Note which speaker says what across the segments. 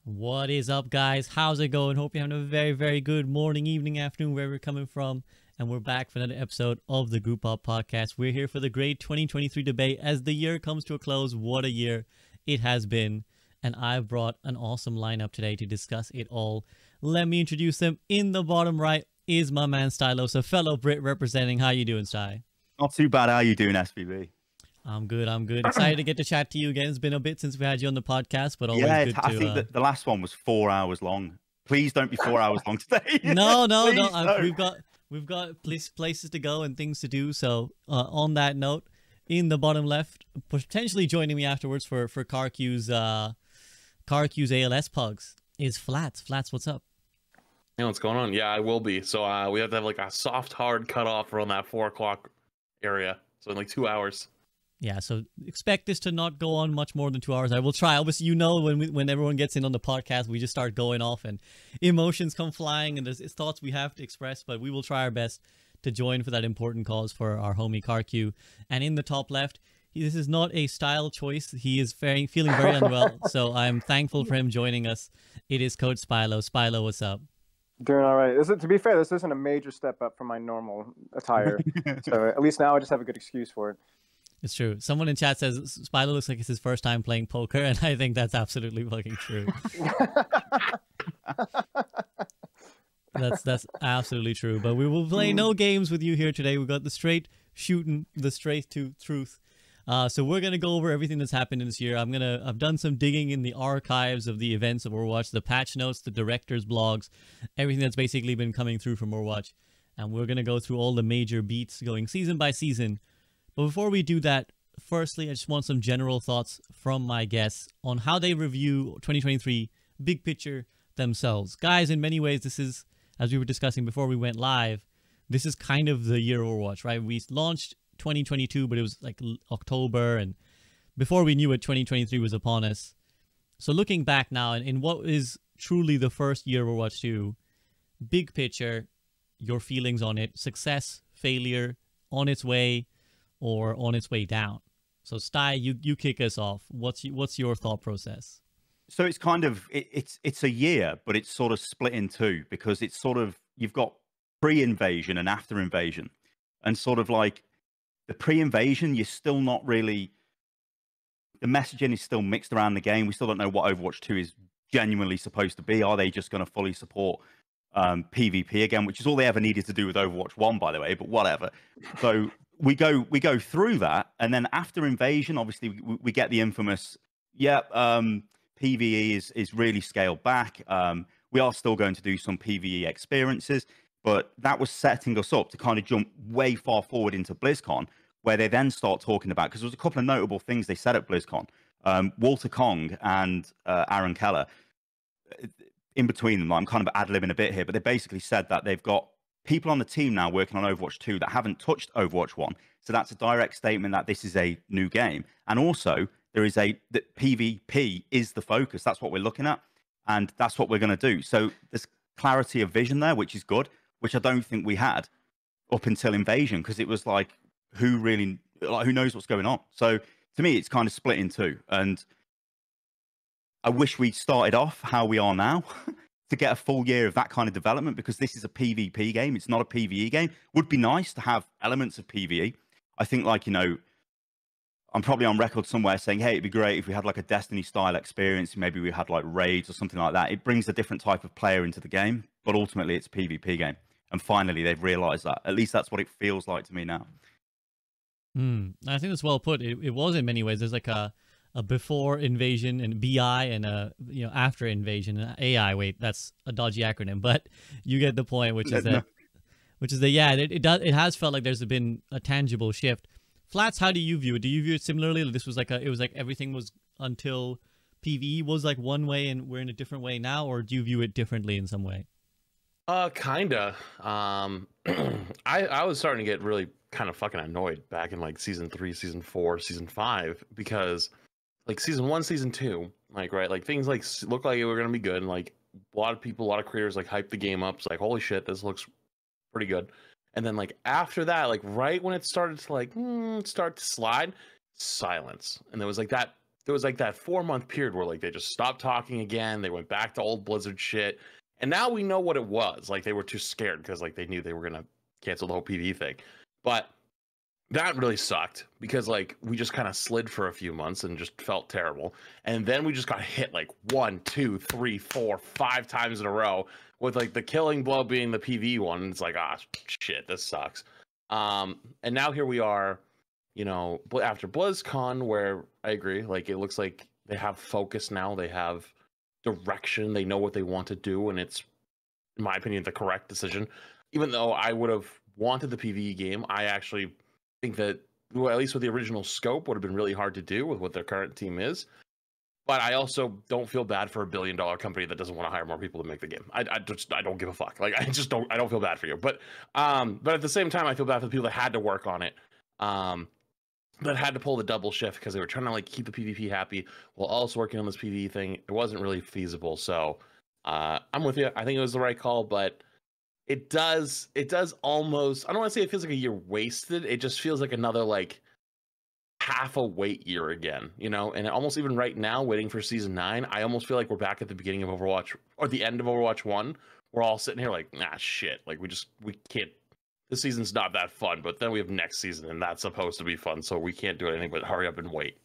Speaker 1: What is up, guys? How's it going? Hope you're having a very, very good morning, evening, afternoon, wherever you're coming from. And we're back for another episode of the Group Up Podcast. We're here for the great 2023 debate. As the year comes to a close, what a year it has been. And I've brought an awesome lineup today to discuss it all. Let me introduce them. In the bottom right is my man Stylosa, a fellow Brit representing. How you doing, Sty?
Speaker 2: Not too bad. How you doing, SBB?
Speaker 1: I'm good. Excited to get to chat to you again. It's been a bit since we had you on the podcast, but always good to...
Speaker 2: I think that the last one was 4 hours long. Please don't be 4 hours long today.
Speaker 1: No. We've got places to go and things to do. So on that note, in the bottom left, potentially joining me afterwards for CarQ's ALS pugs is Flats. Flats, what's up?
Speaker 3: Hey, what's going on? Yeah, I will be. So we have to have like a soft, hard cutoff around that 4 o'clock area. So in like 2 hours.
Speaker 1: Yeah, so expect this to not go on much more than 2 hours. I will try. Obviously, when everyone gets in on the podcast, we just start going off and emotions come flying and there's thoughts we have to express, but we will try our best to join for that important cause for our homie CarQ. And in the top left, this is not a style choice. He is feeling very unwell, so I'm thankful for him joining us. It is Coach Spilo. Spilo, what's up?
Speaker 4: Doing all right. To be fair, this isn't a major step up from my normal attire, so at least now I just have a good excuse for it.
Speaker 1: It's true. Someone in chat says Spilo looks like it's his first time playing poker, and I think that's absolutely fucking true. That's absolutely true. But we will play no games with you here today. We got the straight shooting, the straight to truth. So we're gonna go over everything that's happened in this year. I've done some digging in the archives of the events of Overwatch, the patch notes, the directors' blogs, everything that's basically been coming through from Overwatch, and we're gonna go through all the major beats, going season by season. But before we do that, firstly, I just want some general thoughts from my guests on how they review 2023 big picture themselves. Guys, in many ways, this is, as we were discussing before we went live, this is kind of the year Overwatch, right? We launched 2022, but it was like October, and before we knew it, 2023 was upon us. So looking back now, and in what is truly the first year Overwatch 2, big picture, your feelings on it, success, failure, on its way, or on its way down. So Sty, you kick us off. What's your thought process?
Speaker 2: So it's kind of it's a year, but it's sort of split in two because it's sort of you've got pre-invasion and after invasion, and sort of like the pre-invasion, you're still not really, the messaging is still mixed around the game. We still don't know what Overwatch 2 is genuinely supposed to be. Are they just going to fully support PvP again, which is all they ever needed to do with Overwatch 1, by the way, but whatever. So we go through that, and then after invasion, obviously we get the infamous, PvE is really scaled back. We are still going to do some PvE experiences, but that was setting us up to kind of jump way far forward into BlizzCon, where they then start talking about, because there was a couple of notable things they said at BlizzCon. Walter Kong and Aaron Keller, in between them, I'm kind of ad-libbing a bit here, but they basically said that they've got people on the team now working on Overwatch 2 that haven't touched Overwatch 1. So that's a direct statement that this is a new game. And also, that PvP is the focus. That's what we're looking at. And that's what we're going to do. So there's clarity of vision there, which is good, which I don't think we had up until Invasion, because it was like, who knows what's going on? So to me, it's kind of split in two. And I wish we started off how we are now to get a full year of that kind of development, because this is a PvP game. It's not a PvE game. Would be nice to have elements of PvE. I think, like, I'm probably on record somewhere saying, hey, it'd be great if we had like a Destiny style experience. Maybe we had like raids or something like that. It brings a different type of player into the game, but ultimately it's a PvP game. And finally, they've realized that. At least that's what it feels like to me now.
Speaker 1: I think that's well put. It was in many ways. There's like a before invasion and BI and after invasion and AI. Wait, that's a dodgy acronym, but you get the point, which is it has felt like there's been a tangible shift. Flats, how do you view it? Do you view it similarly? This was it was like everything was until PvE was like one way and we're in a different way now, or do you view it differently in some way?
Speaker 3: Kinda. I was starting to get really kind of fucking annoyed back in like season 3, season 4, season 5, because like season 1, season 2, like, right, like things like look like they were gonna be good, and like a lot of people, a lot of creators like hyped the game up. It's like, holy shit, this looks pretty good. And then like after that, like right when it started to start to slide, silence. And there was like that there was like that 4-month period where like they just stopped talking again. They went back to old Blizzard shit. And now we know what it was. Like they were too scared because like they knew they were going to cancel the whole PvE thing. But that really sucked because like we just kind of slid for a few months and just felt terrible. And then we just got hit like 1, 2, 3, 4, 5 times in a row with like the killing blow being the PvE one. It's like, ah, shit, this sucks. And now here we are, you know, after BlizzCon, where I agree, like it looks like they have focus now, they have direction, they know what they want to do, and it's, in my opinion, the correct decision. Even though I would have wanted the PvE game, I actually think that, well, at least with the original scope, would have been really hard to do with what their current team is. But I also don't feel bad for $1 billion company that doesn't want to hire more people to make the game. I don't give a fuck. Like I don't feel bad for you. But at the same time, I feel bad for the people that had to work on it, that had to pull the double shift because they were trying to like keep the PvP happy while also working on this PvE thing. It wasn't really feasible. So I'm with you. I think it was the right call, but it does almost, I don't want to say it feels like a year wasted. It just feels like another like half a wait year again, you know. And almost even right now, waiting for season 9, I almost feel like we're back at the beginning of Overwatch or the end of Overwatch 1. We're all sitting here like, nah, shit, like we can't, this season's not that fun, but then we have next season and that's supposed to be fun, so we can't do anything but hurry up and wait.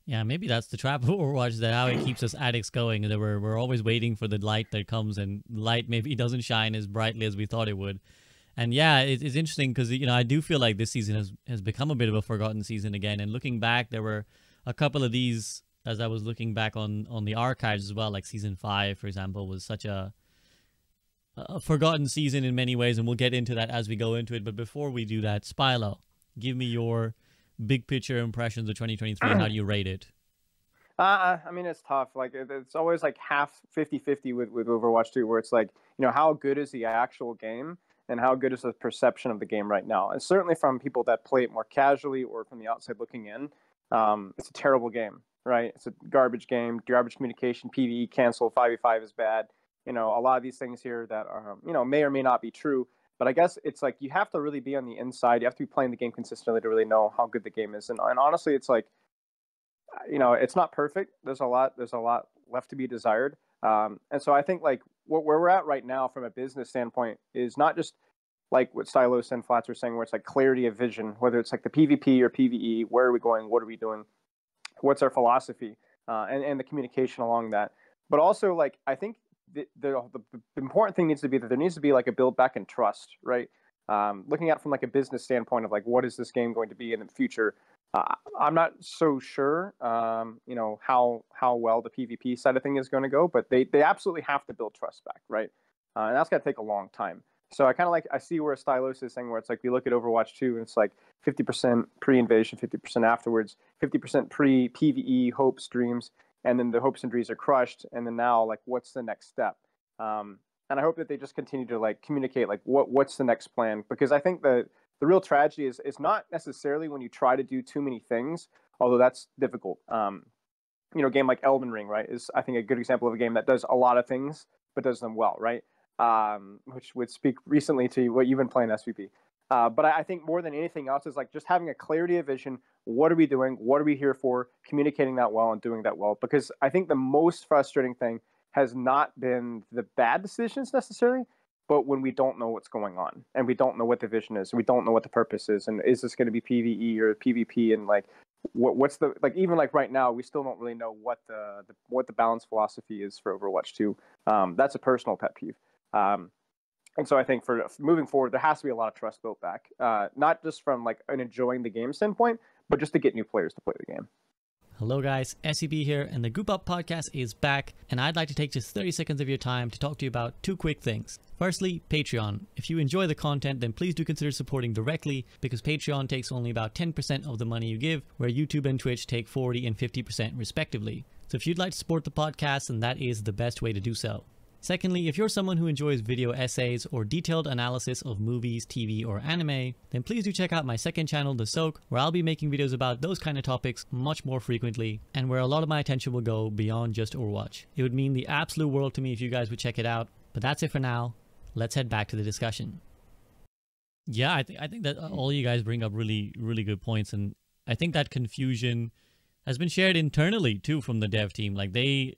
Speaker 1: Yeah, maybe that's the trap of Overwatch, that how it keeps us addicts going, that we're always waiting for the light that comes, and light maybe doesn't shine as brightly as we thought it would. And yeah, it's interesting because, you know, I do feel like this season has become a bit of a forgotten season again. And looking back, there were a couple of these, as I was looking back on the archives as well, like season 5, for example, was such a forgotten season in many ways, and we'll get into that as we go into it. But before we do that, Spilo, give me your big picture impressions of 2023. How do you rate it?
Speaker 4: I mean, it's tough. Like, it's always like half 50-50 with Overwatch 2, where it's like, you know, how good is the actual game and how good is the perception of the game right now? And certainly from people that play it more casually or from the outside looking in, it's a terrible game, right? It's a garbage game, garbage communication, PvE canceled, 5v5 is bad. You know, a lot of these things here that are, you know, may or may not be true. But I guess it's like you have to really be on the inside. You have to be playing the game consistently to really know how good the game is. And honestly, it's like, you know, it's not perfect. There's a lot left to be desired. And so I think like where we're at right now from a business standpoint is not just like what Stylosa and Flats are saying, where it's like clarity of vision, whether it's like the PvP or PvE, where are we going? What are we doing? What's our philosophy? And the communication along that. But also, like, I think the important thing needs to be that there needs to be like a build back in trust, right? Looking at it from like a business standpoint of like, what is this game going to be in the future? I'm not so sure, you know, how well the PvP side of thing is going to go, but they absolutely have to build trust back, right? And that's going to take a long time. So I see where Stylosa is saying, where it's like we look at Overwatch 2 and it's like 50% pre-invasion, 50% afterwards, 50% pre-PvE hopes, dreams, and then the hopes and dreams are crushed. And then now, like, what's the next step? And I hope that they just continue to like communicate, like what's the next plan? Because I think the real tragedy is not necessarily when you try to do too many things, although that's difficult. You know, a game like Elden Ring, right, is I think a good example of a game that does a lot of things but does them well, right? Which would speak recently to what you've been playing, SVP. But I think more than anything else is like just having a clarity of vision. What are we doing? What are we here for? Communicating that well and doing that well. Because I think the most frustrating thing has not been the bad decisions necessarily, but when we don't know what's going on and we don't know what the vision is, we don't know what the purpose is, and is this going to be PvE or PvP, and like what's the, like, even like right now we still don't really know what the balance philosophy is for Overwatch 2. That's a personal pet peeve. And so I think for moving forward, there has to be a lot of trust built back, not just from like an enjoying the game standpoint, but just to get new players to play the game.
Speaker 1: Hello guys, SCP here, and the Group Up podcast is back, and I'd like to take just 30 seconds of your time to talk to you about 2 quick things. Firstly, Patreon. If you enjoy the content, then please do consider supporting directly, because Patreon takes only about 10% of the money you give, where YouTube and Twitch take 40 and 50% respectively. So if you'd like to support the podcast, then that is the best way to do so. Secondly, if you're someone who enjoys video essays or detailed analysis of movies, TV, or anime, then please do check out my second channel, The Soak, where I'll be making videos about those kind of topics much more frequently, and where a lot of my attention will go beyond just Overwatch. It would mean the absolute world to me if you guys would check it out, but that's it for now. Let's head back to the discussion. Yeah, I think that all you guys bring up really, really good points, and I think that confusion has been shared internally too from the dev team. Like they,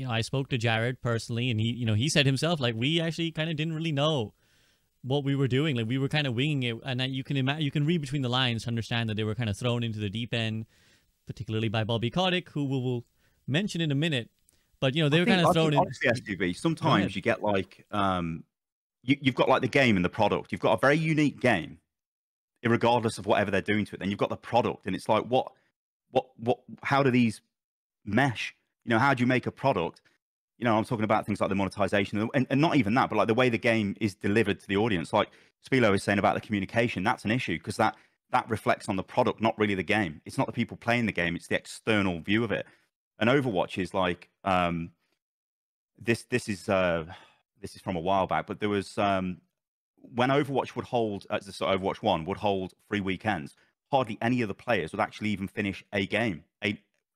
Speaker 1: I spoke to Jared personally, and he said himself, like, we actually kind of didn't really know what we were doing. Like we were kind of winging it, and you can read between the lines to understand that they were kind of thrown into the deep end, particularly by Bobby Kotick, who we'll mention in a minute. But they were kind of thrown in.
Speaker 2: Honestly, SUV, sometimes you get like you've got like the game and the product. You've got a very unique game, regardless of whatever they're doing to it. Then you've got the product, and it's like what how do these mesh? How do you make a product? I'm talking about things like the monetization and not even that, but like the way the game is delivered to the audience. Like Spilo is saying about the communication, that's an issue because that reflects on the product, not really the game. It's not the people playing the game, it's the external view of it. And Overwatch is like this is from a while back, but there was when Overwatch would hold Overwatch 1 would hold free weekends, hardly any of the players would actually even finish a game.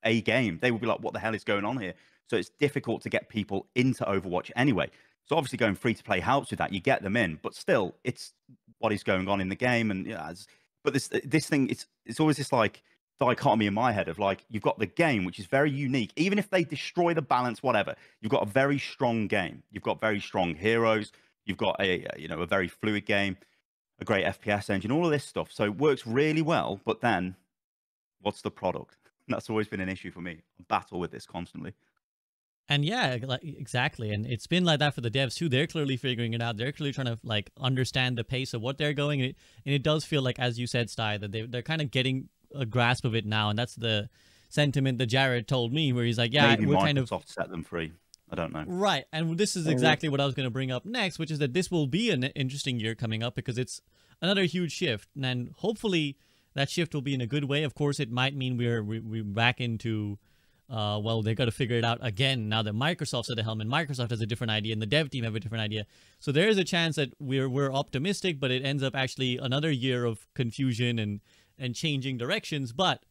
Speaker 2: A game. They would be like, what the hell is going on here? So it's difficult to get people into Overwatch anyway. So obviously going free to play helps with that. You get them in, but still it's what is going on in the game. And but this thing, it's always this like dichotomy in my head of like, you've got the game, which is very unique. Even if they destroy the balance, whatever, you've got a very strong game. You've got very strong heroes. You've got a very fluid game, a great FPS engine, all of this stuff. So it works really well. But then what's the product? That's always been an issue for me. I battle with this constantly.
Speaker 1: And yeah, exactly. And it's been like that for the devs too. They're clearly figuring it out. They're clearly trying to like understand the pace of what they're going. And it does feel like, as you said, Sty, that they're kind of getting a grasp of it now. And that's the sentiment that Jared told me, where he's like, yeah,
Speaker 2: maybe
Speaker 1: we're
Speaker 2: Microsoft
Speaker 1: kind of
Speaker 2: set them free. I don't know.
Speaker 1: Right. And this is exactly what I was going to bring up next, which is that this will be an interesting year coming up because it's another huge shift. And hopefully that shift will be in a good way. Of course, it might mean we're back into, well, they've got to figure it out again now that Microsoft's at the helm, and Microsoft has a different idea, and the dev team have a different idea. So there is a chance that we're optimistic, but it ends up actually another year of confusion and changing directions. But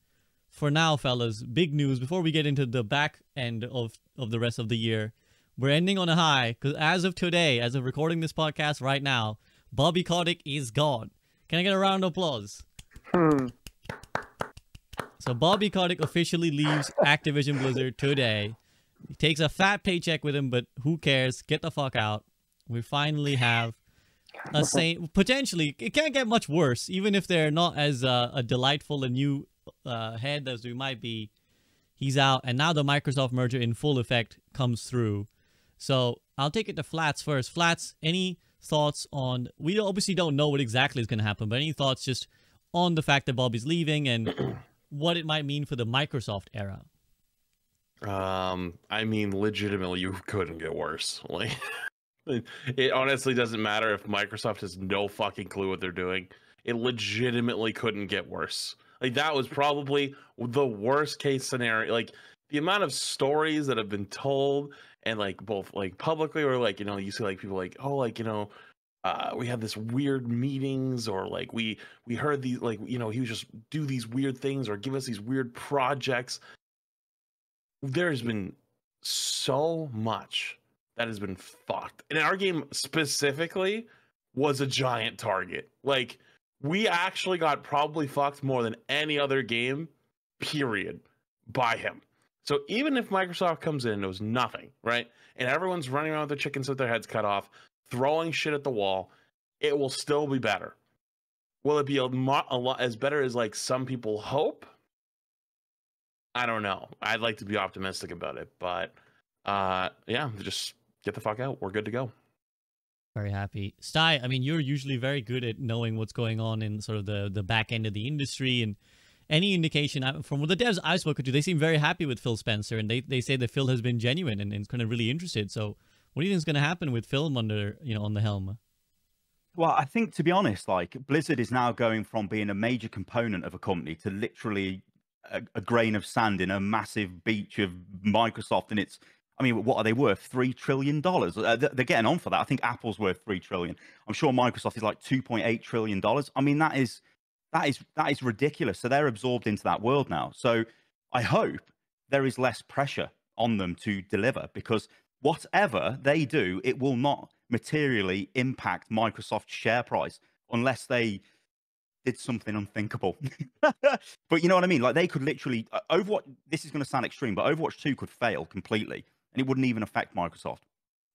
Speaker 1: for now, fellas, big news before we get into the back end of the rest of the year. We're ending on a high because as of today, as of recording this podcast right now, Bobby Kotick is gone. Can I get a round of applause? So Bobby Kotick officially leaves Activision Blizzard today. He takes a fat paycheck with him, but who cares? Get the fuck out. We finally have a potentially, it can't get much worse, even if they're not as a delightful and new head as we might be. He's out, and now the Microsoft merger in full effect comes through. So I'll take it to Flats first. Flats, any thoughts on, we obviously don't know what exactly is going to happen, but any thoughts just on the fact that Bobby's leaving and what it might mean for the Microsoft era?
Speaker 3: I mean, legitimately, you couldn't get worse. Like, it honestly doesn't matter if Microsoft has no fucking clue what they're doing. It legitimately couldn't get worse. Like, that was probably the worst case scenario. Like, the amount of stories that have been told, and like both like publicly or like, you see like people like, oh, like, we had this weird meetings, or like we heard these, like, he would just do these weird things or give us these weird projects. There's been so much that has been fucked. And our game specifically was a giant target. Like, we actually got probably fucked more than any other game, period, by him. So even if Microsoft comes in and knows nothing, right? And everyone's running around with their chickens with their heads cut off, throwing shit at the wall, it will still be better. Will it be a lot as better as like some people hope? I don't know. I'd like to be optimistic about it, but yeah, just get the fuck out. We're good to go.
Speaker 1: Very happy. Sty, I mean, you're usually very good at knowing what's going on in sort of the back end of the industry, and any indication from the devs I've spoken to, they seem very happy with Phil Spencer, and they say that Phil has been genuine and kind of really interested. So what do you think is going to happen with Phil under, on the helm?
Speaker 2: Well, I think, to be honest, like, Blizzard is now going from being a major component of a company to literally a grain of sand in a massive beach of Microsoft. And it's, I mean, what are they worth? $3 trillion. They're getting on for that. I think Apple's worth $3 trillion. I'm sure Microsoft is like $2.8 trillion. I mean, that is ridiculous. So they're absorbed into that world now. So I hope there is less pressure on them to deliver, because whatever they do, it will not materially impact Microsoft's share price unless they did something unthinkable. But you know what I mean? Like, they could literally Overwatch. This is going to sound extreme, but Overwatch 2 could fail completely, and it wouldn't even affect Microsoft.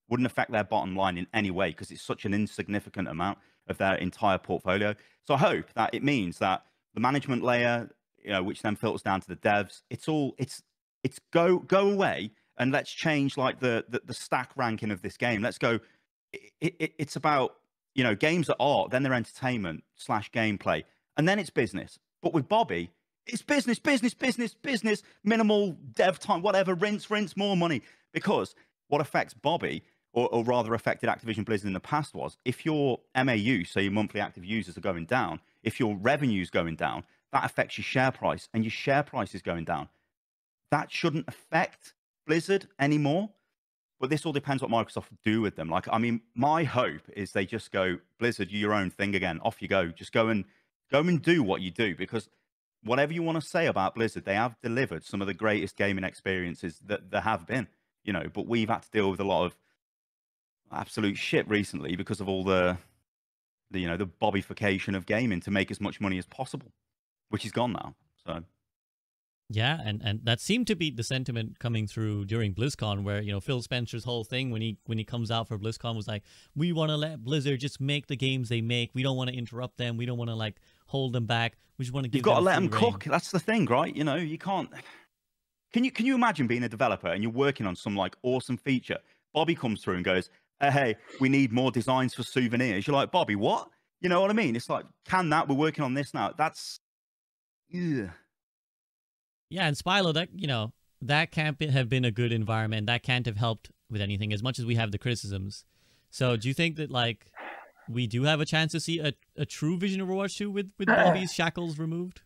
Speaker 2: Wouldn't affect their bottom line in any way because it's such an insignificant amount of their entire portfolio. So I hope that it means that the management layer, you know, which then filters down to the devs, it's go away and let's change like the stack ranking of this game. Let's go. It's about, you know, games are art, then they're entertainment / gameplay, and then it's business. But with Bobby, it's business, minimal dev time, whatever, rinse, more money. Because what affects Bobby, or rather affected Activision Blizzard in the past, was if your MAU, so your monthly active users, are going down, if your revenue's going down, that affects your share price, and your share price is going down. That shouldn't affect Blizzard anymore. But this all depends what Microsoft do with them. Like, I mean, my hope is they just go, Blizzard, you your own thing again. Off you go. Just go and do what you do. Because whatever you want to say about Blizzard, they have delivered some of the greatest gaming experiences that there have been. You know, but we've had to deal with a lot of absolute shit recently because of all the you know, the Bobbification of gaming to make as much money as possible, which is gone now. So.
Speaker 1: Yeah, and that seemed to be the sentiment coming through during BlizzCon, where, you know, Phil Spencer's whole thing when he comes out for BlizzCon was like, we want to let Blizzard just make the games they make. We don't want to interrupt them. We don't want to like hold them back. We just want to give. You've got to let them cook.
Speaker 2: That's the thing, right? You know, you can't. Can you imagine being a developer and you're working on some like awesome feature? Bobby comes through and goes, hey, we need more designs for souvenirs. You're like, Bobby, what? You know what I mean? It's like, we're working on this now. That's. Ugh.
Speaker 1: Yeah, and Spilo, that, you know, that can't have been a good environment. That can't have helped with anything, as much as we have the criticisms. So do you think that, like, we do have a chance to see a true vision of Overwatch 2 with Bobby's shackles removed?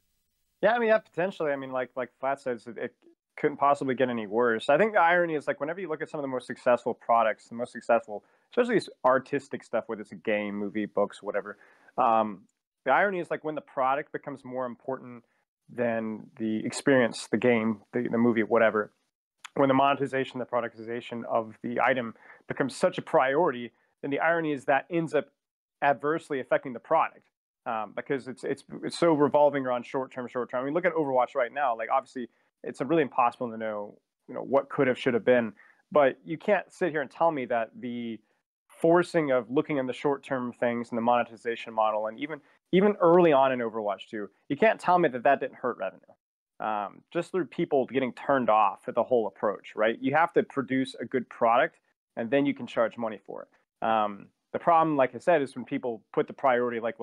Speaker 4: Yeah, I mean, yeah, potentially. I mean, like Flat says, it couldn't possibly get any worse. I think the irony is, like, whenever you look at some of the most successful products, the most successful, especially this artistic stuff, whether it's a game, movie, books, whatever, the irony is, like, when the product becomes more important than the experience, the game, the movie, whatever, when the monetization, the productization of the item becomes such a priority, then the irony is that ends up adversely affecting the product, because it's so revolving around short term. I mean, look at Overwatch right now. Like, obviously, it's really impossible to know, you know, what could have, should have been, but you can't sit here and tell me that the forcing of looking at the short term things and the monetization model, and even early on in Overwatch 2, you can't tell me that didn't hurt revenue. Just through people getting turned off at the whole approach, right? You have to produce a good product, and then you can charge money for it. The problem, like I said, is when people put the priority, like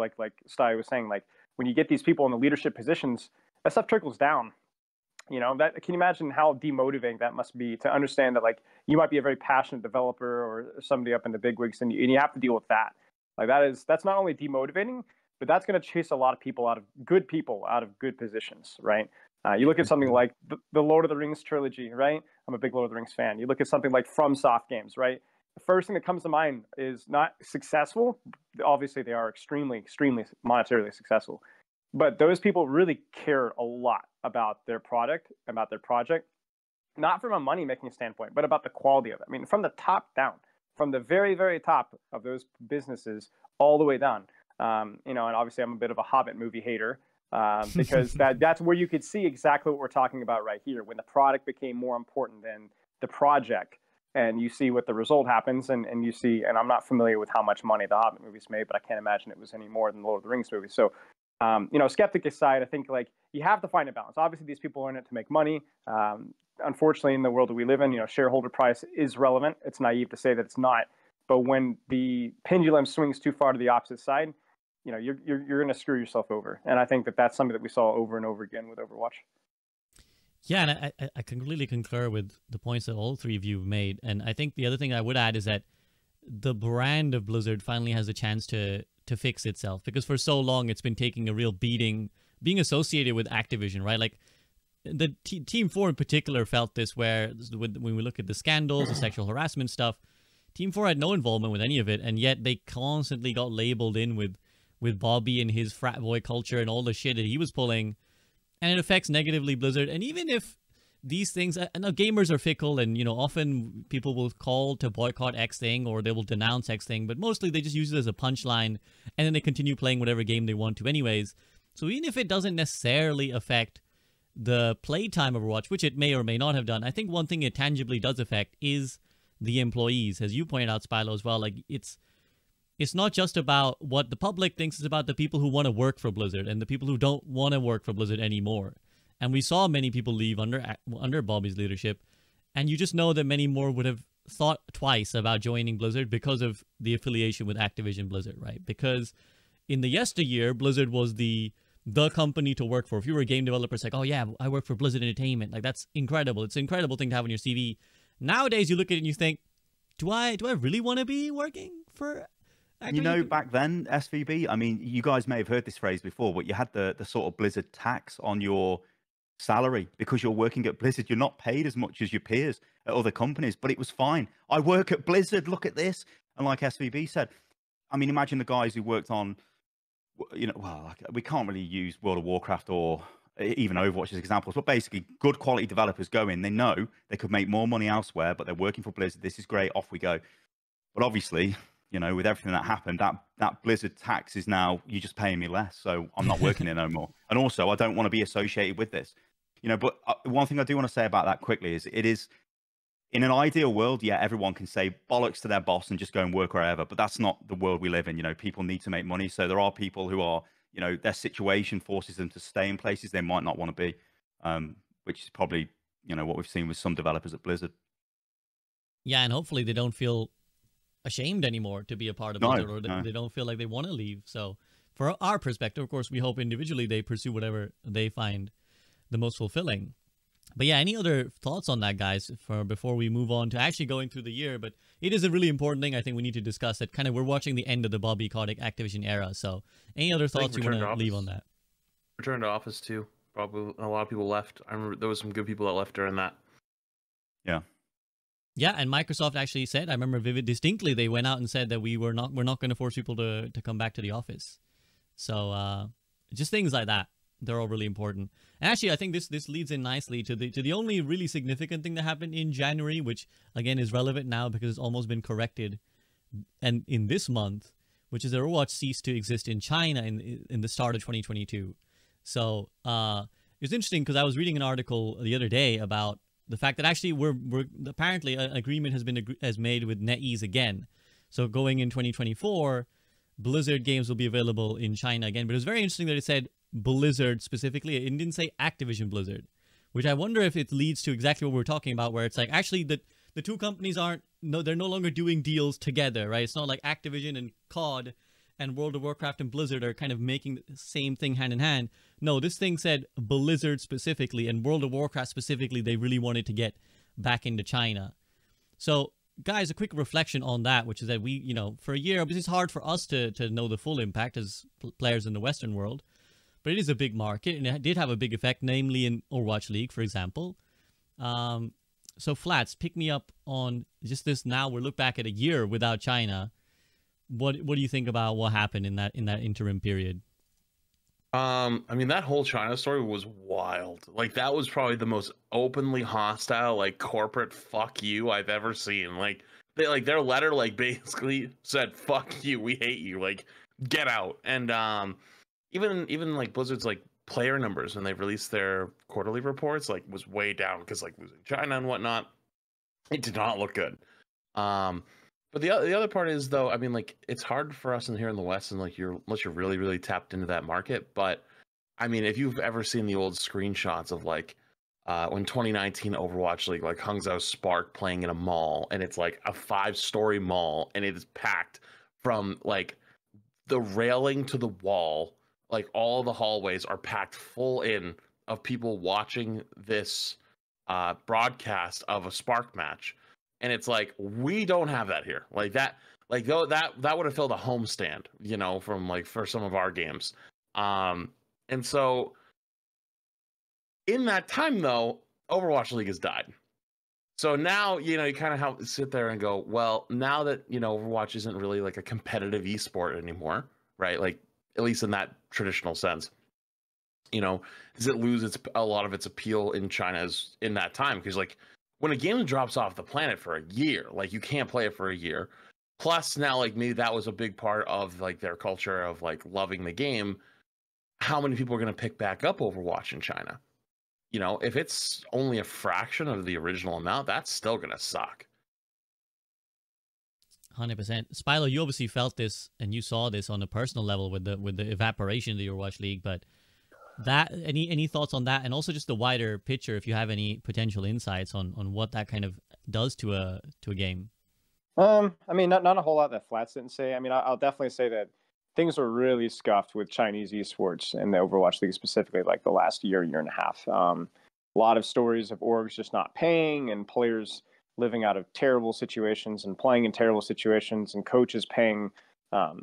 Speaker 4: Sty was saying, like, when you get these people in the leadership positions, that stuff trickles down. You know, that, can you imagine how demotivating that must be to understand that, like, you might be a very passionate developer or somebody up in the bigwigs, and you have to deal with that. Like, that's not only demotivating, but that's going to chase a lot of people out of good positions, right? You look at something like the Lord of the Rings trilogy, right? I'm a big Lord of the Rings fan. You look at something like FromSoft games, right? The first thing that comes to mind is not successful. Obviously, they are extremely, extremely monetarily successful. But those people really care a lot about their product, about their project, not from a money-making standpoint, but about the quality of it. I mean, from the top down, from the very, very top of those businesses all the way down. You know, and obviously I'm a bit of a Hobbit movie hater, because that's where you could see exactly what we're talking about right here, when the product became more important than the project, and you see what the result happens, and you see, and I'm not familiar with how much money the Hobbit movies made, but I can't imagine it was any more than the Lord of the Rings movies. So, you know, skeptic aside, I think, like, you have to find a balance. Obviously, these people are in it to make money. Unfortunately, in the world that we live in, you know, shareholder price is relevant. It's naive to say that it's not. But when the pendulum swings too far to the opposite side, you know, you're going to screw yourself over. And I think that that's something that we saw over and over again with Overwatch.
Speaker 1: Yeah, and I completely concur with the points that all three of you have made. And I think the other thing I would add is that the brand of Blizzard finally has a chance to fix itself, because for so long it's been taking a real beating being associated with Activision, right? Like, the Team 4 in particular felt this, where when we look at the scandals, the sexual harassment stuff, Team 4 had no involvement with any of it, and yet they constantly got labeled in with Bobby and his frat boy culture and all the shit that he was pulling, and it affects negatively Blizzard. And even if these things, I know gamers are fickle, and often people will call to boycott X thing, or they will denounce X thing, but mostly they just use it as a punchline, and then they continue playing whatever game they want to anyways. So even if it doesn't necessarily affect the playtime of Overwatch, which it may or may not have done, I think one thing it tangibly does affect is the employees, as you pointed out, Spilo, as well. Like, it's not just about what the public thinks, it's about the people who want to work for Blizzard and the people who don't want to work for Blizzard anymore. And we saw many people leave under Bobby's leadership, and you just know that many more would have thought twice about joining Blizzard because of the affiliation with Activision Blizzard, right? Because in the yesteryear, Blizzard was the company to work for. If you were a game developer, it's like, oh yeah, I work for Blizzard Entertainment. Like, that's incredible. It's an incredible thing to have on your CV. Nowadays, you look at it and you think, do I really want to be working for Activision?
Speaker 2: Back then, SVB, I mean, you guys may have heard this phrase before, but you had the sort of Blizzard tax on your salary because you're working at Blizzard. You're not paid as much as your peers at other companies, but it was fine. I work at Blizzard, look at this. And like SVB said, I mean, imagine the guys who worked on, we can't really use World of Warcraft or even Overwatch as examples, but basically good quality developers go in, they know they could make more money elsewhere, but they're working for Blizzard. This is great, off we go. But obviously, with everything that happened, that Blizzard tax is now, you're just paying me less, so I'm not working here no more. And also, I don't want to be associated with this. But one thing I do want to say about that quickly is it is, in an ideal world, yeah, everyone can say bollocks to their boss and just go and work wherever, but that's not the world we live in. People need to make money, so there are people who are, their situation forces them to stay in places they might not want to be, which is probably, what we've seen with some developers at Blizzard.
Speaker 1: Yeah, and hopefully they don't feel ashamed anymore to be a part of Blizzard, or they don't feel like they want to leave. So for our perspective, of course, we hope individually they pursue whatever they find the most fulfilling. But yeah, any other thoughts on that, guys, before we move on to actually going through the year? But it is a really important thing I think we need to discuss, that kind of we're watching the end of the Bobby Kotick Activision era. So any other thoughts you want to leave on that?
Speaker 3: Return to office too. Probably a lot of people left. I remember there was some good people that left during that.
Speaker 2: Yeah.
Speaker 1: Yeah, and Microsoft actually said, I remember distinctly, they went out and said that we're not going to force people to come back to the office. So just things like that. They're all really important. And actually, I think this leads in nicely to the only really significant thing that happened in January, which again is relevant now because it's almost been corrected, and in this month, which is that Overwatch ceased to exist in China in the start of 2022. So it's interesting because I was reading an article the other day about the fact that actually we're apparently an agreement has made with NetEase again. So going in 2024, Blizzard games will be available in China again. But it was very interesting that it said Blizzard specifically. It didn't say Activision Blizzard, which I wonder if it leads to exactly what we're talking about, where it's like actually the two companies they're no longer doing deals together, right? It's not like Activision and COD and World of Warcraft and Blizzard are kind of making the same thing hand in hand. No, this thing said Blizzard specifically and World of Warcraft specifically, they really wanted to get back into China. So guys, a quick reflection on that, which is that we, for a year, it's hard for us to know the full impact as players in the Western world, but it is a big market, and it did have a big effect, namely in Overwatch League, for example. So Flats, pick me up on just this now. We'll look back at a year without China. What do you think about what happened in that interim period?
Speaker 3: I mean, that whole China story was wild. Like, that was probably the most openly hostile, like, corporate fuck you I've ever seen. Like, their letter, like, basically said, fuck you, we hate you, like, get out. And even like Blizzard's like player numbers when they released their quarterly reports, like, was way down because, like, losing China and whatnot, it did not look good. But the other part is, though, I mean, like, it's hard for us in here in the West, and like unless you're really, really tapped into that market. But I mean, if you've ever seen the old screenshots of like when 2019 Overwatch League, like Hangzhou Spark playing in a mall, and it's like a 5-story mall, and it is packed from like the railing to the wall, like all the hallways are packed full in of people watching this broadcast of a Spark match. And it's like, we don't have that here. Like that, like that would have filled a homestand, from like for some of our games. And so in that time, though, Overwatch League has died. So now, you kind of have to sit there and go, well, now that, Overwatch isn't really like a competitive esport anymore, right? Like, at least in that traditional sense. You know, does it lose a lot of its appeal in China in that time? Because like when a game drops off the planet for a year, like you can't play it for a year. Plus now like maybe that was a big part of like their culture of like loving the game. How many people are going to pick back up Overwatch in China? You know, if it's only a fraction of the original amount, that's still going to suck.
Speaker 1: 100%. Spilo, you obviously felt this and you saw this on a personal level with the evaporation of the Overwatch League, but that any thoughts on that, and also just the wider picture, if you have any potential insights on what that kind of does to a game?
Speaker 4: I mean, not a whole lot that Flats didn't say. I mean, I'll definitely say that things were really scuffed with Chinese esports and the Overwatch League specifically, like the last year and a half. A lot of stories of orgs just not paying and players living out of terrible situations and playing in terrible situations and coaches paying, out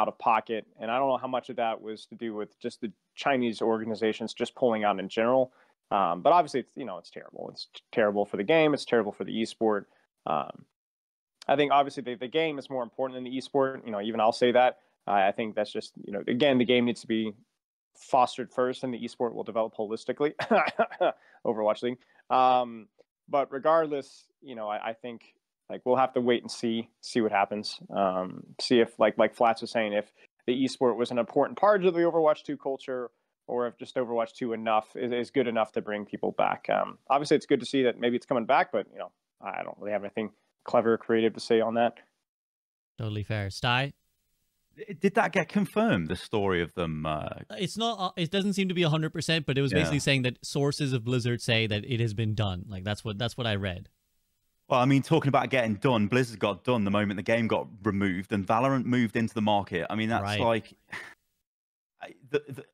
Speaker 4: of pocket. And I don't know how much of that was to do with just the Chinese organizations just pulling out in general. But obviously, it's terrible. It's terrible for the game. It's terrible for the esport. I think obviously the game is more important than the esport. Even I'll say that. I think that's just, again, the game needs to be fostered first and the esport will develop holistically. Overwatch League. But regardless, I think like we'll have to wait and see what happens. See if like Flats was saying, if the esport was an important part of the Overwatch 2 culture, or if just Overwatch 2 is good enough to bring people back. Obviously, it's good to see that maybe it's coming back, but I don't really have anything clever or creative to say on that.
Speaker 1: Totally fair. Sty?
Speaker 2: Did that get confirmed, the story of them?
Speaker 1: It's not. It doesn't seem to be 100%, but it was basically saying that sources of Blizzard say that it has been done. Like that's what I read.
Speaker 2: Well, I mean, talking about getting done, Blizzard got done the moment the game got removed and Valorant moved into the market. I mean, that's
Speaker 1: right.
Speaker 2: like... you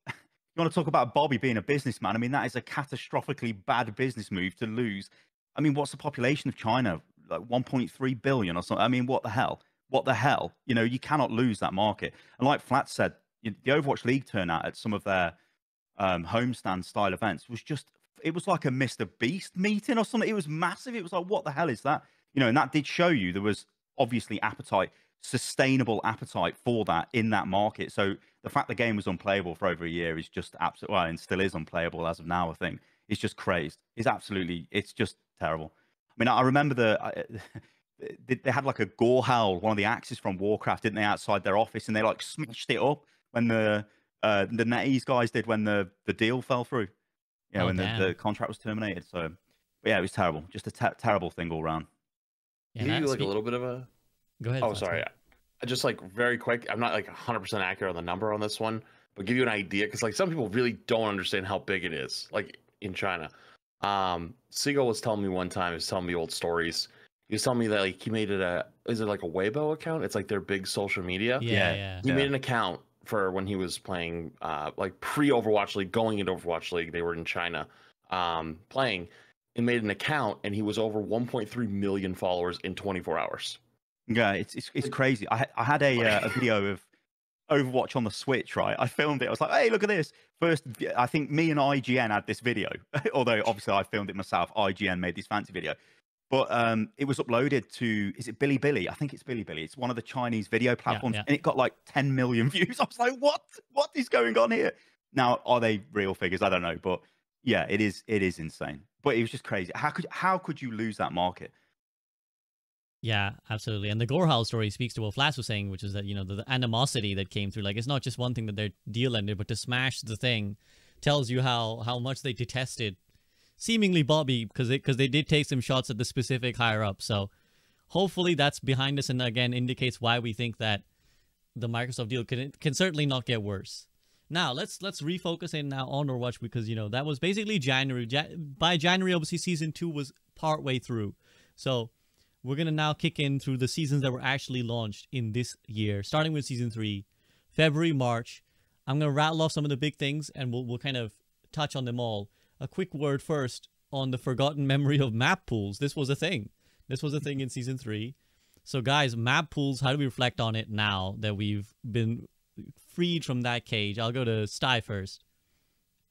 Speaker 2: want to talk about Bobby being a businessman? I mean, that is a catastrophically bad business move to lose. I mean, what's the population of China? Like 1.3 billion or something? I mean, what the hell? What the hell? You cannot lose that market. And like Flat said, the Overwatch League turnout at some of their homestand style events was just... It was like a Mr. Beast meeting or something. It was massive. It was like, what the hell is that? And that did show you there was obviously sustainable appetite for that in that market. So the fact the game was unplayable for over a year is just absolutely, well, and still is unplayable as of now, I think. It's just crazed. It's just terrible. I mean, I remember they had like a gore howl, one of the axes from Warcraft, didn't they, outside their office, and they like smashed it up when the NetEase guys did when the deal fell through. When the contract was terminated. So, but yeah, it was terrible. Just a terrible thing all around.
Speaker 3: Yeah, give you like a little bit of a...
Speaker 1: Go ahead.
Speaker 3: Oh, sorry. I just like very quick. I'm not like 100% accurate on the number on this one, but give you an idea because like some people really don't understand how big it is. Like in China, Seagull was telling me one time. He was telling me old stories. He was telling me that like he made it is it like a Weibo account? It's like their big social media.
Speaker 1: Yeah.
Speaker 3: He made an account for when he was playing like pre-Overwatch League, going into Overwatch League. They were in China playing, and made an account, and he was over 1.3 million followers in 24 hours.
Speaker 2: Yeah, it's crazy. I had a video of Overwatch on the Switch, right? I filmed it. I was like, hey, look at this. First, I think me and IGN had this video, although obviously I filmed it myself. IGN made this fancy video. But it was uploaded to, is it Bilibili? I think it's Bilibili. It's one of the Chinese video platforms, and it got like 10 million views. I was like, what is going on here? Now, are they real figures? I don't know. But yeah, it is insane. But it was just crazy. How could you lose that market?
Speaker 1: Yeah, absolutely. And the Gorehowl story speaks to what Flash was saying, which is that, the animosity that came through. Like, it's not just one thing that their deal ended, but to smash the thing tells you how much they detested seemingly Bobby, because they did take some shots at the specific higher up. So hopefully that's behind us, and again indicates why we think that the Microsoft deal can certainly not get worse. Now let's refocus in now on Overwatch, because that was basically January. By January, obviously season 2 was part way through. So we're gonna now kick in through the seasons that were actually launched in this year, starting with season 3, February, March. I'm gonna rattle off some of the big things, and we'll kind of touch on them all. A quick word first on the forgotten memory of map pools. This was a thing. This was a thing in season 3. So guys, map pools, how do we reflect on it now that we've been freed from that cage? I'll go to Sty first.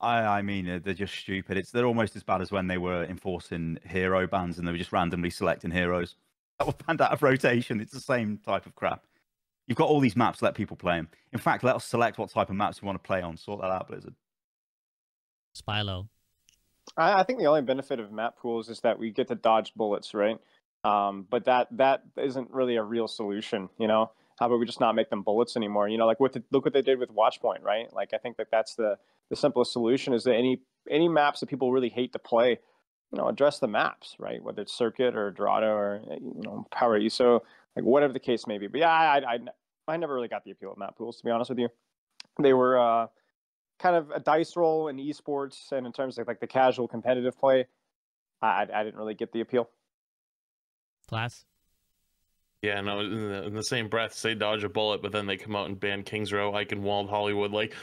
Speaker 2: I mean, they're just stupid. They're almost as bad as when they were enforcing hero bans and they were just randomly selecting heroes that were banned out of rotation. It's the same type of crap. You've got all these maps, let people play them. In fact, let us select what type of maps we want to play on. Sort that out, Blizzard.
Speaker 1: Spilo.
Speaker 4: I think the only benefit of map pools is that we get to dodge bullets, right? But that isn't really a real solution, you know. How about we just not make them bullets anymore? You know, like look what they did with Watchpoint, right? Like I think that's the simplest solution is that any maps that people really hate to play, you know, address the maps, right? Whether it's Circuit or Dorado or you know Power ESO, like whatever the case may be. But yeah, I never really got the appeal of map pools, to be honest with you. They were kind of a dice roll in esports, and in terms of like the casual competitive play, I didn't really get the appeal.
Speaker 1: Class.
Speaker 3: Yeah, no, in the same breath, say dodge a bullet, but then they come out and ban Kings Row, Eichenwald, Hollywood, like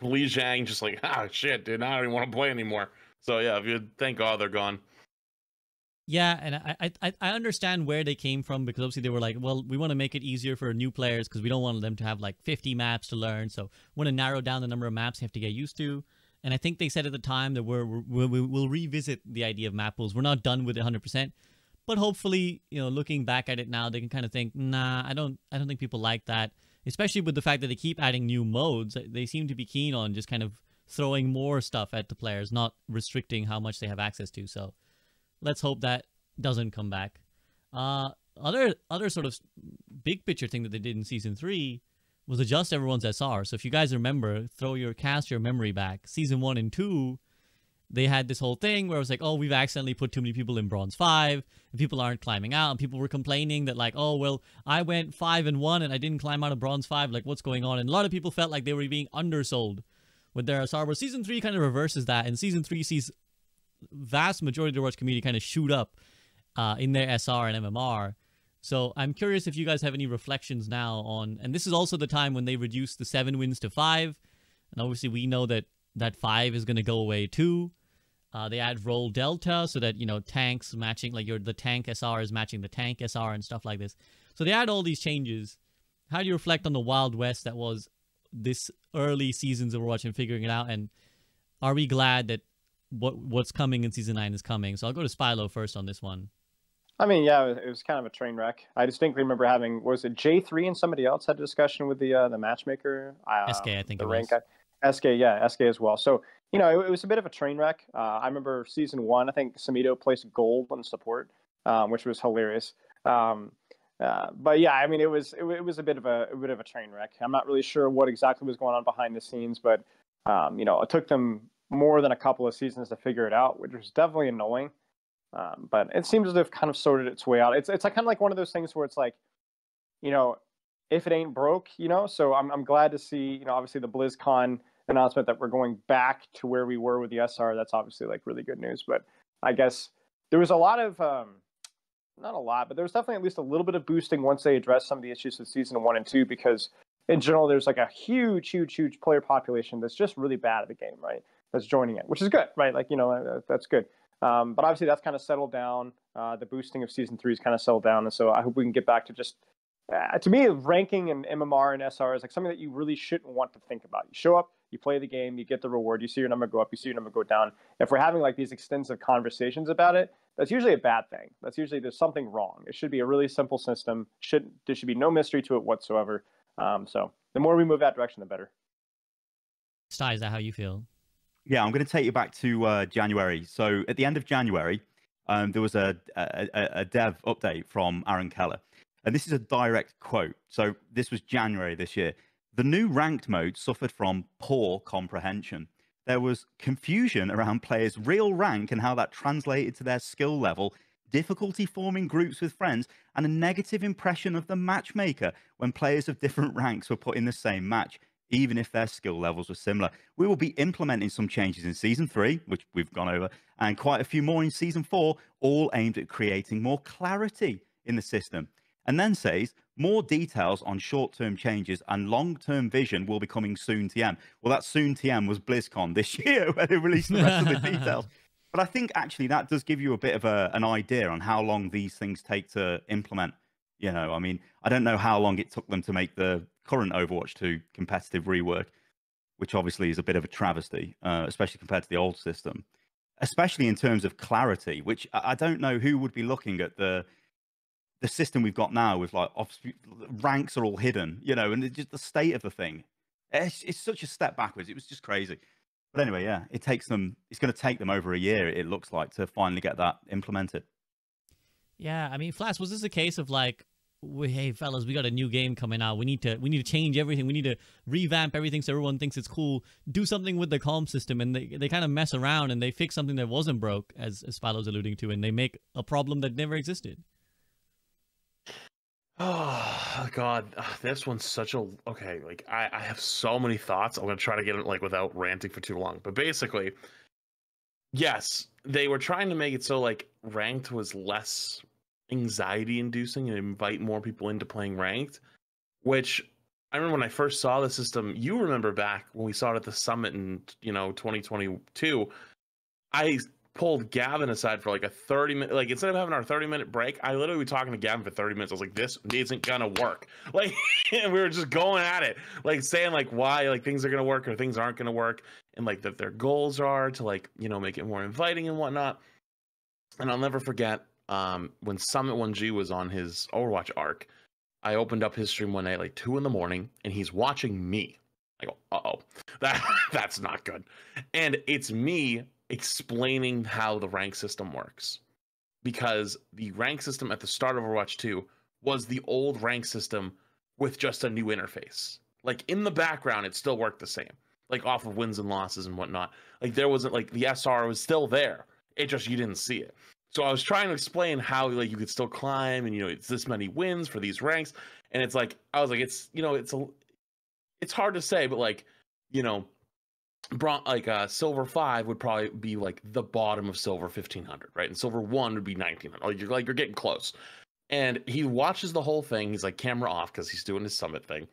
Speaker 3: Li Zhang, just like, ah, shit, dude, I don't even want to play anymore. So yeah, thank God they're gone.
Speaker 1: Yeah, and I understand where they came from, because obviously they were like, well, we want to make it easier for new players because we don't want them to have like 50 maps to learn. So we want to narrow down the number of maps they have to get used to. And I think they said at the time that we'll revisit the idea of map pools. We're not done with it 100%. But hopefully, you know, looking back at it now, they can kind of think, nah, I don't think people like that. Especially with the fact that they keep adding new modes. They seem to be keen on just kind of throwing more stuff at the players, not restricting how much they have access to. So let's hope that doesn't come back. Other sort of big picture thing that they did in Season 3 was adjust everyone's SR. So if you guys remember, cast your memory back. Season 1 and 2, they had this whole thing where it was like, oh, we've accidentally put too many people in Bronze 5, and people aren't climbing out, and people were complaining that like, oh, well, I went 5 and 1 and I didn't climb out of Bronze 5, like what's going on? And a lot of people felt like they were being undersold with their SR, where Season 3 kind of reverses that, and Season 3 sees vast majority of the Overwatch community kind of shoot up in their SR and MMR. So I'm curious if you guys have any reflections now on, and this is also the time when they reduced the 7 wins to 5, and obviously we know that 5 is going to go away too. They add roll delta so that, you know, tanks matching, like the tank SR is matching the tank SR and stuff like this. So they add all these changes. How do you reflect on the Wild West that was this early seasons of Overwatch and figuring it out? And are we glad that what's coming in Season 9 is coming? So I'll go to Spilo first on this one.
Speaker 4: I mean, yeah, it was kind of a train wreck. I distinctly remember having, was it J3 and somebody else had a discussion with the matchmaker?
Speaker 1: SK, I think
Speaker 4: the
Speaker 1: it
Speaker 4: rank
Speaker 1: was.
Speaker 4: guy. SK, yeah, SK as well. So, you know, it was a bit of a train wreck. I remember Season 1, I think Samito placed gold on support, which was hilarious. But yeah, I mean, it was a bit of a train wreck. I'm not really sure what exactly was going on behind the scenes, but you know, it took them more than a couple of seasons to figure it out, which was definitely annoying. But it seems to have kind of sorted its way out. It's like kind of like one of those things where it's like, you know, if it ain't broke, you know. So I'm glad to see, you know, obviously the BlizzCon announcement that we're going back to where we were with the SR. That's obviously like really good news. But I guess there was a lot of not a lot, but there was definitely at least a little bit of boosting once they addressed some of the issues with Season 1 and 2, because in general there's like a huge player population that's just really bad at the game, right? That's joining it, which is good, right? Like, you know, that's good. But obviously that's kind of settled down. The boosting of Season 3 is kind of settled down, and so I hope we can get back to just, to me, ranking in MMR and SR is like something that you really shouldn't want to think about. You show up, you play the game, you get the reward, you see your number go up, you see your number go down. If we're having like these extensive conversations about it, that's usually a bad thing. That's usually there's something wrong. It should be a really simple system. There should be no mystery to it whatsoever. So the more we move that direction, the better.
Speaker 1: Sty, is that how you feel?
Speaker 2: Yeah, I'm going to take you back to January. So at the end of January, there was a dev update from Aaron Keller. And this is a direct quote. So this was January this year. The new ranked mode suffered from poor comprehension. There was confusion around players' real rank and how that translated to their skill level, difficulty forming groups with friends, and a negative impression of the matchmaker when players of different ranks were put in the same match, even if their skill levels were similar. We will be implementing some changes in Season 3, which we've gone over, and quite a few more in Season 4, all aimed at creating more clarity in the system. And then says, more details on short-term changes and long-term vision will be coming soon TM. Well, that soon TM was BlizzCon this year, where they released the rest of the details. But I think actually that does give you a bit of an idea on how long these things take to implement. You know, I mean, I don't know how long it took them to make the current Overwatch 2 competitive rework, which obviously is a bit of a travesty, especially compared to the old system, especially in terms of clarity, which I don't know who would be looking at the system we've got now with like ranks are all hidden, you know, and just the state of the thing. It's such a step backwards. It was just crazy. But anyway, yeah, it takes them. It's going to take them over a year. It looks like to finally get that implemented.
Speaker 1: Yeah, I mean, Flash, was this a case of like, hey fellas, we got a new game coming out. We need to change everything. We need to revamp everything so everyone thinks it's cool. Do something with the comp system, and they kind of mess around and they fix something that wasn't broke, as Spilo's alluding to, and they make a problem that never existed.
Speaker 3: Oh God, this one's such a okay. Like I have so many thoughts. I'm gonna try to get it like without ranting for too long. But basically, yes, they were trying to make it so like ranked was less anxiety inducing and invite more people into playing ranked. Which I remember when I first saw the system. You remember back when we saw it at the summit in 2022. I pulled Gavin aside for like a 30-minute, like instead of having our 30-minute break, I literally was talking to Gavin for 30 minutes. I was like, this isn't gonna work. Like, and we were just going at it, like saying like why like things are gonna work or things aren't gonna work, and like that their goals are to like make it more inviting and whatnot. And I'll never forget when Summit 1G was on his Overwatch arc. I opened up his stream one night like 2 a.m. and he's watching me. I go, uh-oh, that's not good. And it's me explaining how the rank system works, because the rank system at the start of Overwatch 2 was the old rank system with just a new interface. Like in the background, it still worked the same, like off of wins and losses and whatnot. Like there wasn't like the SR was still there. It just, you didn't see it. So I was trying to explain how like you could still climb and it's this many wins for these ranks. And it's like, I was like, it's hard to say, but like, Silver 5 would probably be like the bottom of Silver 1500, right? And Silver 1 would be 1900. You're getting close. And he watches the whole thing. He's like camera off because he's doing his summit thing.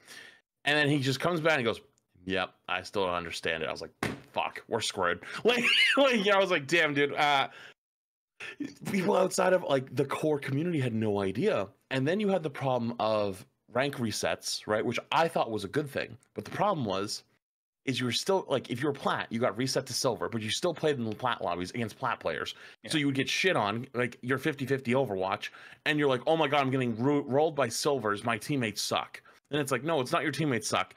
Speaker 3: And then he just comes back and he goes, yep, I still don't understand it. I was like, fuck, we're screwed. I was like, damn, dude. People outside of like the core community had no idea. And then you had the problem of rank resets, right? Which I thought was a good thing. But the problem is you were still like, if you were plat, you got reset to silver, but you still played in the plat lobbies against plat players. Yeah. So you would get shit on, like you're 50-50 Overwatch, and you're like, oh my God, I'm getting rolled by silvers. My teammates suck. And it's like, no, it's not your teammates suck.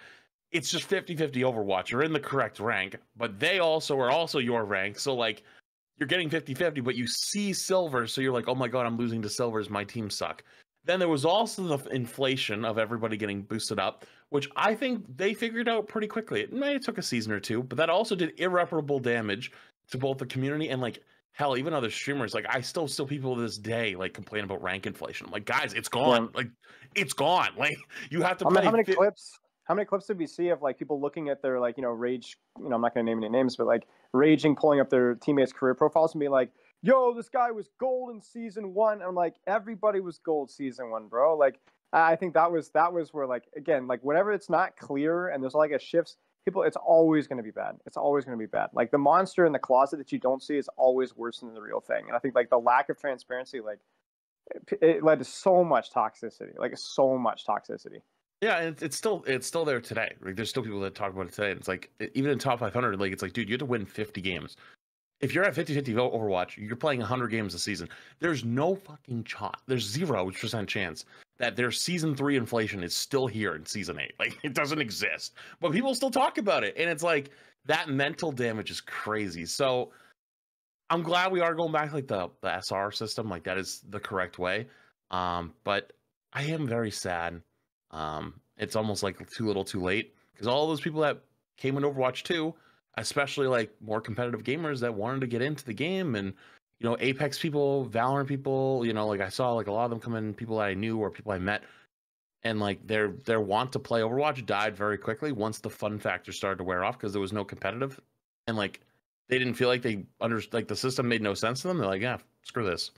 Speaker 3: It's just 50-50 Overwatch. You're in the correct rank, but they also are also your rank. So like, you're getting 50-50, but you see silver. So you're like, oh my God, I'm losing to silvers. My team suck. Then there was also the inflation of everybody getting boosted up, which I think they figured out pretty quickly. It may have took a season or two, but that also did irreparable damage to both the community and like, hell, even other streamers. Like I still people to this day like complain about rank inflation. I'm like, guys, it's gone. Like it's gone. Like you have to play.
Speaker 4: How many clips did we see of like people looking at their like, rage, I'm not going to name any names, but like raging, pulling up their teammates' career profiles and being like, yo, this guy was gold in season 1. I'm like, everybody was gold season 1, bro. Like, I think that was where, like, again, like, whenever it's not clear and there's like a shifts, it's always going to be bad. It's always going to be bad. Like, the monster in the closet that you don't see is always worse than the real thing. And I think, like, the lack of transparency, like, it led to so much toxicity.
Speaker 3: Yeah, and it's still there today. Like, there's still people that talk about it today. And it's like, even in top 500, like, it's like, dude, you have to win 50 games. If you're at 50-50 Overwatch, you're playing 100 games a season. There's no fucking shot. There's 0% chance that their season 3 inflation is still here in season 8. Like, it doesn't exist. But people still talk about it. And it's like, that mental damage is crazy. So I'm glad we are going back like the SR system. Like, that is the correct way. But I am very sad. It's almost like too little too late. Because all those people that came in Overwatch 2, especially like more competitive gamers that wanted to get into the game, and Apex people, Valorant people, like I saw like a lot of them come in, people that I knew or people I met, and like their want to play Overwatch died very quickly once the fun factor started to wear off, because there was no competitive, and like they didn't feel like the system made no sense to them. They're like, yeah, screw this.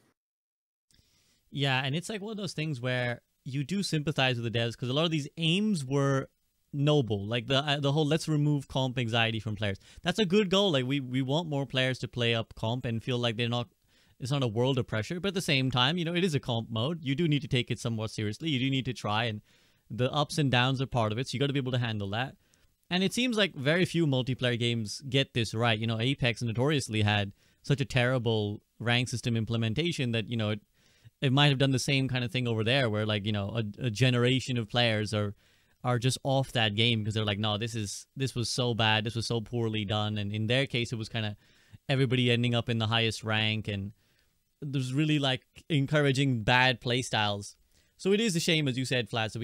Speaker 1: Yeah, and it's like one of those things where you do sympathize with the devs, because a lot of these aims were noble, like the whole let's remove comp anxiety from players. That's a good goal. Like we want more players to play up comp and feel like it's not a world of pressure, but at the same time, it is a comp mode. You do need to take it somewhat seriously. You do need to try, and the ups and downs are part of it, so you got to be able to handle that. And it seems like very few multiplayer games get this right. Apex notoriously had such a terrible rank system implementation that it might have done the same kind of thing over there, where like a generation of players are are just off that game because they're like, no, this was so bad, this was so poorly done. And in their case, it was kind of everybody ending up in the highest rank, and there's really like encouraging bad play styles. So it is a shame, as you said, Flat. So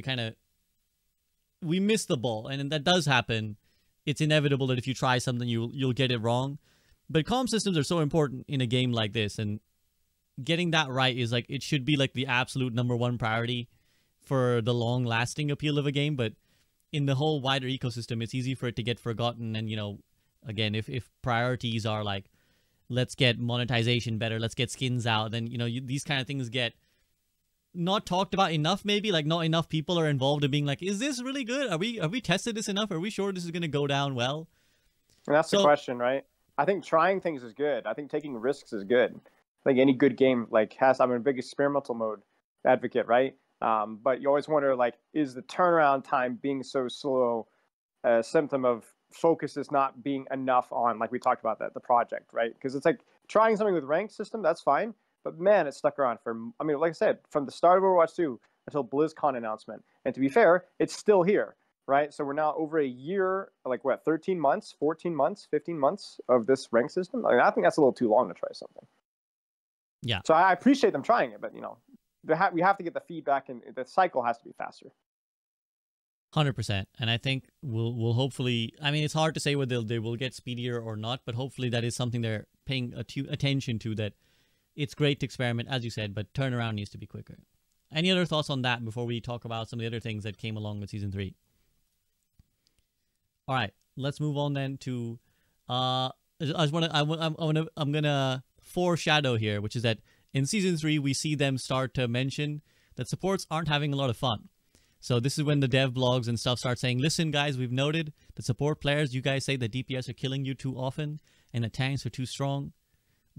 Speaker 1: we missed the ball, and that does happen. It's inevitable that if you try something, you'll get it wrong. But comm systems are so important in a game like this, and getting that right is like, it should be like the absolute #1 priority for the long-lasting appeal of a game. But in the whole wider ecosystem, it's easy for it to get forgotten. And, you know, again, if priorities are like, let's get monetization better, let's get skins out, then, you know, these kind of things get not talked about enough. Maybe like not enough people are involved in being like, is this really good? Have we tested this enough? Are we sure this is going to go down well?
Speaker 4: And that's the question, right? I think trying things is good. I think taking risks is good. I think any good game like I'm a big experimental mode advocate, right? But you always wonder, like, is the turnaround time being so slow a symptom of focus is not being enough on, like we talked about, the project, right? Because it's like trying something with ranked system, that's fine. But man, it stuck around for, I mean, like I said, from the start of Overwatch 2 until Blizzcon announcement. And to be fair, it's still here, right? So we're now over a year, like what, 13 months, 14 months, 15 months of this rank system? I mean, I think that's a little too long to try something.
Speaker 1: Yeah.
Speaker 4: So I appreciate them trying it, but, you know, we have to get the feedback, and the cycle has to be faster.
Speaker 1: 100%. And I think we'll hopefully, I mean, it's hard to say whether they will get speedier or not, but hopefully that is something they're paying attention to, that it's great to experiment, as you said, but turnaround needs to be quicker. Any other thoughts on that before we talk about some of the other things that came along with Season 3? All right, let's move on then to, I'm gonna foreshadow here, which is that in Season 3, we see them start to mention that supports aren't having a lot of fun. So this is when the dev blogs and stuff start saying, listen, guys, we've noted that support players, you guys say that DPS are killing you too often and the tanks are too strong.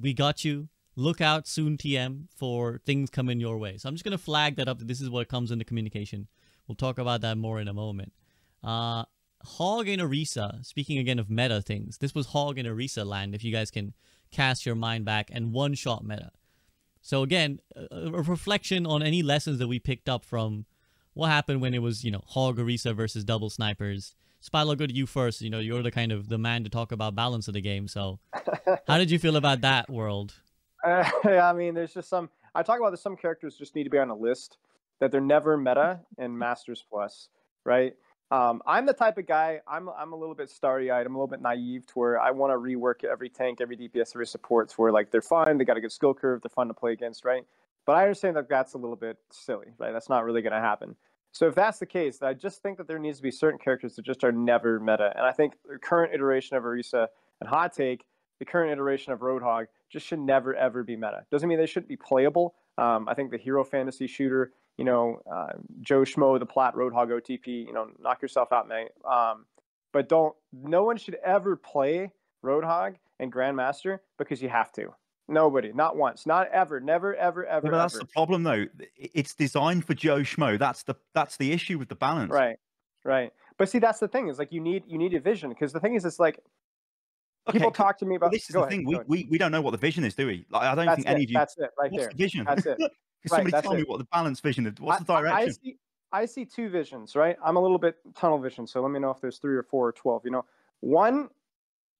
Speaker 1: We got you. Look out soon, TM, for things coming your way. So I'm just going to flag that up. That this is what comes into communication. We'll talk about that more in a moment. Hog and Orisa, speaking again of meta things, this was Hog and Orisa land, if you guys can cast your mind back, and one-shot meta. So again, a reflection on any lessons that we picked up from what happened when it was, you know, Hog Orisa versus double snipers. Spilo, go to you first. You know, you're the kind of the man to talk about balance of the game. So how did you feel about that world?
Speaker 4: I mean, there's just some, I talk about this, some characters just need to be on a list, that they're never meta in Masters Plus, right? I'm the type of guy, I'm a little bit starry-eyed, I'm a little bit naive to where I want to rework every tank, every DPS, every support, to where like they're fun, they got a good skill curve, they're fun to play against, right? But I understand that that's a little bit silly, right? That's not really going to happen. So if that's the case, I just think that there needs to be certain characters that just are never meta. And I think the current iteration of Orisa and Hot Take, the current iteration of Roadhog, just should never, ever be meta. Doesn't mean they shouldn't be playable. I think the hero fantasy shooter, you know, Joe Schmo, the Plat Roadhog OTP, you know, knock yourself out, mate. But no one should ever play Roadhog and Grandmaster because you have to. Nobody, not once, not ever, never, ever, ever.
Speaker 2: Yeah, but that's
Speaker 4: ever.
Speaker 2: the problem, though. It's designed for Joe Schmo. That's the issue with the balance.
Speaker 4: Right. But see, that's the thing, is like you need a vision, because the thing is, it's like people talk to me about.
Speaker 2: Well, this is the thing. We don't know what the vision is, do we? Like, I don't think any of you.
Speaker 4: That's it, right there.
Speaker 2: What's the vision?
Speaker 4: That's it.
Speaker 2: Somebody tell me what the balance vision is. What's the direction?
Speaker 4: I see two visions, right? I'm a little bit tunnel vision, so let me know if there's 3 or 4 or 12. You know, one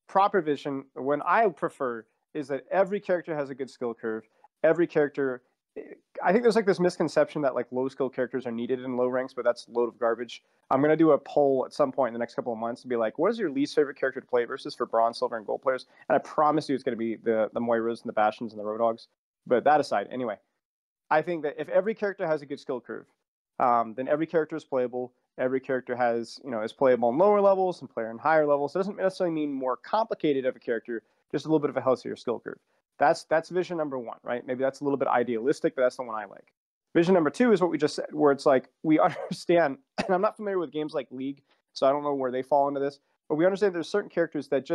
Speaker 4: proper vision, when I prefer, is that every character has a good skill curve. Every character, I think there's like this misconception that like low skill characters are needed in low ranks, but that's a load of garbage. I'm going to do a poll at some point in the next couple of months to be like, what is your least favorite character to play versus for bronze, silver, and gold players? And I promise you it's going to be the Moiras and the Bastions and the Roadhogs. But that aside, anyway, I think that if every character has a good skill curve, then every character is playable. Every character has, you know, is playable in lower levels and player in higher levels. So it doesn't necessarily mean more complicated of a character, just a little bit of a healthier skill curve. That's vision number one, right? Maybe that's a little bit idealistic, but that's the one I like. Vision number two is what we just said, where it's like we understand, and I'm not familiar with games like League, so I don't know where they fall into this, but we understand there's certain characters that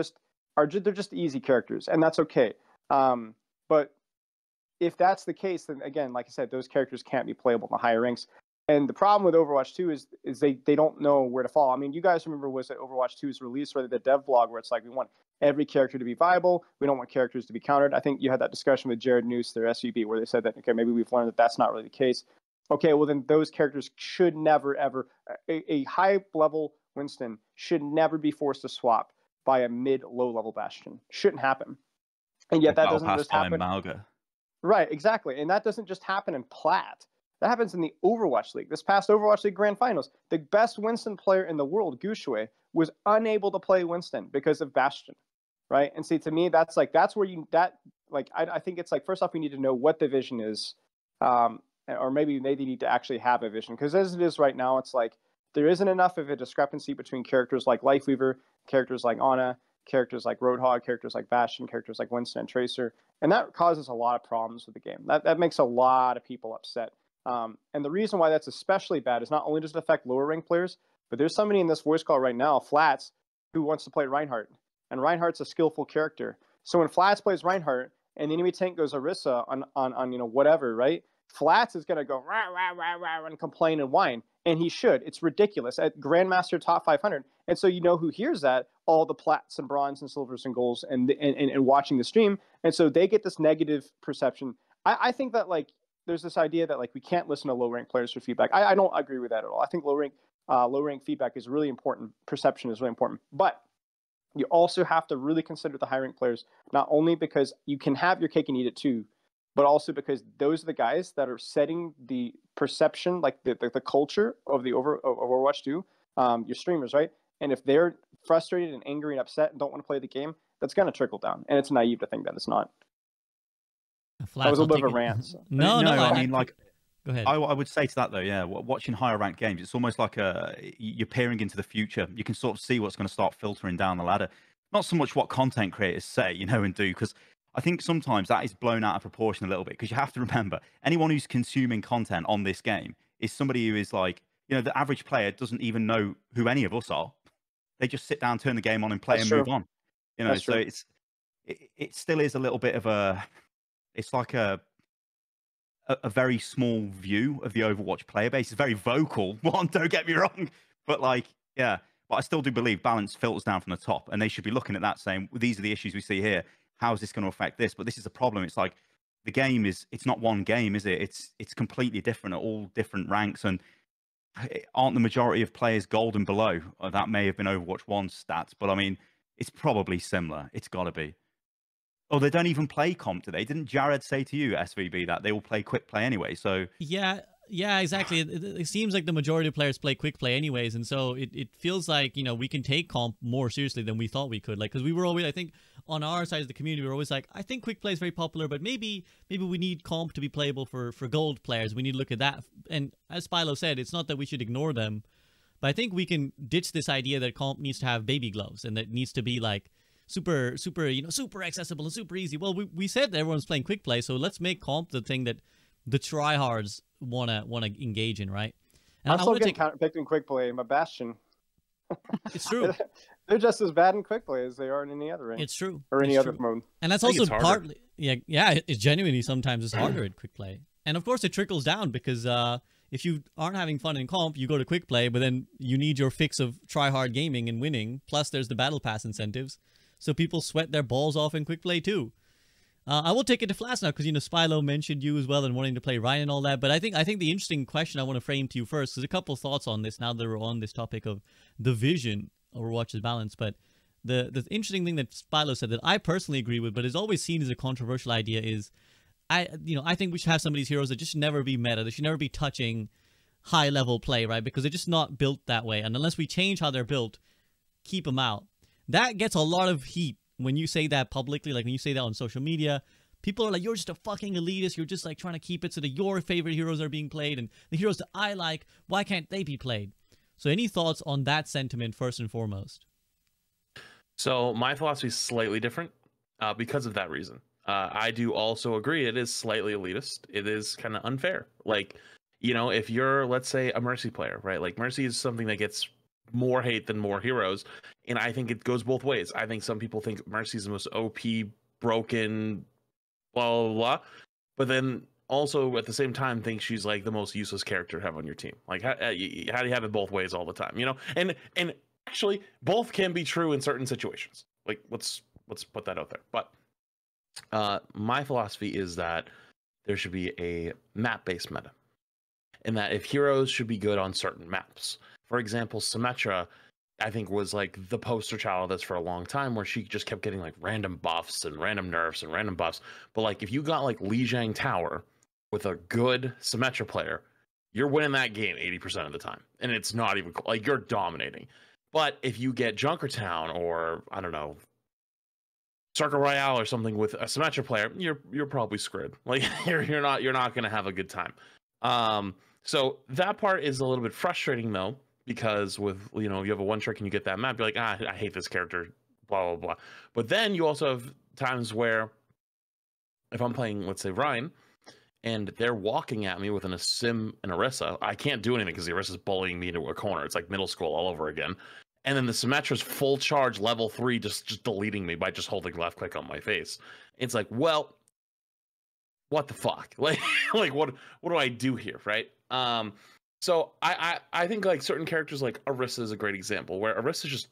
Speaker 4: they're just easy characters, and that's okay. But if that's the case, then again, like I said, those characters can't be playable in the higher ranks. And the problem with Overwatch 2 is they don't know where to fall. I mean, you guys remember was that Overwatch 2's release, or the dev blog, where it's like, we want every character to be viable. We don't want characters to be countered. I think you had that discussion with Jared Noose, their SVP, where they said that, okay, maybe we've learned that that's not really the case. Okay, well then those characters should never ever a high level Winston should never be forced to swap by a mid low level Bastion. Shouldn't happen. And yet that doesn't just happen.
Speaker 2: Malga.
Speaker 4: Right, exactly. And that doesn't just happen in Plat. That happens in the Overwatch League. This past Overwatch League Grand Finals, the best Winston player in the world, Gushue, was unable to play Winston because of Bastion. Right? And see, to me, that's where I think it's like, first off, we need to know what the vision is. Or maybe they need to actually have a vision. Because as it is right now, it's like there isn't enough of a discrepancy between characters like Lifeweaver, characters like Ana, characters like Roadhog, characters like Bastion, characters like Winston and Tracer. And that causes a lot of problems with the game. That makes a lot of people upset. And the reason why that's especially bad is not only does it affect lower rank players, but there's somebody in this voice call right now, Flats, who wants to play Reinhardt. And Reinhardt's a skillful character. So when Flats plays Reinhardt and the enemy tank goes Orisa on whatever, right? Flats is going to go rah, rah, rah, rah, and complain and whine. And he should. It's ridiculous. At Grandmaster Top 500. And so you know who hears that? All the plats and bronze and silvers and golds and watching the stream. And so they get this negative perception. I think that like there's this idea that like we can't listen to low rank players for feedback. I don't agree with that at all. I think low rank feedback is really important. Perception is really important. But you also have to really consider the high rank players, not only because you can have your cake and eat it too, but also because those are the guys that are setting the perception, like the culture of the Overwatch 2, your streamers, right? And if they're frustrated and angry and upset and don't want to play the game, that's going to trickle down. And it's naive to think that it's not. That was a little bit of a rant. So.
Speaker 1: No,
Speaker 2: I mean, like,
Speaker 1: go ahead.
Speaker 2: I would say to that though, yeah, watching higher ranked games, it's almost like you're peering into the future. You can sort of see what's going to start filtering down the ladder. Not so much what content creators say, and do, because I think sometimes that is blown out of proportion a little bit, because you have to remember, anyone who's consuming content on this game is somebody who is like, the average player doesn't even know who any of us are. They just sit down, turn the game on and play move on. So it still is a little bit of it's like a very small view of the Overwatch player base. It's very vocal, don't get me wrong. But but I still do believe balance filters down from the top, and they should be looking at that saying, well, these are the issues we see here. How is this going to affect this? But this is a problem. It's like the game it's not one game, is it? It's completely different at all different ranks, and aren't the majority of players gold and below? That may have been Overwatch 1 stats, but I mean, it's probably similar. It's got to be. Oh, they don't even play comp, do they? Didn't Jared say to you, SVB, that they will play quick play anyway? So
Speaker 1: yeah, exactly. It seems like the majority of players play quick play anyways, and so it feels like we can take comp more seriously than we thought we could. Like, because we were always, I think, on our side of the community, we were always like, I think quick play is very popular, but maybe we need comp to be playable for gold players. We need to look at that. And as Spilo said, it's not that we should ignore them, but I think we can ditch this idea that comp needs to have baby gloves and that needs to be like super accessible and super easy. Well, we said that everyone's playing quick play, so let's make comp the thing that the tryhards wanna engage in, right? And
Speaker 4: I'm still getting picked in quick play. My Bastion.
Speaker 1: It's true.
Speaker 4: They're just as bad in quick play as they are in any other range.
Speaker 1: It's true.
Speaker 4: Or any other mode.
Speaker 1: And that's also partly, it's genuinely sometimes it's harder at quick play. And of course it trickles down because if you aren't having fun in comp, you go to quick play, but then you need your fix of try hard gaming and winning. Plus there's the battle pass incentives. So people sweat their balls off in quick play too. I will take it to Flats now because Spilo mentioned you as well and wanting to play Ryan and all that. But I think the interesting question I want to frame to you first is a couple of thoughts on this now that we're on this topic of the vision Overwatch's balance. But the interesting thing that Spilo said that I personally agree with, but is always seen as a controversial idea, is I think we should have some of these heroes that just never be meta. They should never be touching high level play, right? Because they're just not built that way. And unless we change how they're built, keep them out. That gets a lot of heat when you say that publicly, like when you say that on social media. People are like, you're just a fucking elitist. You're just like trying to keep it so that your favorite heroes are being played and the heroes that I like, why can't they be played? So any thoughts on that sentiment first and foremost?
Speaker 3: So my philosophy is slightly different because of that reason. I do also agree it is slightly elitist. It is kind of unfair. Like, if you're, let's say, a Mercy player, right? Like Mercy is something that gets more hate than more heroes. And I think it goes both ways. I think some people think Mercy is the most OP, broken, blah, blah, blah. But then also at the same time think she's like the most useless character to have on your team. Like, how do you have it both ways all the time? And actually both can be true in certain situations. Like, let's put that out there. But my philosophy is that there should be a map-based meta. in that if heroes should be good on certain maps. For example, Symmetra, I think, was like the poster child of this for a long time, where she just kept getting like random buffs and random nerfs and random buffs. But like if you got like Lijiang Tower with a good Symmetra player, you're winning that game 80% of the time. And it's not even like you're dominating. But if you get Junkertown or I don't know, Circle Royale or something with a Symmetra player, you're probably screwed. Like you're not gonna have a good time. So that part is a little bit frustrating though, because with you have a one trick and you get that map, you're like, I hate this character, blah blah blah. But then you also have times where if I'm playing, let's say Ryan, and they're walking at me with an Sim and Orisa, I can't do anything because the Orisa's bullying me into a corner. It's like middle school all over again. And then the Symmetra's full charge level 3 just deleting me by just holding left click on my face. It's like, well, what the fuck? Like what do I do here, right? So I think like certain characters like Orisa is a great example where Orisa's just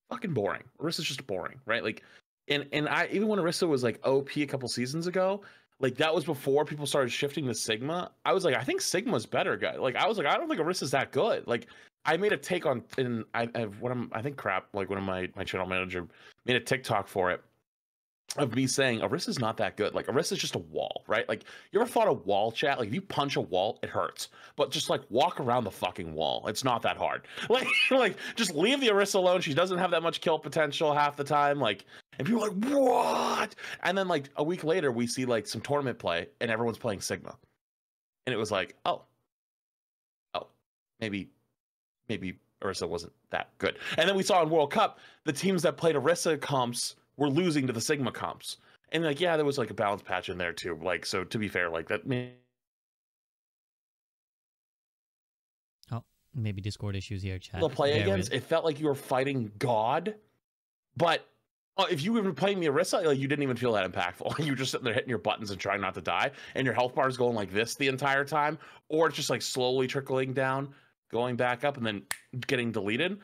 Speaker 3: fucking boring. Orisa's just boring, right? Like and I even when Orisa was like OP a couple seasons ago, like that was before people started shifting to Sigma. I was like, I think Sigma's better, guy. Like I was like, I don't think Orisa's that good. Like I made a take on, and I think crap, like one of my channel manager made a TikTok for it of me saying Orisa's not that good. Like Orisa's just a wall, right? Like you ever fought a wall, chat? Like if you punch a wall, it hurts. But just like walk around the fucking wall. It's not that hard. Like just leave the Orisa alone. She doesn't have that much kill potential half the time. Like and people are like, what? And then like a week later, we see like some tournament play and everyone's playing Sigma. And it was like, oh, maybe Orisa wasn't that good. And then we saw in World Cup, the teams that played Orisa comps were losing to the Sigma comps. And like, yeah, there was like a balance patch in there too. Like, so to be fair, like that.
Speaker 1: Oh, maybe Discord issues here, chat.
Speaker 3: The play against, it felt like you were fighting God. But if you were playing the Orisa, like you didn't even feel that impactful. You were just sitting there hitting your buttons and trying not to die. And your health bar is going like this the entire time. Or it's just like slowly trickling down, going back up and then getting deleted.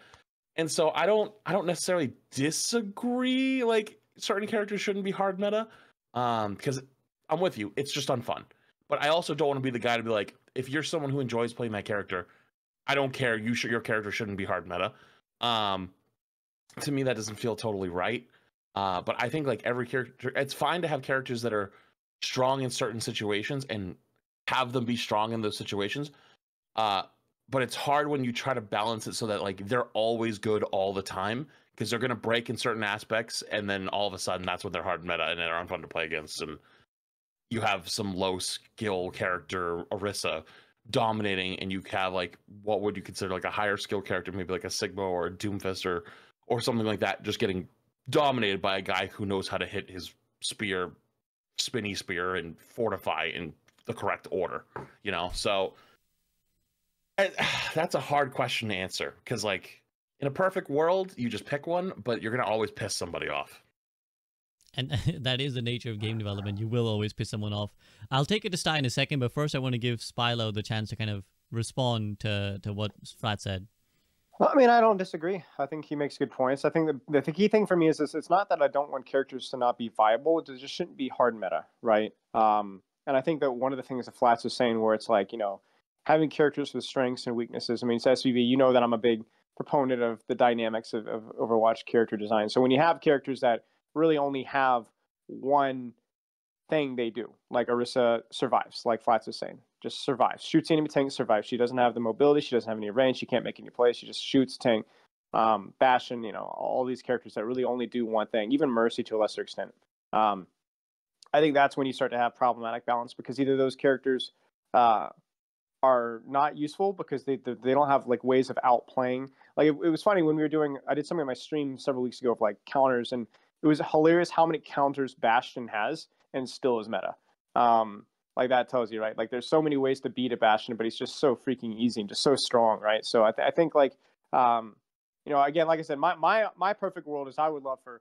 Speaker 3: And so I don't necessarily disagree like certain characters shouldn't be hard meta, because I'm with you, it's just unfun. But I also don't want to be the guy to be like, if you're someone who enjoys playing that character, I don't care, your character shouldn't be hard meta. To me that doesn't feel totally right. But I think like every character, it's fine to have characters that are strong in certain situations and have them be strong in those situations. But it's hard when you try to balance it so that like they're always good all the time, because they're going to break in certain aspects and then all of a sudden that's when they're hard meta and they're unfun to play against. And you have some low skill character Orisa dominating, and you have like what would you consider like a higher skill character, maybe like a Sigma or a Doomfist or something like that, just getting dominated by a guy who knows how to hit his spear, spinny spear, and fortify in the correct order, so that's a hard question to answer, because like in a perfect world you just pick one, but you're gonna always piss somebody off.
Speaker 1: And that is the nature of game development. You will always piss someone off. I'll take it to Sty in a second, but first I want to give Spilo the chance to kind of respond to what Flat said.
Speaker 4: Well, I mean, I don't disagree. I think he makes good points. I think the key thing for me is this: it's not that I don't want characters to not be viable; it just shouldn't be hard meta, right? And I think that one of the things that Flats is saying, where it's like, having characters with strengths and weaknesses. I mean, it's SVB. That I'm a big proponent of the dynamics of Overwatch character design. So when you have characters that really only have one thing they do, like Orisa survives, like Flats is saying, just survives, shoots the enemy tank, survives. She doesn't have the mobility, she doesn't have any range, she can't make any plays, she just shoots tank. Bastion, all these characters that really only do one thing, even Mercy to a lesser extent. I think that's when you start to have problematic balance, because either those characters are not useful because they don't have like ways of outplaying. Like it was funny when I did something on my stream several weeks ago of like counters, and it was hilarious how many counters Bastion has and still is meta. Like that tells you, right? Like there's so many ways to beat a Bastion, but he's just so freaking easy and just so strong, right? So I think like, again, like I said, my perfect world is I would love for,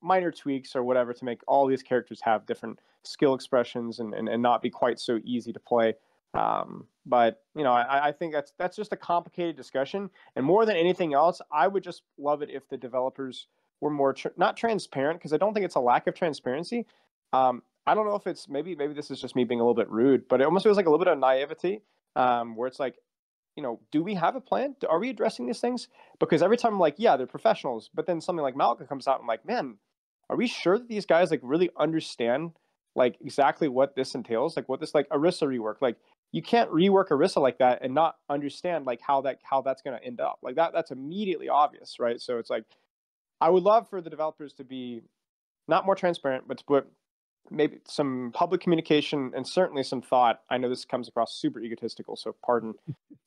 Speaker 4: minor tweaks or whatever to make all these characters have different skill expressions and not be quite so easy to play. But I think that's just a complicated discussion, and more than anything else, I would just love it if the developers were more not transparent, because I don't think it's a lack of transparency. I don't know if it's maybe this is just me being a little bit rude, but it almost feels like a little bit of naivety where it's like, do we have a plan? Are we addressing these things? Because every time I'm like, yeah, they're professionals, but then something like Malika comes out, and I'm like, man, are we sure that these guys like really understand like exactly what this entails? Like what this like Orisa rework, like you can't rework Orisa like that and not understand like how that's going to end up. Like that's immediately obvious, right? So it's like, I would love for the developers to be not more transparent, but to put maybe some public communication and certainly some thought. I know this comes across super egotistical, so pardon.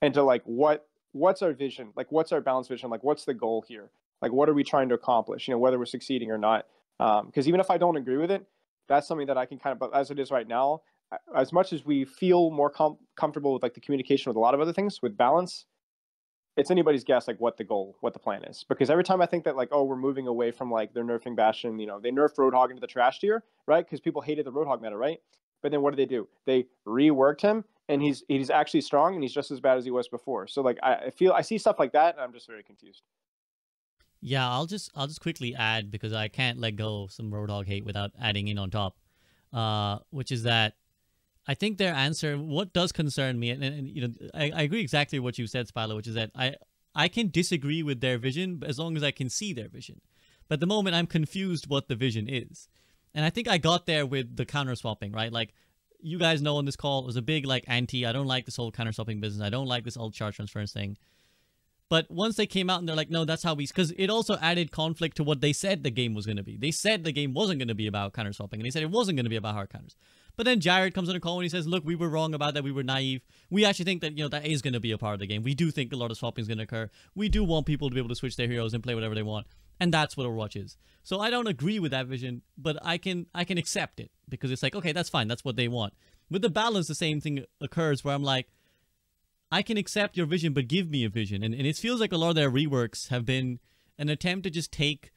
Speaker 4: Into like what's our vision? Like what's our balanced vision? Like what's the goal here? Like what are we trying to accomplish? Whether we're succeeding or not. Because even if I don't agree with it, that's something that I can kind of, but as it is right now, as much as we feel more comfortable with like the communication with a lot of other things, with balance, it's anybody's guess like what the plan is. Because every time I think that like, oh, we're moving away from like they're nerfing Bastion, they nerfed Roadhog into the trash tier, right? Because people hated the Roadhog meta, right? But then what do? They reworked him, and he's actually strong, and he's just as bad as he was before. So like I see stuff like that, and I'm just very confused.
Speaker 1: Yeah, I'll just quickly add, because I can't let go of some Roadhog hate without adding in on top, which is that I think their answer, what does concern me, and I agree exactly what you said, Spilo, which is that I can disagree with their vision as long as I can see their vision. But at the moment, I'm confused what the vision is. And I think I got there with the counter swapping, right? Like, you guys know on this call, it was a big like anti, I don't like this whole counter swapping business. I don't like this old charge transference thing. But once they came out and they're like, no, that's how we... Because it also added conflict to what they said the game was going to be. They said the game wasn't going to be about counter swapping, and they said it wasn't going to be about hard counters. But then Jared comes on a call and he says, look, we were wrong about that. We were naive. We actually think that, that is going to be a part of the game. We do think a lot of swapping is going to occur. We do want people to be able to switch their heroes and play whatever they want. And that's what Overwatch is. So I don't agree with that vision, but I can accept it, because it's like, okay, that's fine. That's what they want. With the balance, the same thing occurs where I'm like, I can accept your vision, but give me a vision. And it feels like a lot of their reworks have been an attempt to just take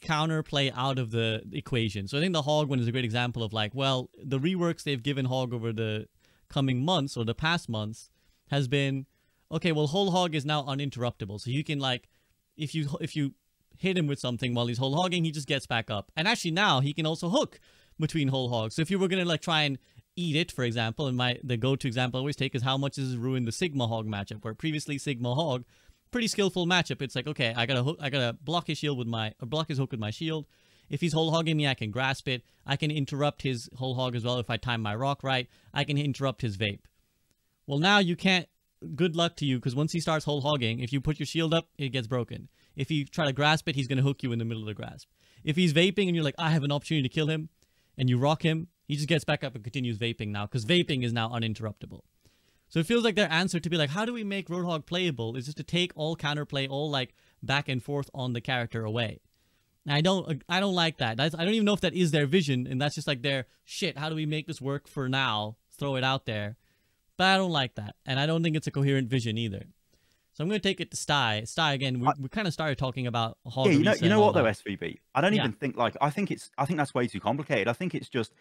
Speaker 1: counterplay out of the equation. So I think the Hog one is a great example of like, well, the reworks they've given Hog over the coming months or the past months has been, okay, well, whole Hog is now uninterruptible. So you can like, if you hit him with something while he's whole hogging, he just gets back up. And actually now he can also hook between whole hogs. So if you were going to like try and eat it, for example, and the go-to example I always take is how much does it ruin the Sigma Hog matchup, where previously Sigma Hog, pretty skillful matchup. It's like, okay, I gotta block his shield with block his hook with my shield. If he's whole hogging me, I can grasp it. I can interrupt his whole hog as well if I time my rock right. I can interrupt his vape. Well, now you can't. Good luck to you, because once he starts whole hogging, if you put your shield up, it gets broken. If you try to grasp it, he's gonna hook you in the middle of the grasp. If he's vaping and you're like, I have an opportunity to kill him, and you rock him, he just gets back up and continues vaping now, because vaping is now uninterruptible. So it feels like their answer to be like, how do we make Roadhog playable, is just to take all counterplay, all like back and forth on the character away. And I don't like that. I don't even know if that is their vision, and that's just like their shit. How do we make this work for now? Throw it out there. But I don't like that, and I don't think it's a coherent vision either. So I'm going to take it to Sty. Sty, again, we kind of started talking about Hog.
Speaker 2: Yeah, you know what though, SVB? I don't even think like, I think that's way too complicated. I think it's just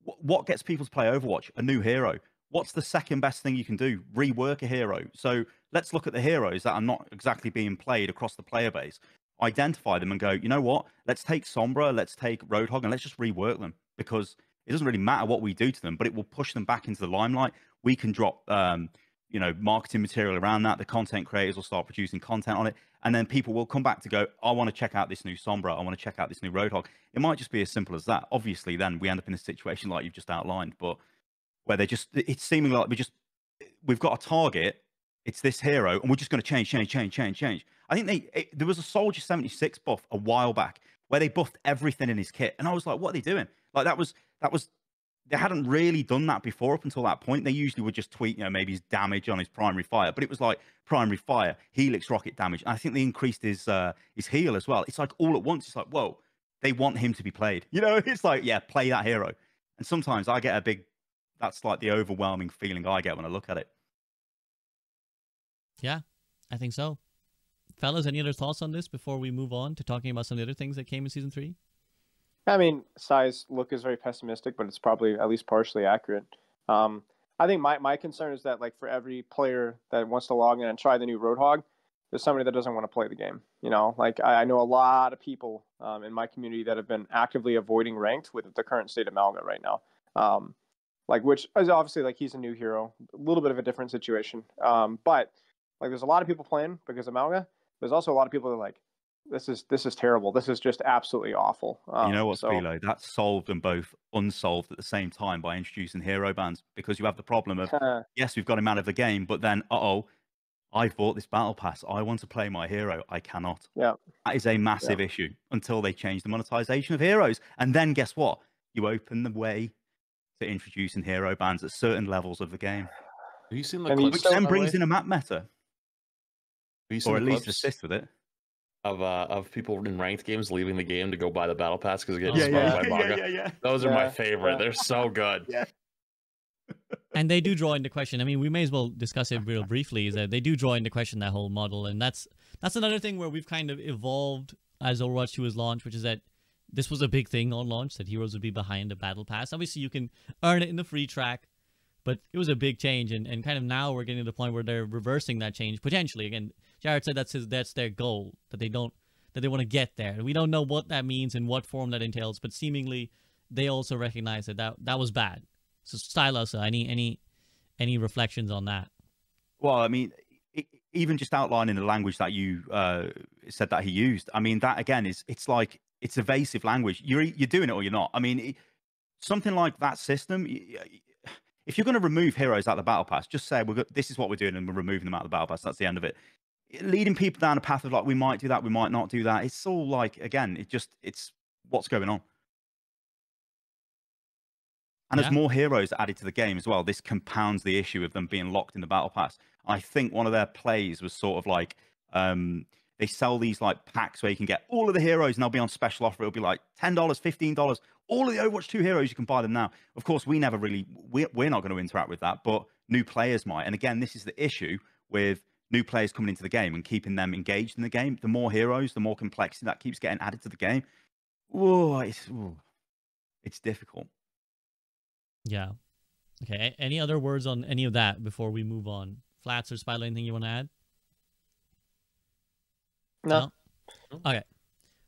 Speaker 2: what gets people to play Overwatch? A new hero. What's the second best thing you can do? Rework a hero. So let's look at the heroes that are not exactly being played across the player base. Identify them and go, you know what? Let's take Sombra, let's take Roadhog, and let's just rework them, because it doesn't really matter what we do to them, but it will push them back into the limelight. We can drop marketing material around that. The content creators will start producing content on it, and then people will come back to go, I want to check out this new Sombra, I want to check out this new Roadhog. It might just be as simple as that. Obviously then we end up in a situation like you've just outlined, but where it's seeming like we've got a target, it's this hero, and we're just going to change. I think there was a Soldier 76 buff a while back where they buffed everything in his kit, and I was like, what are they doing? Like that was they hadn't really done that before up until that point. They usually would just tweak, maybe his damage on his primary fire, but it was like primary fire, Helix rocket damage. And I think they increased his heal as well. It's like all at once. It's like, whoa, they want him to be played. It's like, yeah, play that hero. And sometimes I get that's like the overwhelming feeling I get when I look at it.
Speaker 1: Yeah, I think so. Fellas, any other thoughts on this before we move on to talking about some of the other things that came in Season 3?
Speaker 4: I mean, Sai's look is very pessimistic, but it's probably at least partially accurate. I think my concern is that, like, for every player that wants to log in and try the new Roadhog, there's somebody that doesn't want to play the game. Like I know a lot of people in my community that have been actively avoiding ranked with the current state of Malga right now. like, which is obviously like he's a new hero, a little bit of a different situation. But like, there's a lot of people playing because of Malga. There's also a lot of people that are like, this is terrible. This is just absolutely awful.
Speaker 2: You know what,
Speaker 4: So
Speaker 2: Spilo? That's solved and both unsolved at the same time by introducing hero bans, because you have the problem of, yes, we've got him out of the game, but then, I've bought this battle pass. I want to play my hero. I cannot.
Speaker 4: yeah,
Speaker 2: That is a massive issue until they change the monetization of heroes. And then guess what? You open the way to introducing hero bans at certain levels of the game.
Speaker 3: Have you seen the
Speaker 4: And
Speaker 3: clips?
Speaker 2: Which
Speaker 4: So,
Speaker 2: then
Speaker 3: by the
Speaker 2: brings
Speaker 3: way?
Speaker 2: in a map meta,
Speaker 3: Have you seen
Speaker 2: or
Speaker 3: the
Speaker 2: at least
Speaker 3: clips
Speaker 2: assist with it.
Speaker 3: of people in ranked games leaving the game to go buy the battle pass because they're
Speaker 1: Oh,
Speaker 3: getting
Speaker 1: yeah,
Speaker 3: smoked by Maga?
Speaker 2: yeah.
Speaker 3: Those are my
Speaker 4: Yeah,
Speaker 3: favorite.
Speaker 4: yeah.
Speaker 3: They're so good.
Speaker 2: Yeah.
Speaker 1: And they do draw into question. I mean, we may as well discuss it real briefly. Is that they do draw into question that whole model, and that's another thing where we've kind of evolved as Overwatch 2 was launched, which is that this was a big thing on launch, that heroes would be behind a battle pass. Obviously, you can earn it in the free track, but it was a big change, and kind of now we're getting to the point where they're reversing that change potentially. Again, Jared said that's their goal, that they want to get there. We don't know what that means and what form that entails, but seemingly they also recognize that was bad. So Stylosa, any reflections on that?
Speaker 2: Well, I mean, even just outlining the language that you said that he used, I mean, that again it's like, it's evasive language. You're doing it or you're not. I mean, something like that system, if you're going to remove heroes out of the battle pass, just say, this is what we're doing and we're removing them out of the battle pass. That's the end of it. Leading people down a path of like, we might do that, we might not do that. It's all like, again, it's what's going on. And as more heroes added to the game as well, this compounds the issue of them being locked in the battle pass. I think one of their plays was sort of like, they sell these like packs where you can get all of the heroes and they'll be on special offer. It'll be like $10, $15. All of the Overwatch 2 heroes, you can buy them now. Of course, we're not going to interact with that, but new players might. And again, this is the issue with new players coming into the game and keeping them engaged in the game. The more heroes, the more complexity that keeps getting added to the game. It's difficult.
Speaker 1: Yeah. Okay. Any other words on any of that before we move on? Flats or Spilo, anything you want to add?
Speaker 4: No.
Speaker 1: Okay.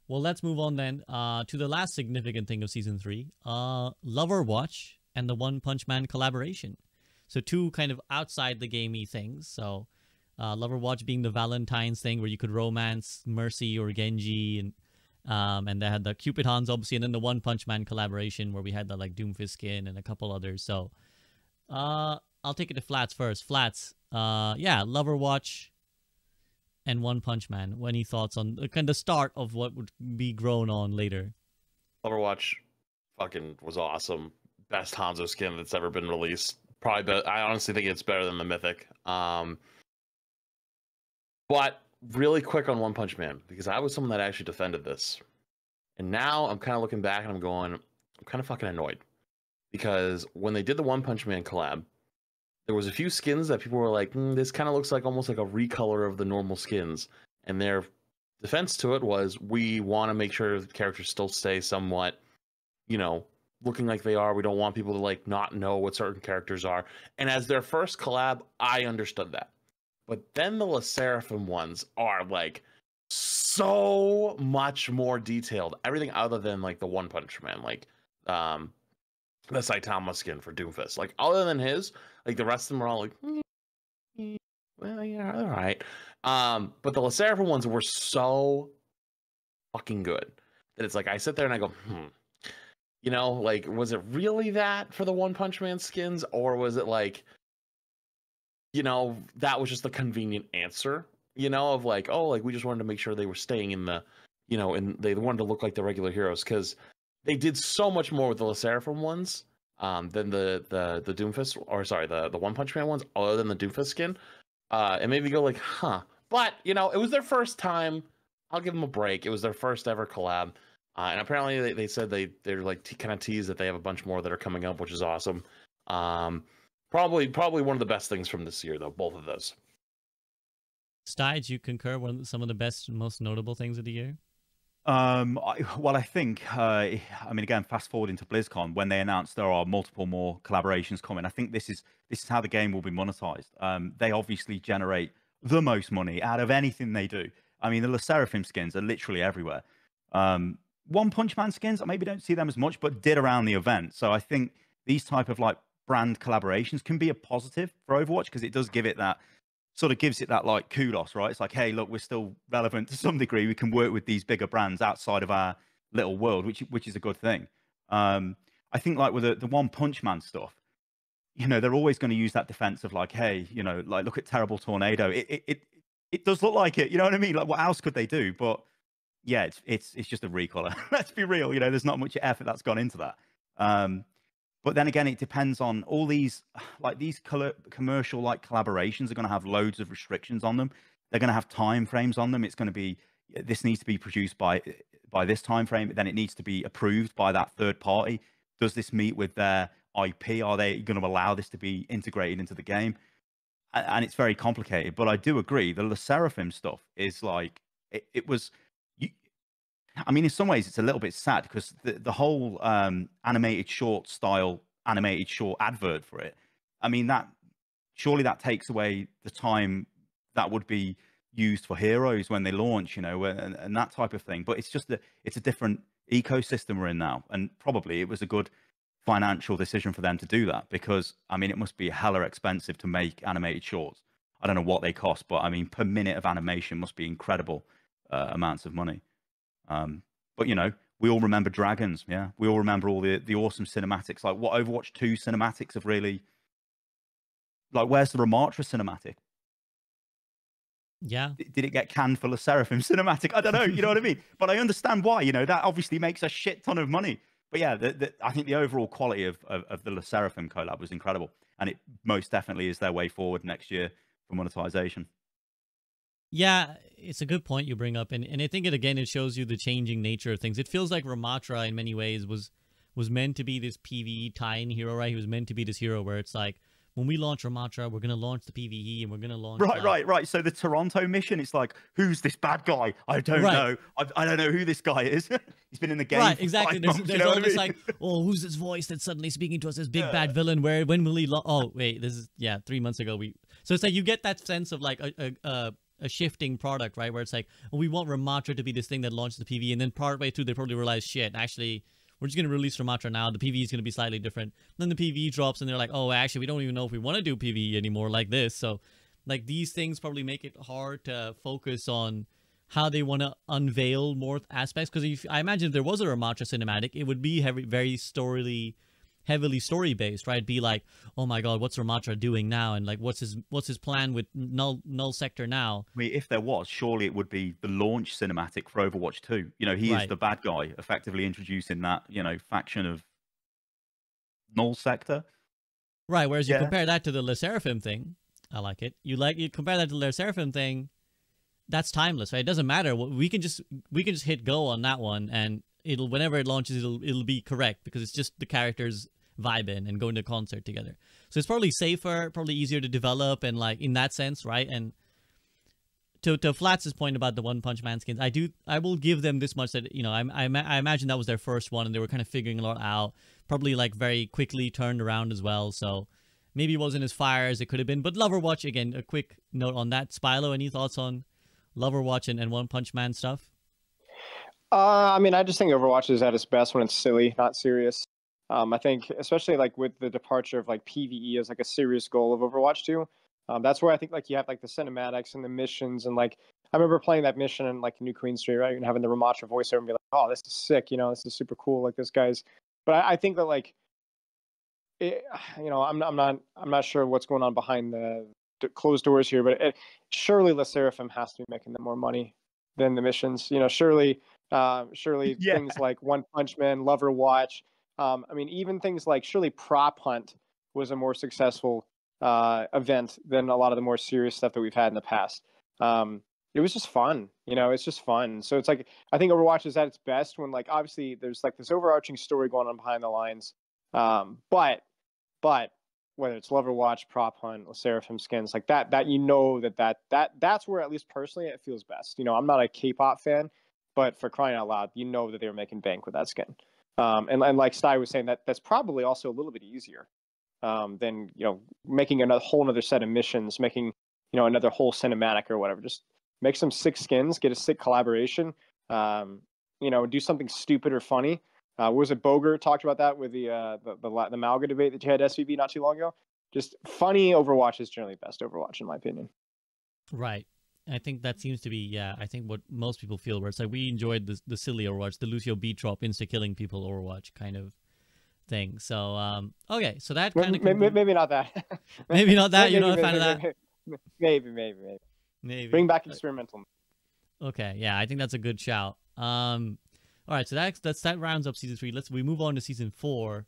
Speaker 1: Well, let's move on then to the last significant thing of Season 3, Loverwatch and the One Punch Man collaboration. So two kind of outside the gamey things. So Loverwatch being the Valentine's thing where you could romance Mercy or Genji, and they had the Cupid Hans, obviously, and then the One Punch Man collaboration where we had the like Doomfist skin and a couple others. So I'll take it to Flats first. Flats, Loverwatch and One Punch Man. Any thoughts on kind of the start of what would be grown on later?
Speaker 3: Overwatch fucking was awesome. Best Hanzo skin that's ever been released. Probably, I honestly think it's better than the Mythic. But really quick on One Punch Man, because I was someone that actually defended this. And now I'm kind of looking back and I'm kind of fucking annoyed. Because when they did the One Punch Man collab, there was a few skins that people were like, this kind of looks like almost like a recolor of the normal skins. And their defense to it was, we want to make sure the characters still stay somewhat, looking like they are. We don't want people to like not know what certain characters are. And as their first collab, I understood that. But then the Seraphim ones are like so much more detailed. Everything other than like the One Punch Man, like the Saitama skin for Doomfist. Like other than his, like the rest of them are all like, well, yeah, all right. But the Seraphim ones were so fucking good that it's like I sit there and I go, like, was it really that for the One Punch Man skins, or was it like, that was just the convenient answer, of like, oh, like we just wanted to make sure they were staying in the, and they wanted to look like the regular heroes, because they did so much more with the Seraphim ones than the Doomfist, or sorry, the One Punch Man ones, other than the Doomfist skin. It made me go like, huh. But, it was their first time. I'll give them a break. It was their first ever collab. And apparently they said they're like kind of teased that they have a bunch more that are coming up, which is awesome. Probably one of the best things from this year, though, both of those.
Speaker 1: Styles, you concur, some of the best, most notable things of the year?
Speaker 2: I think, again, fast forward into BlizzCon, when they announced there are multiple more collaborations coming, I think this is how the game will be monetized. They obviously generate the most money out of anything they do. I mean, the Seraphim skins are literally everywhere. One Punch Man skins, I maybe don't see them as much, but did around the event. So I think these type of like brand collaborations can be a positive for Overwatch, because it does give it that sort of gives it that like kudos, right? It's like, hey, look, we're still relevant to some degree. We can work with these bigger brands outside of our little world, which is a good thing. I think like with the One Punch Man stuff, you know, they're always going to use that defense of like, hey, you know, like look at Terrible Tornado. It does look like it, you know what I mean? Like, what else could they do? But yeah, it's just a recolor. Let's be real, you know, there's not much effort that's gone into that. But then again, it depends on all these, like these commercial like collaborations are going to have loads of restrictions on them. They're going to have time frames on them. It's going to be, this needs to be produced by this time frame. Then it needs to be approved by that third party. Does this meet with their IP? Are they going to allow this to be integrated into the game? And it's very complicated. But I do agree, the Le Seraphim stuff is like, it was... I mean, in some ways, it's a little bit sad because the whole animated short style, animated short advert for it, I mean, surely that takes away the time that would be used for Heroes when they launch, you know, and that type of thing. But it's just it's a different ecosystem we're in now. And probably it was a good financial decision for them to do that, because, I mean, it must be hella expensive to make animated shorts. I don't know what they cost, but I mean, per minute of animation must be incredible amounts of money. But you know, we all remember Dragons, yeah. We all remember all the awesome cinematics. Like, what Overwatch 2 cinematics have really, like, where's the Ramatra cinematic?
Speaker 1: Yeah.
Speaker 2: Did it get canned for Le Seraphim cinematic? I don't know. You know what I mean? But I understand why. You know, that obviously makes a shit ton of money. But yeah, I think the overall quality of the Le Seraphim collab was incredible, and it most definitely is their way forward next year for monetization.
Speaker 1: Yeah, it's a good point you bring up, and I think it shows you the changing nature of things. It feels like Ramatra in many ways was meant to be this PvE tie-in hero, right? He was meant to be this hero where it's like, when we launch Ramatra, we're going to launch the PvE, and we're going to launch...
Speaker 2: Right. So the Toronto mission, it's like, who's this bad guy? I don't know. I don't know who this guy is. He's been in the game
Speaker 1: right,
Speaker 2: for
Speaker 1: exactly.
Speaker 2: 5
Speaker 1: There's,
Speaker 2: months,
Speaker 1: there's
Speaker 2: you know
Speaker 1: all this
Speaker 2: I mean?
Speaker 1: like, oh, who's this voice that's suddenly speaking to us, this big bad villain? When will he... Oh, wait, this is... Yeah, 3 months ago. So it's like you get that sense of like a shifting product, right? Where it's like, well, we want Ramatra to be this thing that launches the PvE, and then partway through they probably realize, shit, actually... We're just going to release Ramatra now. The PvE is going to be slightly different. Then the PvE drops, and they're like, oh, actually, we don't even know if we want to do PvE anymore like this. So, like, these things probably make it hard to focus on how they want to unveil more aspects. Because I imagine if there was a Ramatra cinematic, it would be very heavily story-based, right? Be like, oh my god, what's Ramatra doing now? And, like, what's his plan with Null Sector now?
Speaker 2: I mean, if there was, surely it would be the launch cinematic for Overwatch 2. You know, he is the bad guy, effectively introducing that, you know, faction of Null Sector.
Speaker 1: Right, whereas you compare that to the Le Seraphim thing, I like it. You compare that to the Le Seraphim thing, that's timeless, right? It doesn't matter. We can just hit go on that one, and whenever it launches, it'll be correct, because it's just the characters vibing and going to concert together. So it's probably safer, probably easier to develop, and like in that sense, right? And to Flats' point about the One Punch Man skins, I will give them this much, that, you know, I imagine that was their first one, and they were kind of figuring a lot out. Probably like very quickly turned around as well. So maybe it wasn't as fire as it could have been. But Loverwatch, again, a quick note on that. Spilo, any thoughts on Loverwatch and One Punch Man stuff?
Speaker 4: I mean, I just think Overwatch is at its best when it's silly, not serious. I think, especially like with the departure of like PvE as like a serious goal of Overwatch 2, that's where I think like you have like the cinematics and the missions, and like I remember playing that mission in like New Queen Street, right, and having the Ramatra voiceover and be like, oh, this is sick, you know, this is super cool, like this guy's. But I think that like, you know, I'm not sure what's going on behind the closed doors here, but surely Le Seraphim has to be making them more money than the missions. You know, surely things like One Punch Man, Loverwatch. I mean, even things like surely Prop Hunt was a more successful event than a lot of the more serious stuff that we've had in the past. It was just fun, you know, it's just fun. So it's like, I think Overwatch is at its best when like, obviously there's like this overarching story going on behind the lines. But whether it's Loverwatch, Prop Hunt, Le Seraphim skins, like that, you know, that's where, at least personally, it feels best. You know, I'm not a K-pop fan, but for crying out loud, you know that they were making bank with that skin. And like Sty was saying, that's probably also a little bit easier than, you know, making another whole other set of missions, making, you know, another whole cinematic or whatever. Just make some sick skins, get a sick collaboration, you know, do something stupid or funny, Was it Boger talked about that with the Malga debate that you had SVB not too long ago? Just funny Overwatch is generally best Overwatch in my opinion.
Speaker 1: Right. I think that seems to be, I think what most people feel, where it's like we enjoyed the silly Overwatch, the Lucio beat drop, insta-killing people Overwatch kind of thing. So, okay, so that kind of...
Speaker 4: Maybe not that.
Speaker 1: Maybe not that? You're not a fan of that?
Speaker 4: Maybe. Bring back experimental.
Speaker 1: Okay, yeah, I think that's a good shout. All right, so that rounds up Season 3. We move on to Season 4.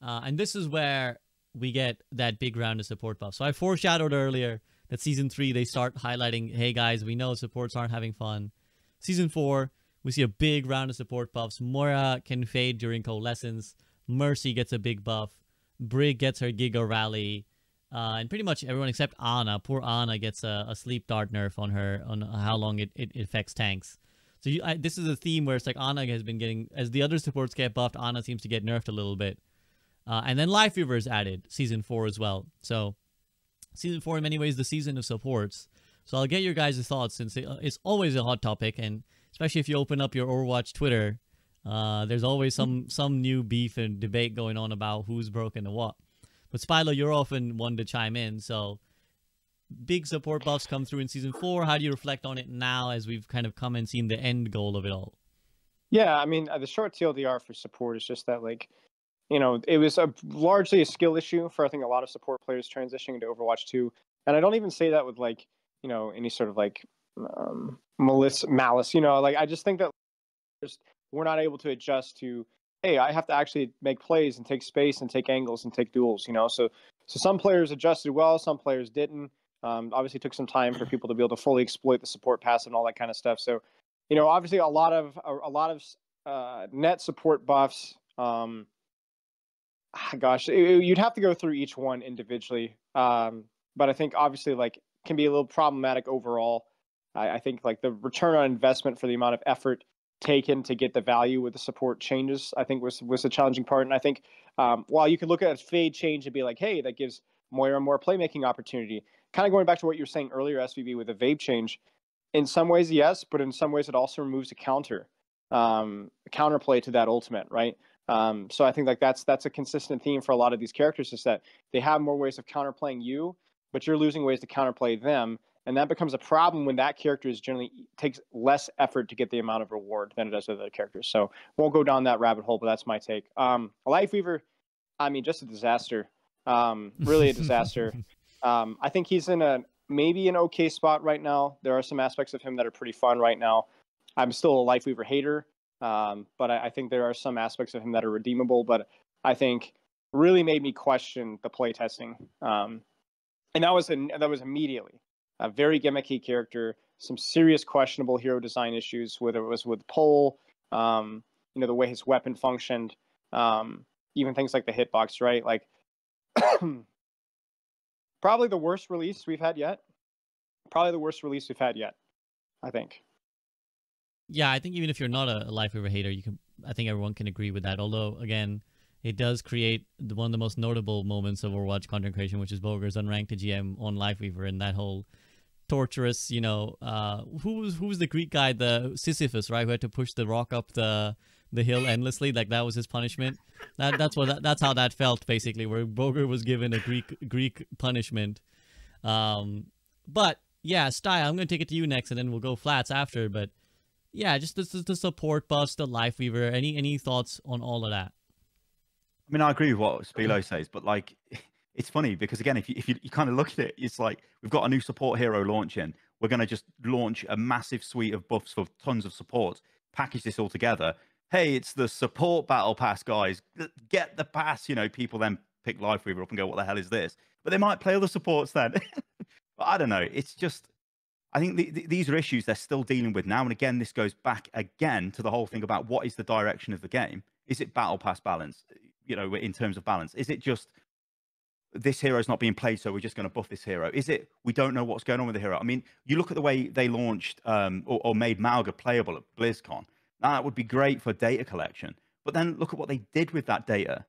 Speaker 1: And this is where we get that big round of support buffs. So I foreshadowed earlier that Season 3, they start highlighting, hey guys, we know supports aren't having fun. Season 4, we see a big round of support buffs. Moira can fade during Coalescence. Mercy gets a big buff. Brig gets her Giga Rally. And pretty much everyone except Ana. Poor Ana gets a sleep dart nerf on her, on how long it affects tanks. So this is a theme where it's like Ana has been getting, as the other supports get buffed, Ana seems to get nerfed a little bit. And then Lifeweaver is added, Season 4 as well. So Season 4 in many ways the season of supports. So I'll get your guys' thoughts, since it's always a hot topic, and especially if you open up your Overwatch Twitter, there's always some new beef and debate going on about who's broken and what. But Spilo, you're often one to chime in, so big support buffs come through in Season 4. How do you reflect on it now as we've kind of come and seen the end goal of it all?
Speaker 4: Yeah, I mean, the short TLDR for support is just that, like, you know, it was largely a skill issue for, I think, a lot of support players transitioning into Overwatch 2. And I don't even say that with, like, you know, any sort of, like, malice, you know. Like, I just think that we're not able to adjust to, hey, I have to actually make plays and take space and take angles and take duels, you know. So some players adjusted well, some players didn't. Obviously took some time for people to be able to fully exploit the support passive and all that kind of stuff. So, you know, obviously a lot of net support buffs. Gosh, you'd have to go through each one individually. But I think obviously, like, can be a little problematic overall. I think, like, the return on investment for the amount of effort taken to get the value with the support changes, I think was a challenging part. And I think while you could look at a fade change and be like, hey, that gives Moira more playmaking opportunity, kind of going back to what you were saying earlier, SVB, with the vape change, in some ways, yes, but in some ways it also removes a counterplay to that ultimate, right? So I think, like, that's a consistent theme for a lot of these characters, is that they have more ways of counterplaying you, but you're losing ways to counterplay them. And that becomes a problem when that character generally takes less effort to get the amount of reward than it does with other characters. So won't go down that rabbit hole, but that's my take. Lifeweaver, I mean, just a disaster. Really a disaster. I think he's in maybe an okay spot right now. There are some aspects of him that are pretty fun right now. I'm still a Lifeweaver hater, but I think there are some aspects of him that are redeemable. But I think really made me question the playtesting, and that was immediately. A very gimmicky character, some serious questionable hero design issues, whether it was with Pole, you know, the way his weapon functioned, even things like the hitbox, right? Like, probably the worst release we've had yet. I think.
Speaker 1: Yeah, I think even if you're not a Lifeweaver hater, I think everyone can agree with that. Although, again, it does create one of the most notable moments of Overwatch content creation, which is Boger's unranked GM on Lifeweaver, and that whole torturous, you know, who was the Greek guy, the Sisyphus, right, who had to push the rock up the hill endlessly, like that was his punishment. That's how that felt, basically, where Boger was given a Greek punishment. But yeah, Sty, I'm gonna take it to you next, and then we'll go flats after. But yeah, just the support buffs, the Lifeweaver. Any thoughts on all of that?
Speaker 2: I mean, I agree with what Spilo says, but, like, it's funny because, again, if you kind of look at it, it's like we've got a new support hero launching. We're going to just launch a massive suite of buffs for tons of support, package this all together. Hey, it's the support battle pass, guys. Get the pass. You know, people then pick Lifeweaver up and go, what the hell is this? But they might play other supports then. But I don't know. It's just, I think these are issues they're still dealing with now. And again, this goes back again to the whole thing about what is the direction of the game? Is it battle pass balance? You know, in terms of balance, is it just this hero is not being played, so we're just going to buff this hero? Is it we don't know what's going on with the hero? I mean, you look at the way they launched or made Malga playable at BlizzCon. Now, that would be great for data collection, but then look at what they did with that data.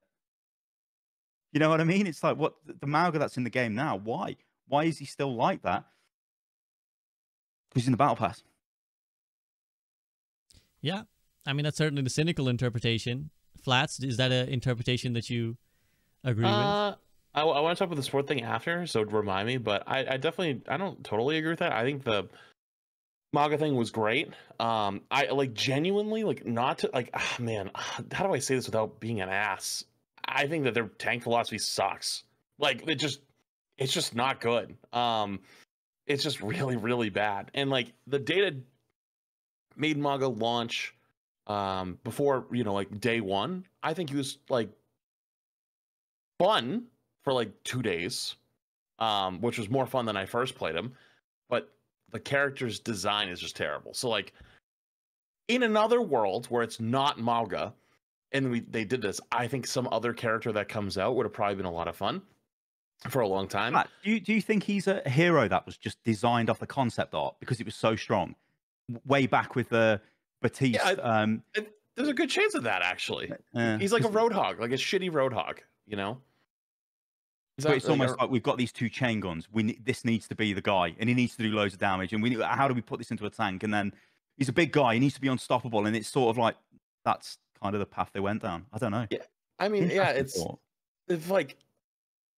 Speaker 2: You know what I mean? It's like, what the Malga that's in the game now, why is he still like that? Because he's in the battle pass.
Speaker 1: Yeah, I mean, that's certainly the cynical interpretation. flats. Is that an interpretation that you agree with?
Speaker 3: I want to talk about the sport thing after, so remind me. But I definitely I don't totally agree with that. I think the MAGA thing was great. I like genuinely like not to like man, how do I say this without being an ass? I think that their tank philosophy sucks. Like it's just not good. It's just really, really bad. And like the data made MAGA launch before, you know, like day one. I think he was like fun for like 2 days, which was more fun than I first played him. But the character's design is just terrible. So like in another world where it's not MAGA and they did this, I think some other character that comes out would have probably been a lot of fun for a long time.
Speaker 2: Matt, do you think he's a hero that was just designed off the concept art because it was so strong? Way back with the Batiste.
Speaker 3: Yeah, there's a good chance of that, actually. He's like a roadhog, like a shitty roadhog, you know?
Speaker 2: So it's almost like we've got these two chain guns. This needs to be the guy, and he needs to do loads of damage. And how do we put this into a tank? And then he's a big guy. He needs to be unstoppable. And it's sort of like that's kind of the path they went down. I don't know.
Speaker 3: Yeah, I mean, yeah, it's like,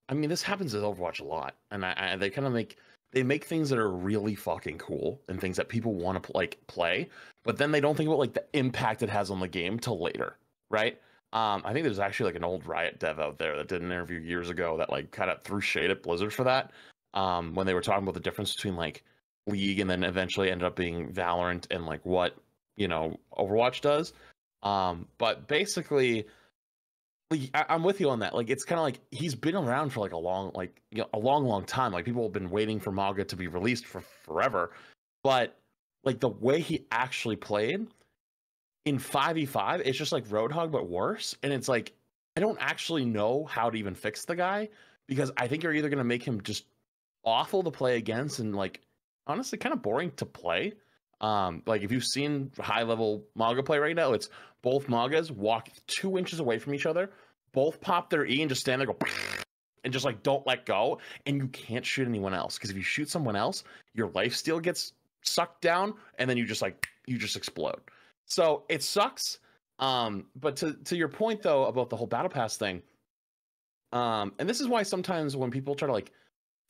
Speaker 3: I mean, this happens with Overwatch a lot, and they kind of make things that are really fucking cool and things that people want to play, but then they don't think about like the impact it has on the game till later, right? I think there's actually like an old Riot dev out there that did an interview years ago that like kind of threw shade at Blizzard for that, when they were talking about the difference between like League and then eventually ended up being Valorant and like what, you know, Overwatch does. But basically, like, I'm with you on that. Like, it's kind of like he's been around for like a long time. Like, people have been waiting for MAGA to be released for forever. But like the way he actually played in 5v5, it's just like Roadhog but worse. And it's like I don't actually know how to even fix the guy, because I think you're either gonna make him just awful to play against and like honestly kind of boring to play. Like if you've seen high level MAGA play right now, it's both MAGAs walk 2 inches away from each other, both pop their E and just stand there, go and just like don't let go, and you can't shoot anyone else, because if you shoot someone else, your lifesteal gets sucked down, and then you just explode. So it sucks. But to your point though about the whole battle pass thing, and this is why sometimes when people try to like